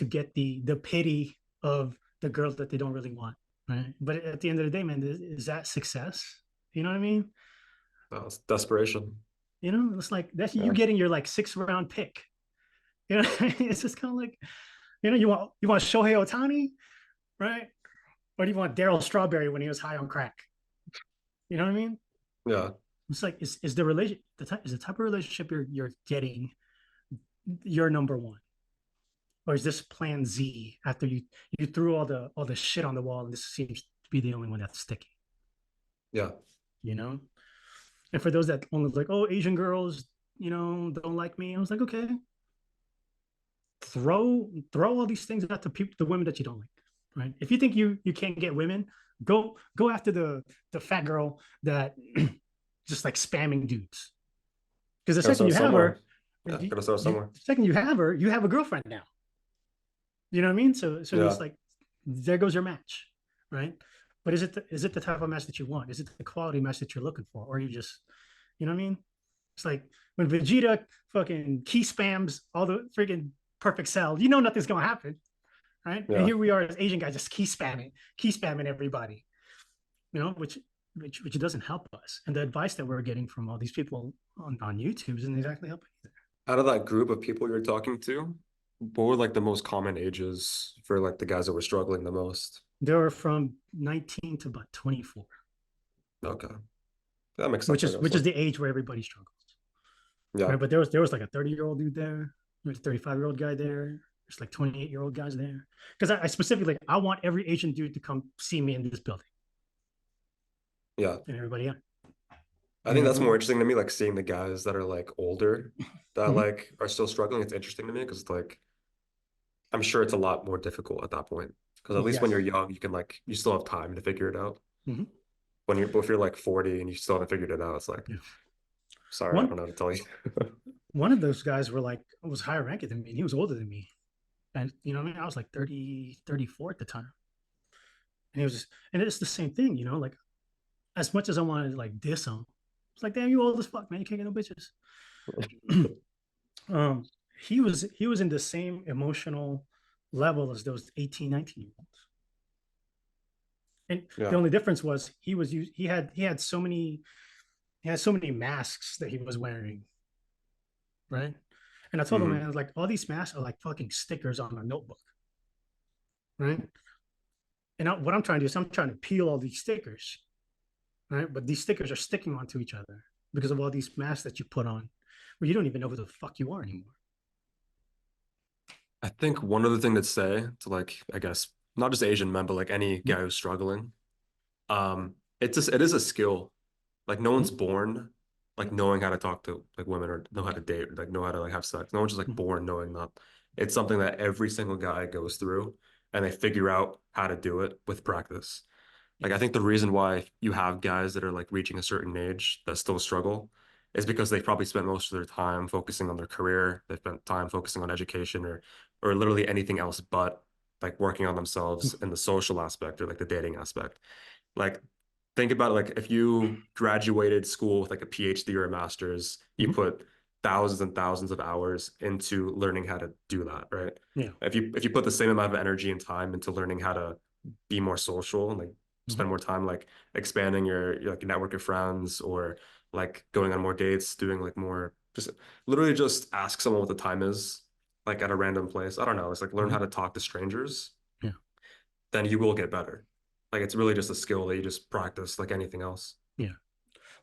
get the pity of the girls that they don't really want, right? But at the end of the day, man, is that success? You know what I mean? It's desperation. You know, it's like that's you Yeah. getting your like 6th round pick. You know, it's just kind of like, you know, you want Shohei Ohtani, right? Or do you want Daryl Strawberry when he was high on crack? You know what I mean? Yeah. It's like is the relation is the type of relationship you're getting your number one, or is this Plan Z after you threw all the shit on the wall and this seems to be the only one that's sticking? Yeah. You know. And for those that only like, oh, Asian girls, you know, don't like me, I was like, okay, throw all these things at the women that you don't like, right? If you think you can't get women, go after the fat girl that just like spamming dudes. Because the Gotta second start you have somewhere. her, Yeah. Gotta start somewhere. the second you have her, you have a girlfriend now. You know what I mean? So Yeah. it's like there goes your match, right? But is it the type of match that you want? Is it the quality match that you're looking for, or are you just, you know what I mean? It's like when Vegeta fucking key spams all the freaking perfect cell, you know nothing's gonna happen, right? Yeah. And here we are as Asian guys just key spamming everybody, you know, which doesn't help us. And the advice that we're getting from all these people on YouTube isn't exactly helping either. Out of that group of people you're talking to, what were like the most common ages for like the guys that were struggling the most? They were from 19 to about 24, Okay. That makes sense, which is the age where everybody struggles. Yeah. Right, but there was like a 30-year-old dude there, there's a 35-year-old guy there, there's like 28-year-old guys there. Because I specifically I want every Asian dude to come see me in this building. Yeah. And everybody else. I think that's more interesting to me, like seeing the guys that are like older that Mhm. like are still struggling. It's interesting to me because like I'm sure it's a lot more difficult at that point. Because at least when Yes. you're young, you can like you still have time to figure it out. Mhm. When you're if you're like 40 and you still haven't figured it out, it's like, Yeah. sorry, I don't One know how to tell you. one of those guys was higher ranked than me, and he was older than me. And you know what I mean? I was like 30, 34 at the time. And and it's the same thing, you know, like as much as I wanted to like diss him, it's like, damn, you old as fuck, man. You can't get no bitches. um, he was in the same emotional level as those 18, 19-year-olds. And Yeah. the only difference was he had so many masks that he was wearing, right? And I told him, Mhm. man, I was like, all these masks are like fucking stickers on a notebook, right? And what I'm trying to do is I'm trying to peel all these stickers, right? But these stickers are sticking onto each other because of all these masks that you put on, where you don't even know who the fuck you are anymore. I think one other thing to say to like, I guess not just Asian men, but like any guy who's struggling, it is a skill. Like no one's born like knowing how to talk to like women or know how to date, or, like know how to like have sex. No one's just like born knowing that. It's something that every single guy goes through and they figure out how to do it with practice. Like I think the reason why you have guys that are like reaching a certain age that still struggle is because they've probably spent most of their time focusing on their career. They've spent time focusing on education or literally anything else but like working on themselves in the social aspect or like the dating aspect. Like think about it, like if you graduated school with like a PhD or a master's, you put thousands and thousands of hours into learning how to do that, right? Yeah. If you put the same amount of energy and time into learning how to be more social and like spend more time like expanding your like network of friends or like going on more dates, doing like more just literally just ask someone what the time is like at a random place. I don't know. It's like learn how to talk to strangers. Yeah. Then you will get better. Like it's really just a skill that you just practice like anything else. Yeah.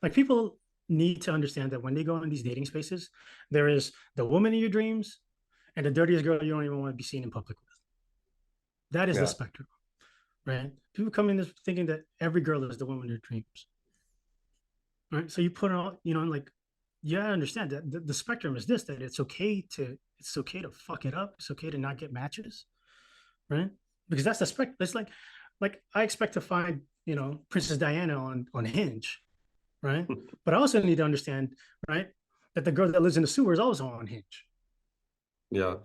Like people need to understand that when they go in these dating spaces, there is the woman of your dreams and the dirtiest girl you don't even want to be seen in public with. That is the Yeah. spectrum, right? People come in thinking that every girl is the woman of their dreams, right? So you put on, you know, like, yeah, I understand that the spectrum is this, that it's okay to fuck it up. It's okay to not get matches, right? Because that's the spectrum. It's like I expect to find, you know, Princess Diana on Hinge, right? But I also need to understand, right, that the girl that lives in the sewer is also on Hinge. Yeah.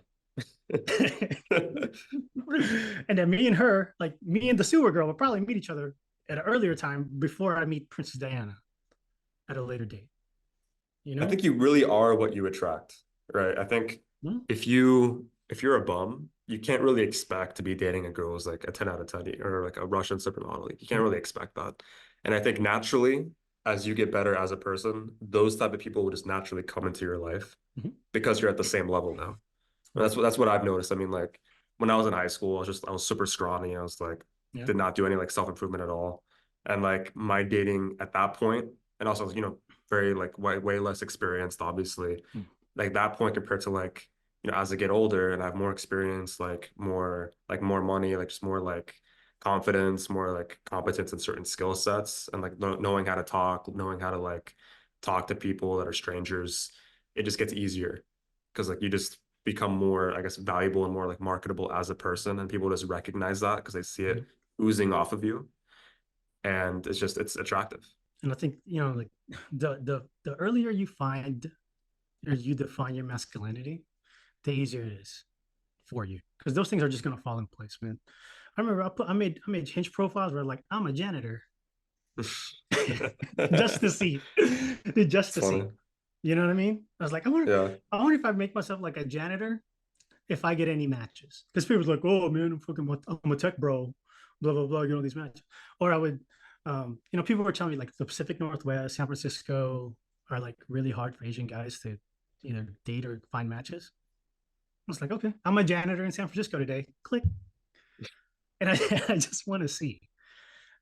And then me and her, like me and the sewer girl, will probably meet each other at an earlier time before I meet Princess Diana at a later date. You know? I think you really are what you attract, right? I think Hmm? if you're a bum, you can't really expect to be dating a girl who's like a 10 out of 10 or like a Russian supermodel. Like, you can't really expect that. And I think naturally, as you get better as a person, those type of people will just naturally come into your life Mhm. because you're at the same level now. And Right. that's what I've noticed. I mean, like when I was in high school, I was super scrawny. I was like Yeah. did not do any like self-improvement at all. And like my dating at that point, and also, very like way less experienced, obviously. Mm. Like that point compared to like, as I get older and I have more experience, like more money, like just more like confidence, more like competence in certain skill sets, and like knowing how to talk, knowing how to like talk to people that are strangers, it just gets easier because like you just become more, I guess, valuable and more like marketable as a person, and people just recognize that because they see Mhm. it oozing off of you, and it's attractive. And I think, like the earlier you find or you define your masculinity, the easier it is for you. Because those things are just gonna fall in place, man. I remember I made Hinge profiles where like I'm a janitor. Just to see. Just It's to see. funny. You know what I mean? I was like, I wonder, Yeah. I wonder if I make myself like a janitor, if I get any matches. Because people's like, oh man, I'm a tech bro, blah blah blah, these matches. Or I would, people were telling me like the Pacific Northwest, San Francisco are like really hard for Asian guys to either date or find matches. I was like, okay, I'm a janitor in San Francisco today. Click. And I, I just want to see,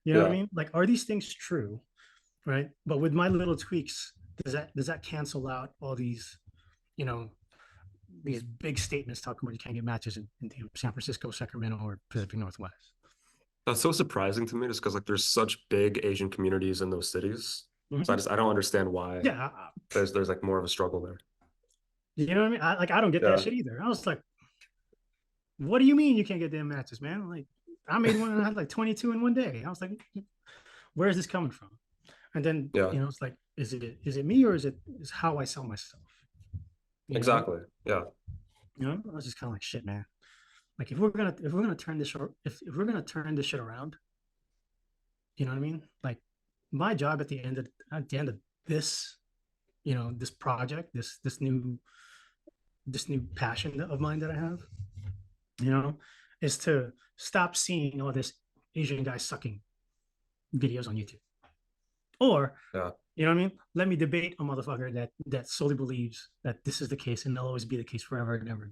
you know what I Yeah. mean? Like, are these things true? Right. But with my little tweaks, does that cancel out all you know, these big statements talking about you can't get matches in San Francisco, Sacramento, or Pacific Northwest? That's so surprising to me just because like there's such big Asian communities in those cities. So Mhm. I don't understand why Yeah, there's like more of a struggle there. you know what I mean. I don't get that Yeah. shit either. I was like, what do you mean you can't get damn matches, man? Like, I made one and I had like 22 in one day. I was like, where is this coming from? And then Yeah. it's like, is it me or is how I sell myself? You know, Exactly. Yeah. I was just kind of like, shit, man. Like if we're gonna turn this if we're gonna turn this shit around, you know what I mean? Like my job at the end of this, this project, this new passion of mine that I have, you know, is to stop seeing all this Asian guy sucking videos on YouTube. Or, Yeah. you know what I mean? Let me debate a motherfucker that solely believes that this is the case and they'll always be the case forever and ever.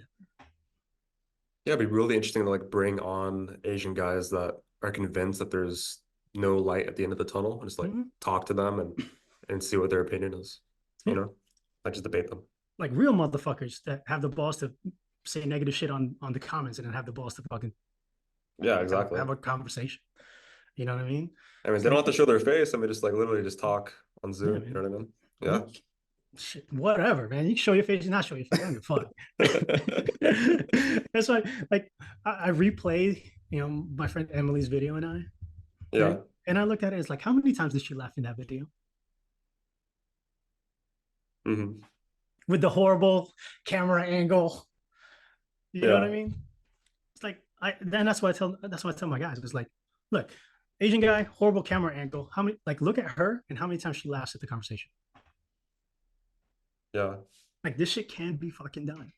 Yeah, it'd be really interesting to like bring on Asian guys that are convinced that there's no light at the end of the tunnel and just like Mhm. talk to them and see what their opinion is, Yeah. Like just debate them. Like real motherfuckers that have the balls to say negative shit on the comments and then have the balls to fucking Yeah, have, exactly. have a conversation. You know what I mean? I mean, It's they don't like, have to show their face. I mean, just like literally just talk on yeah, Zoom. You know man. what I mean? Yeah. Yeah. Shit, whatever, man. You can show your face, you not show your face. I don't give a fuck. That's why, like, I replay, my friend Emily's video and Yeah. right? And I looked at it as like, how many times did she laugh in that video Hmm. with the horrible camera angle? You know what I Yeah. mean? It's like that's why I tell my guys. It's like, look, Asian guy, horrible camera angle. How many like look at her and how many times she laughs at the conversation. Yeah. Like this shit can be fucking done.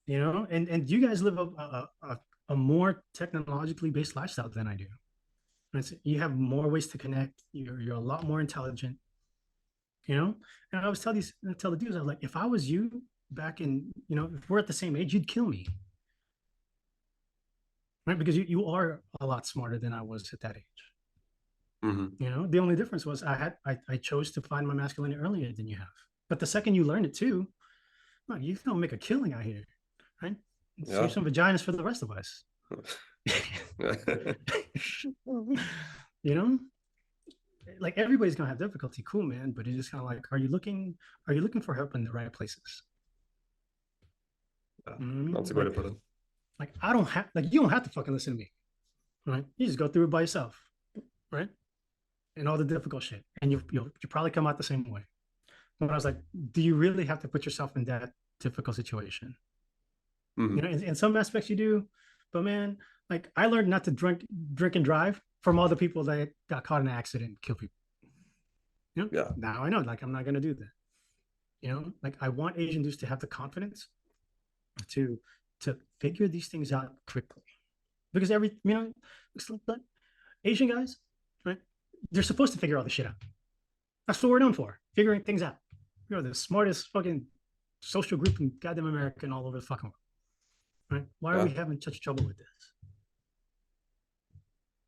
And you guys live a more technologically based lifestyle than I do. You have more ways to connect. You're a lot more intelligent. And I always tell the dudes, I was like, if I was you back in, if we're at the same age, you'd kill me, right? Because you are a lot smarter than I was at that age. Hmm. The only difference was I chose to find my masculinity earlier than you have. But the second you learn it too, well, you don't make a killing out here, right? Yeah. Save some vaginas for the rest of us. Like everybody's gonna have difficulty, cool, man. But it's just kind of like, are you looking for help in the right places? Yeah. Mm-hmm. That's a good way to put it. Like I don't have like you don't have to fucking listen to me, right? You just go through it by yourself, right? And all the difficult shit, and you'll probably come out the same way. But I was like, do you really have to put yourself in that difficult situation? Hmm. In some aspects you do, but man, like I learned not to drink and drive from all the people that got caught in an accident and kill people. You know? Yeah. Now I know, like, I'm not gonna do that. You know, like, I want Asian dudes to have the confidence to figure these things out quickly, because Asian guys, right? They're supposed to figure all the shit out. That's what we're known for, figuring things out. You're the smartest fucking social group in goddamn America and all over the fucking world, right? Why are we having such trouble with this?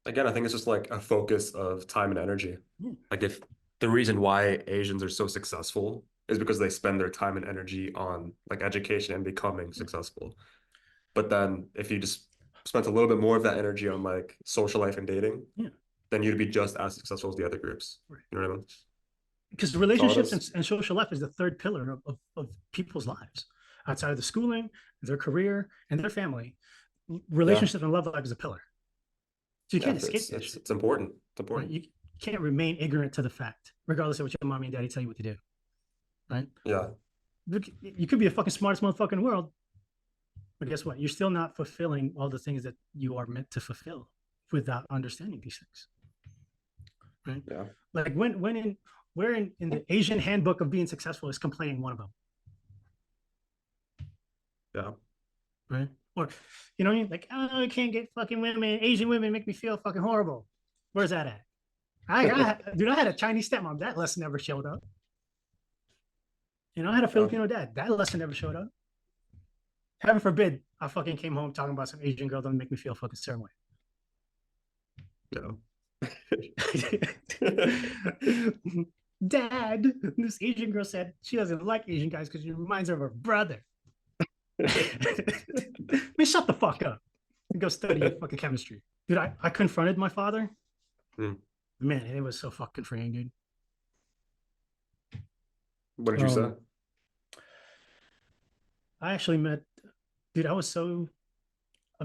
Again, I think it's just like a focus of time and energy. Yeah. Like, if the reason why Asians are so successful is because they spend their time and energy on like education and becoming successful. But then if you just spent a little bit more of that energy on like social life and dating, then you'd be just as successful as the other groups. Right. You know what I mean? Because relationships and social life is the third pillar of people's lives. Outside of the schooling, their career, and their family, relationships and love life is a pillar. So you can't escape this. It's important. It's important. Right? You can't remain ignorant to the fact, regardless of what your mommy and daddy tell you what to do. Right? Yeah. You could be the fucking smartest motherfucker in the world, but guess what? You're still not fulfilling all the things that you are meant to fulfill without understanding these things. Right? Yeah. Like where in the Asian handbook of being successful is complaining one of them. Yeah. Right? Or, you know what I mean? Like, oh, I can't get fucking women. Asian women make me feel fucking horrible. Where's that at? I had a Chinese stepmom. That lesson never showed up. You know, I had a Filipino dad. That lesson never showed up. Heaven forbid, I fucking came home talking about some Asian girl don't make me feel a fucking certain way. No. Dad, this Asian girl said she doesn't like Asian guys because she reminds her of her brother. Man, shut the fuck up and go study fucking chemistry. Dude, I confronted my father. Man, it was so fucking freeing, dude. What did you say? I actually met, dude, I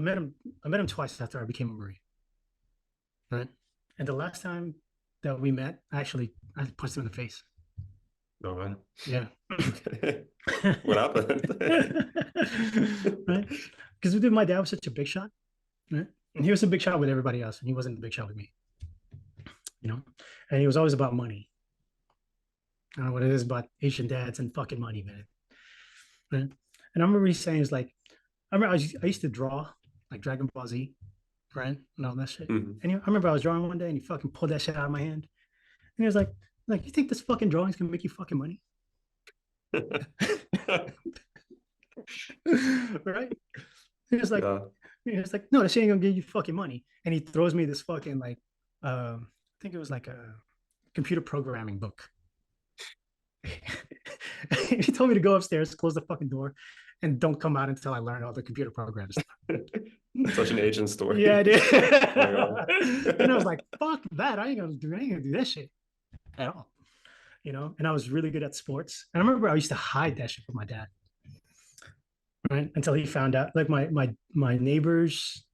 met him twice after I became a Marine. Right? And the last time that we met, I punched him in the face. No, man. Yeah. What happened? Right? Because my dad was such a big shot, right? And he was a big shot with everybody else, and he wasn't a big shot with me. You know? And he was always about money. I don't know what it is about Asian dads and fucking money, man. Right? And I remember he saying, "Is like, I used to draw like Dragon Ball Z, right? And all that shit. Mm-hmm. And I remember I was drawing one day, and he fucking pulled that shit out of my hand. And he was like, you think this fucking drawing's gonna make you fucking money?" Right? He was like, no, this shit ain't gonna give you fucking money. And he throws me this fucking like, I think it was like a computer programming book. He told me to go upstairs, close the fucking door, and don't come out until I learn all the computer programs. Such an Asian story. Yeah, I did. And I was like, fuck that. I ain't gonna do that shit at all. You know, and I was really good at sports. And I remember I used to hide that shit from my dad. Right? Until he found out, like my neighbors,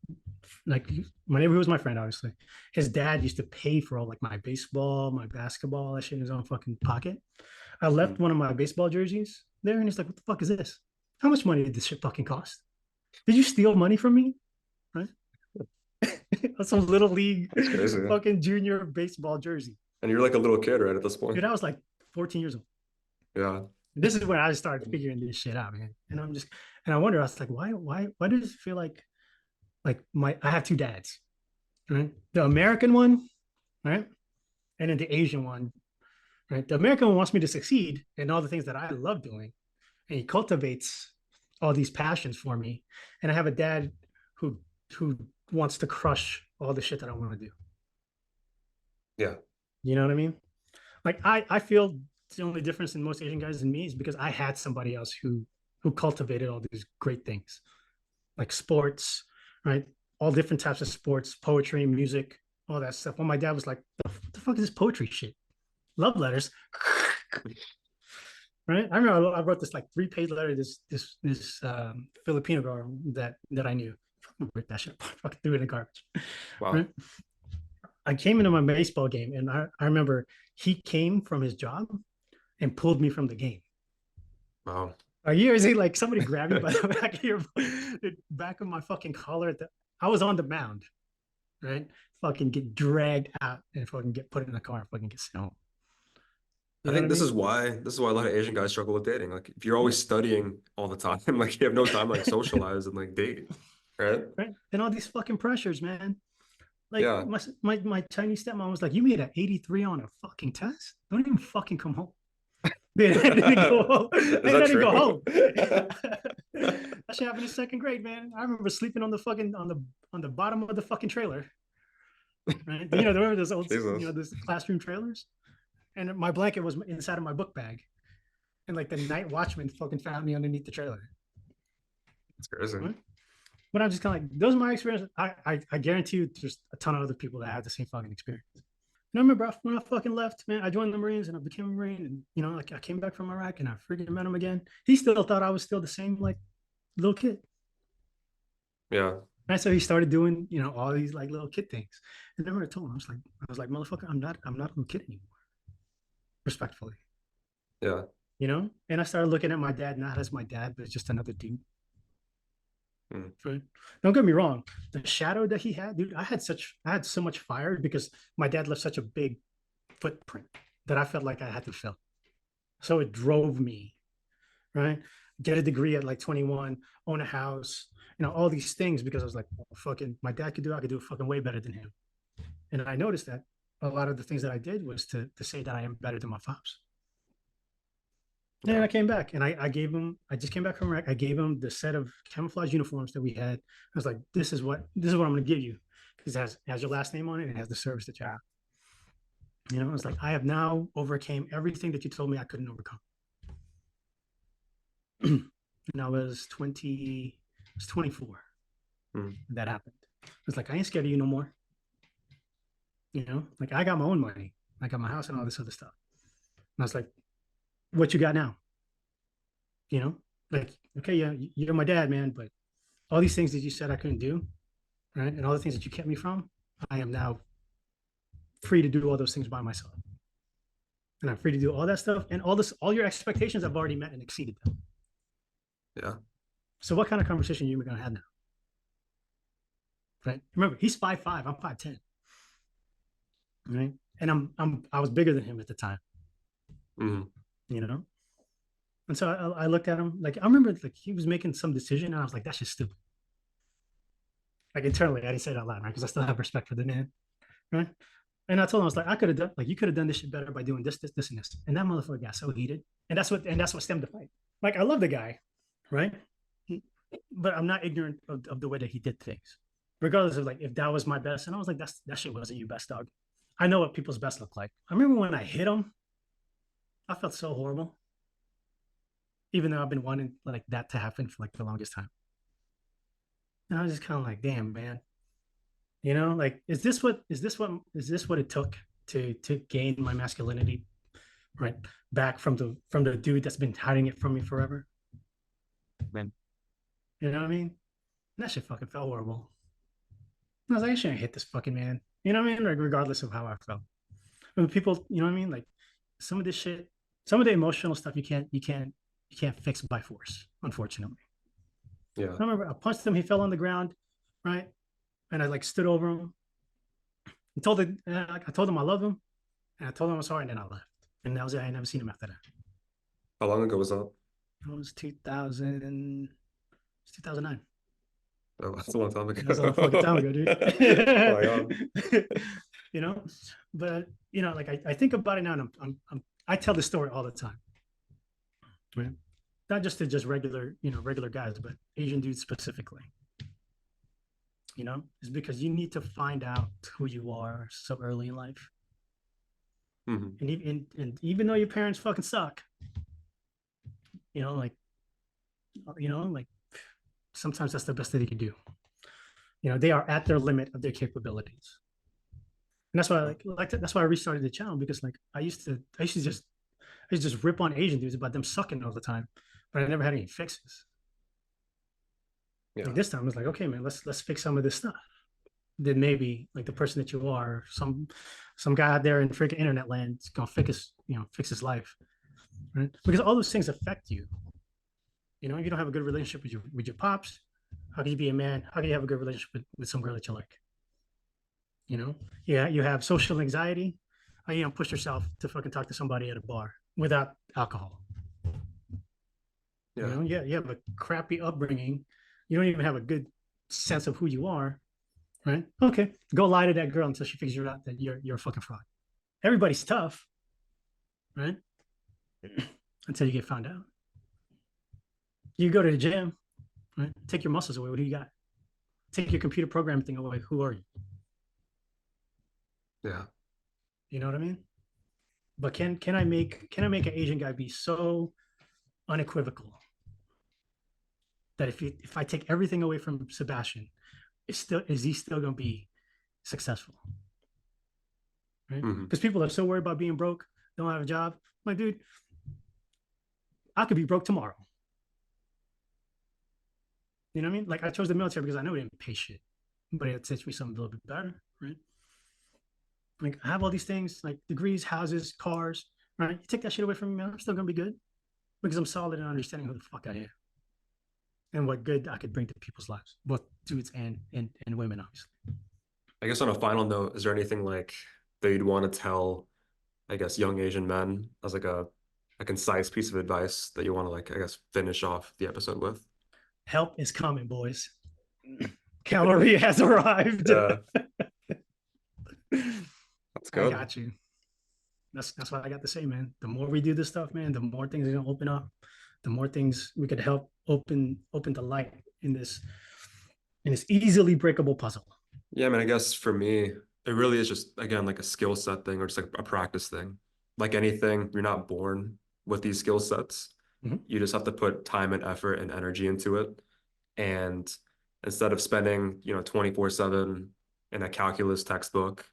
like my neighbor who was my friend, obviously, his dad used to pay for all like my baseball, my basketball, that shit in his own fucking pocket. I left one of my baseball jerseys there, and he's like, "What the fuck is this? How much money did this shit fucking cost? Did you steal money from me?" Right? Some little league fucking junior baseball jersey. And you're like a little kid, right, at this point? Dude, I was like 14 years old. Yeah. This is when I started figuring this shit out, man. And I wonder, I was like, why does it feel like I have two dads, right? The American one, right? And then the Asian one, right? The American one wants me to succeed in all the things that I love doing. And he cultivates all these passions for me. And I have a dad who wants to crush all the shit that I want to do. Yeah. You know what I mean? Like I feel the only difference in most Asian guys and me is because I had somebody else who cultivated all these great things, like sports, right? All different types of sports, poetry, music, all that stuff. Well, my dad was like, what the fuck is this poetry shit? Love letters. Right? I remember I wrote this like 3-page letter to this Filipino girl that I knew. Fucking ripped that shit, fucking threw it in the garbage. Wow. Right? I came into my baseball game, and I remember he came from his job and pulled me from the game. Wow. Are you, is it like somebody grabbed me by the back of back of my fucking collar? I was on the mound, right? fucking get dragged out and fucking get put in the car and fucking get sent home. I think this is why a lot of Asian guys struggle with dating. Like if you're always studying all the time, like you have no time to like socialize and like date, right? Right? And all these fucking pressures, man. Like Yeah. my Chinese stepmom was like, "You made an 83 on a fucking test? Don't even fucking come home." Dude, I didn't go home. I didn't go home. That shit happened in second grade, man. I remember sleeping on the fucking on the bottom of the fucking trailer. Right? You know, there were those old, those classroom trailers, and my blanket was inside of my book bag, and like the night watchman fucking found me underneath the trailer. That's crazy. Right? But I'm just kind of like, those are my experience. I guarantee you, there's a ton of other people that have the same fucking experience. And I remember when I fucking left, man, I joined the Marines and I became a Marine, and you know, like I came back from Iraq and I freaking met him again. He still thought I was still the same like little kid. Yeah. And so he started doing, you know, all these like little kid things. And I remember I told him, I was like, motherfucker, I'm not a little kid anymore. Respectfully. Yeah. You know? And I started looking at my dad not as my dad, but just another dude. Right? Don't get me wrong. The shadow that he had, dude, I had so much fire because my dad left such a big footprint that I felt like I had to fill. So it drove me, right? Get a degree at like 21, own a house, you know, all these things, because I was like, well, fucking, my dad could do, I could do it fucking way better than him. And I noticed that a lot of the things that I did was to say that I am better than my pops. And then I came back and I gave him, I just came back from Iraq. I gave him the set of camouflage uniforms that we had. I was like, this is what I'm going to give you, because it has your last name on it and it has the service that you have. You know, I was like, I have now overcame everything that you told me I couldn't overcome. And I was 24. That happened. I was like, I ain't scared of you no more. You know, like I got my own money. I got my house and all this other stuff. And I was like, what you got now? You know, like, okay, yeah, you're my dad, man, but all these things that you said I couldn't do, right? And all the things that you kept me from, I am now free to do all those things by myself. And I'm free to do all that stuff. And all your expectations I've already met and exceeded them. Yeah. So what kind of conversation are you going to have now? Right? Remember, he's 5'5", I'm 5'10". Right? And I was bigger than him at the time. You know? And so I looked at him, like, I remember like he was making some decision and I was like, that's just stupid. Like internally, I didn't say it out loud, right? Because I still have respect for the man. Right? And I told him, I was like, I could have done, like, you could have done this shit better by doing this, and this. And that motherfucker got so heated. And that's what stemmed the fight. Like, I love the guy, right? But I'm not ignorant of the way that he did things. Regardless of like, if that was my best. And I was like, that shit wasn't your best, dog. I know what people's best look like. I remember when I hit him, I felt so horrible. Even though I've been wanting like that to happen for like the longest time. And I was just kind of like, damn, man. You know, like, is this what it took to gain my masculinity, right? Back from the dude that's been hiding it from me forever. Man. You know what I mean? And that shit fucking felt horrible. And I was like, I shouldn't hit this fucking man. You know what I mean? Like, regardless of how I felt. When people, you know what I mean? Like, some of this shit, some of the emotional stuff you can't fix by force, unfortunately. Yeah. I remember I punched him, he fell on the ground, right? And I like stood over him. I told him I love him, and I told him I'm sorry, and then I left. And that was it. I never seen him after that. How long ago was that? It was 2009. Oh, that's a long time ago. That's a long fucking time ago, dude. Oh my God. You know, but you know, like I think about it now, and I tell the story all the time. Right? Not just to regular guys, but Asian dudes specifically. You know, it's because you need to find out who you are so early in life. And even though your parents fucking suck, you know, like sometimes that's the best that they can do. You know, they are at their limit of their capabilities. And that's why that's why I restarted the channel, because like I used to just rip on Asian dudes about them sucking all the time, but I never had any fixes. Yeah. Like this time, I was like, okay, man, let's fix some of this stuff. Then maybe like the person that you are, some guy out there in freaking internet land is gonna fix his life, right? Because all those things affect you. You know, if you don't have a good relationship with your pops, how can you be a man? How can you have a good relationship with some girl that you like? You know, yeah, you have social anxiety. You don't push yourself to fucking talk to somebody at a bar without alcohol. Yeah. You know, yeah, you have a crappy upbringing. You don't even have a good sense of who you are, right? Okay, go lie to that girl until she figures out that you're a fucking fraud. Everybody's tough, right? Until you get found out. You go to the gym, right? Take your muscles away. What do you got? Take your computer programming thing away. Who are you? Yeah. You know what I mean? But can I make an Asian guy be so unequivocal that if I take everything away from Sebastian, is he still gonna be successful? Right? Because people are so worried about being broke, don't have a job. I'm like, dude, I could be broke tomorrow. You know what I mean? Like I chose the military because I know it didn't pay shit, but it teach me something a little bit better, right? Like I have all these things, like degrees, houses, cars, right? You take that shit away from me, man, I'm still gonna be good because I'm solid in understanding who the fuck I am and what good I could bring to people's lives, both dudes and women, obviously. I guess on a final note, is there anything like that you'd want to tell, I guess, young Asian men as like a concise piece of advice that you want to like, I guess, finish off the episode with? Help is coming, boys. Cavalry has arrived. Yeah, that's I good. got you. That's what I got to say, man. The more we do this stuff, man, the more things are gonna open up. The more things we could help open the light in this easily breakable puzzle. Yeah, I mean, I guess for me, it really is just again like a skill set thing or just like a practice thing. Like anything, you're not born with these skill sets. Mhm. You just have to put time and effort and energy into it. And instead of spending, 24/7 in a calculus textbook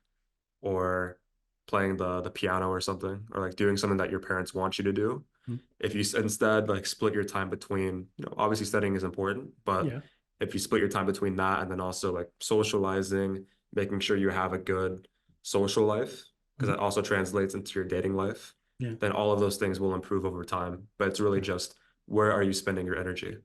or playing the piano or something, or like doing something that your parents want you to do, Mhm. if you instead like split your time between, obviously studying is important, but Yeah. if you split your time between that and then also like socializing, making sure you have a good social life, because that also translates into your dating life, Yeah. then all of those things will improve over time. But it's really just where are you spending your energy?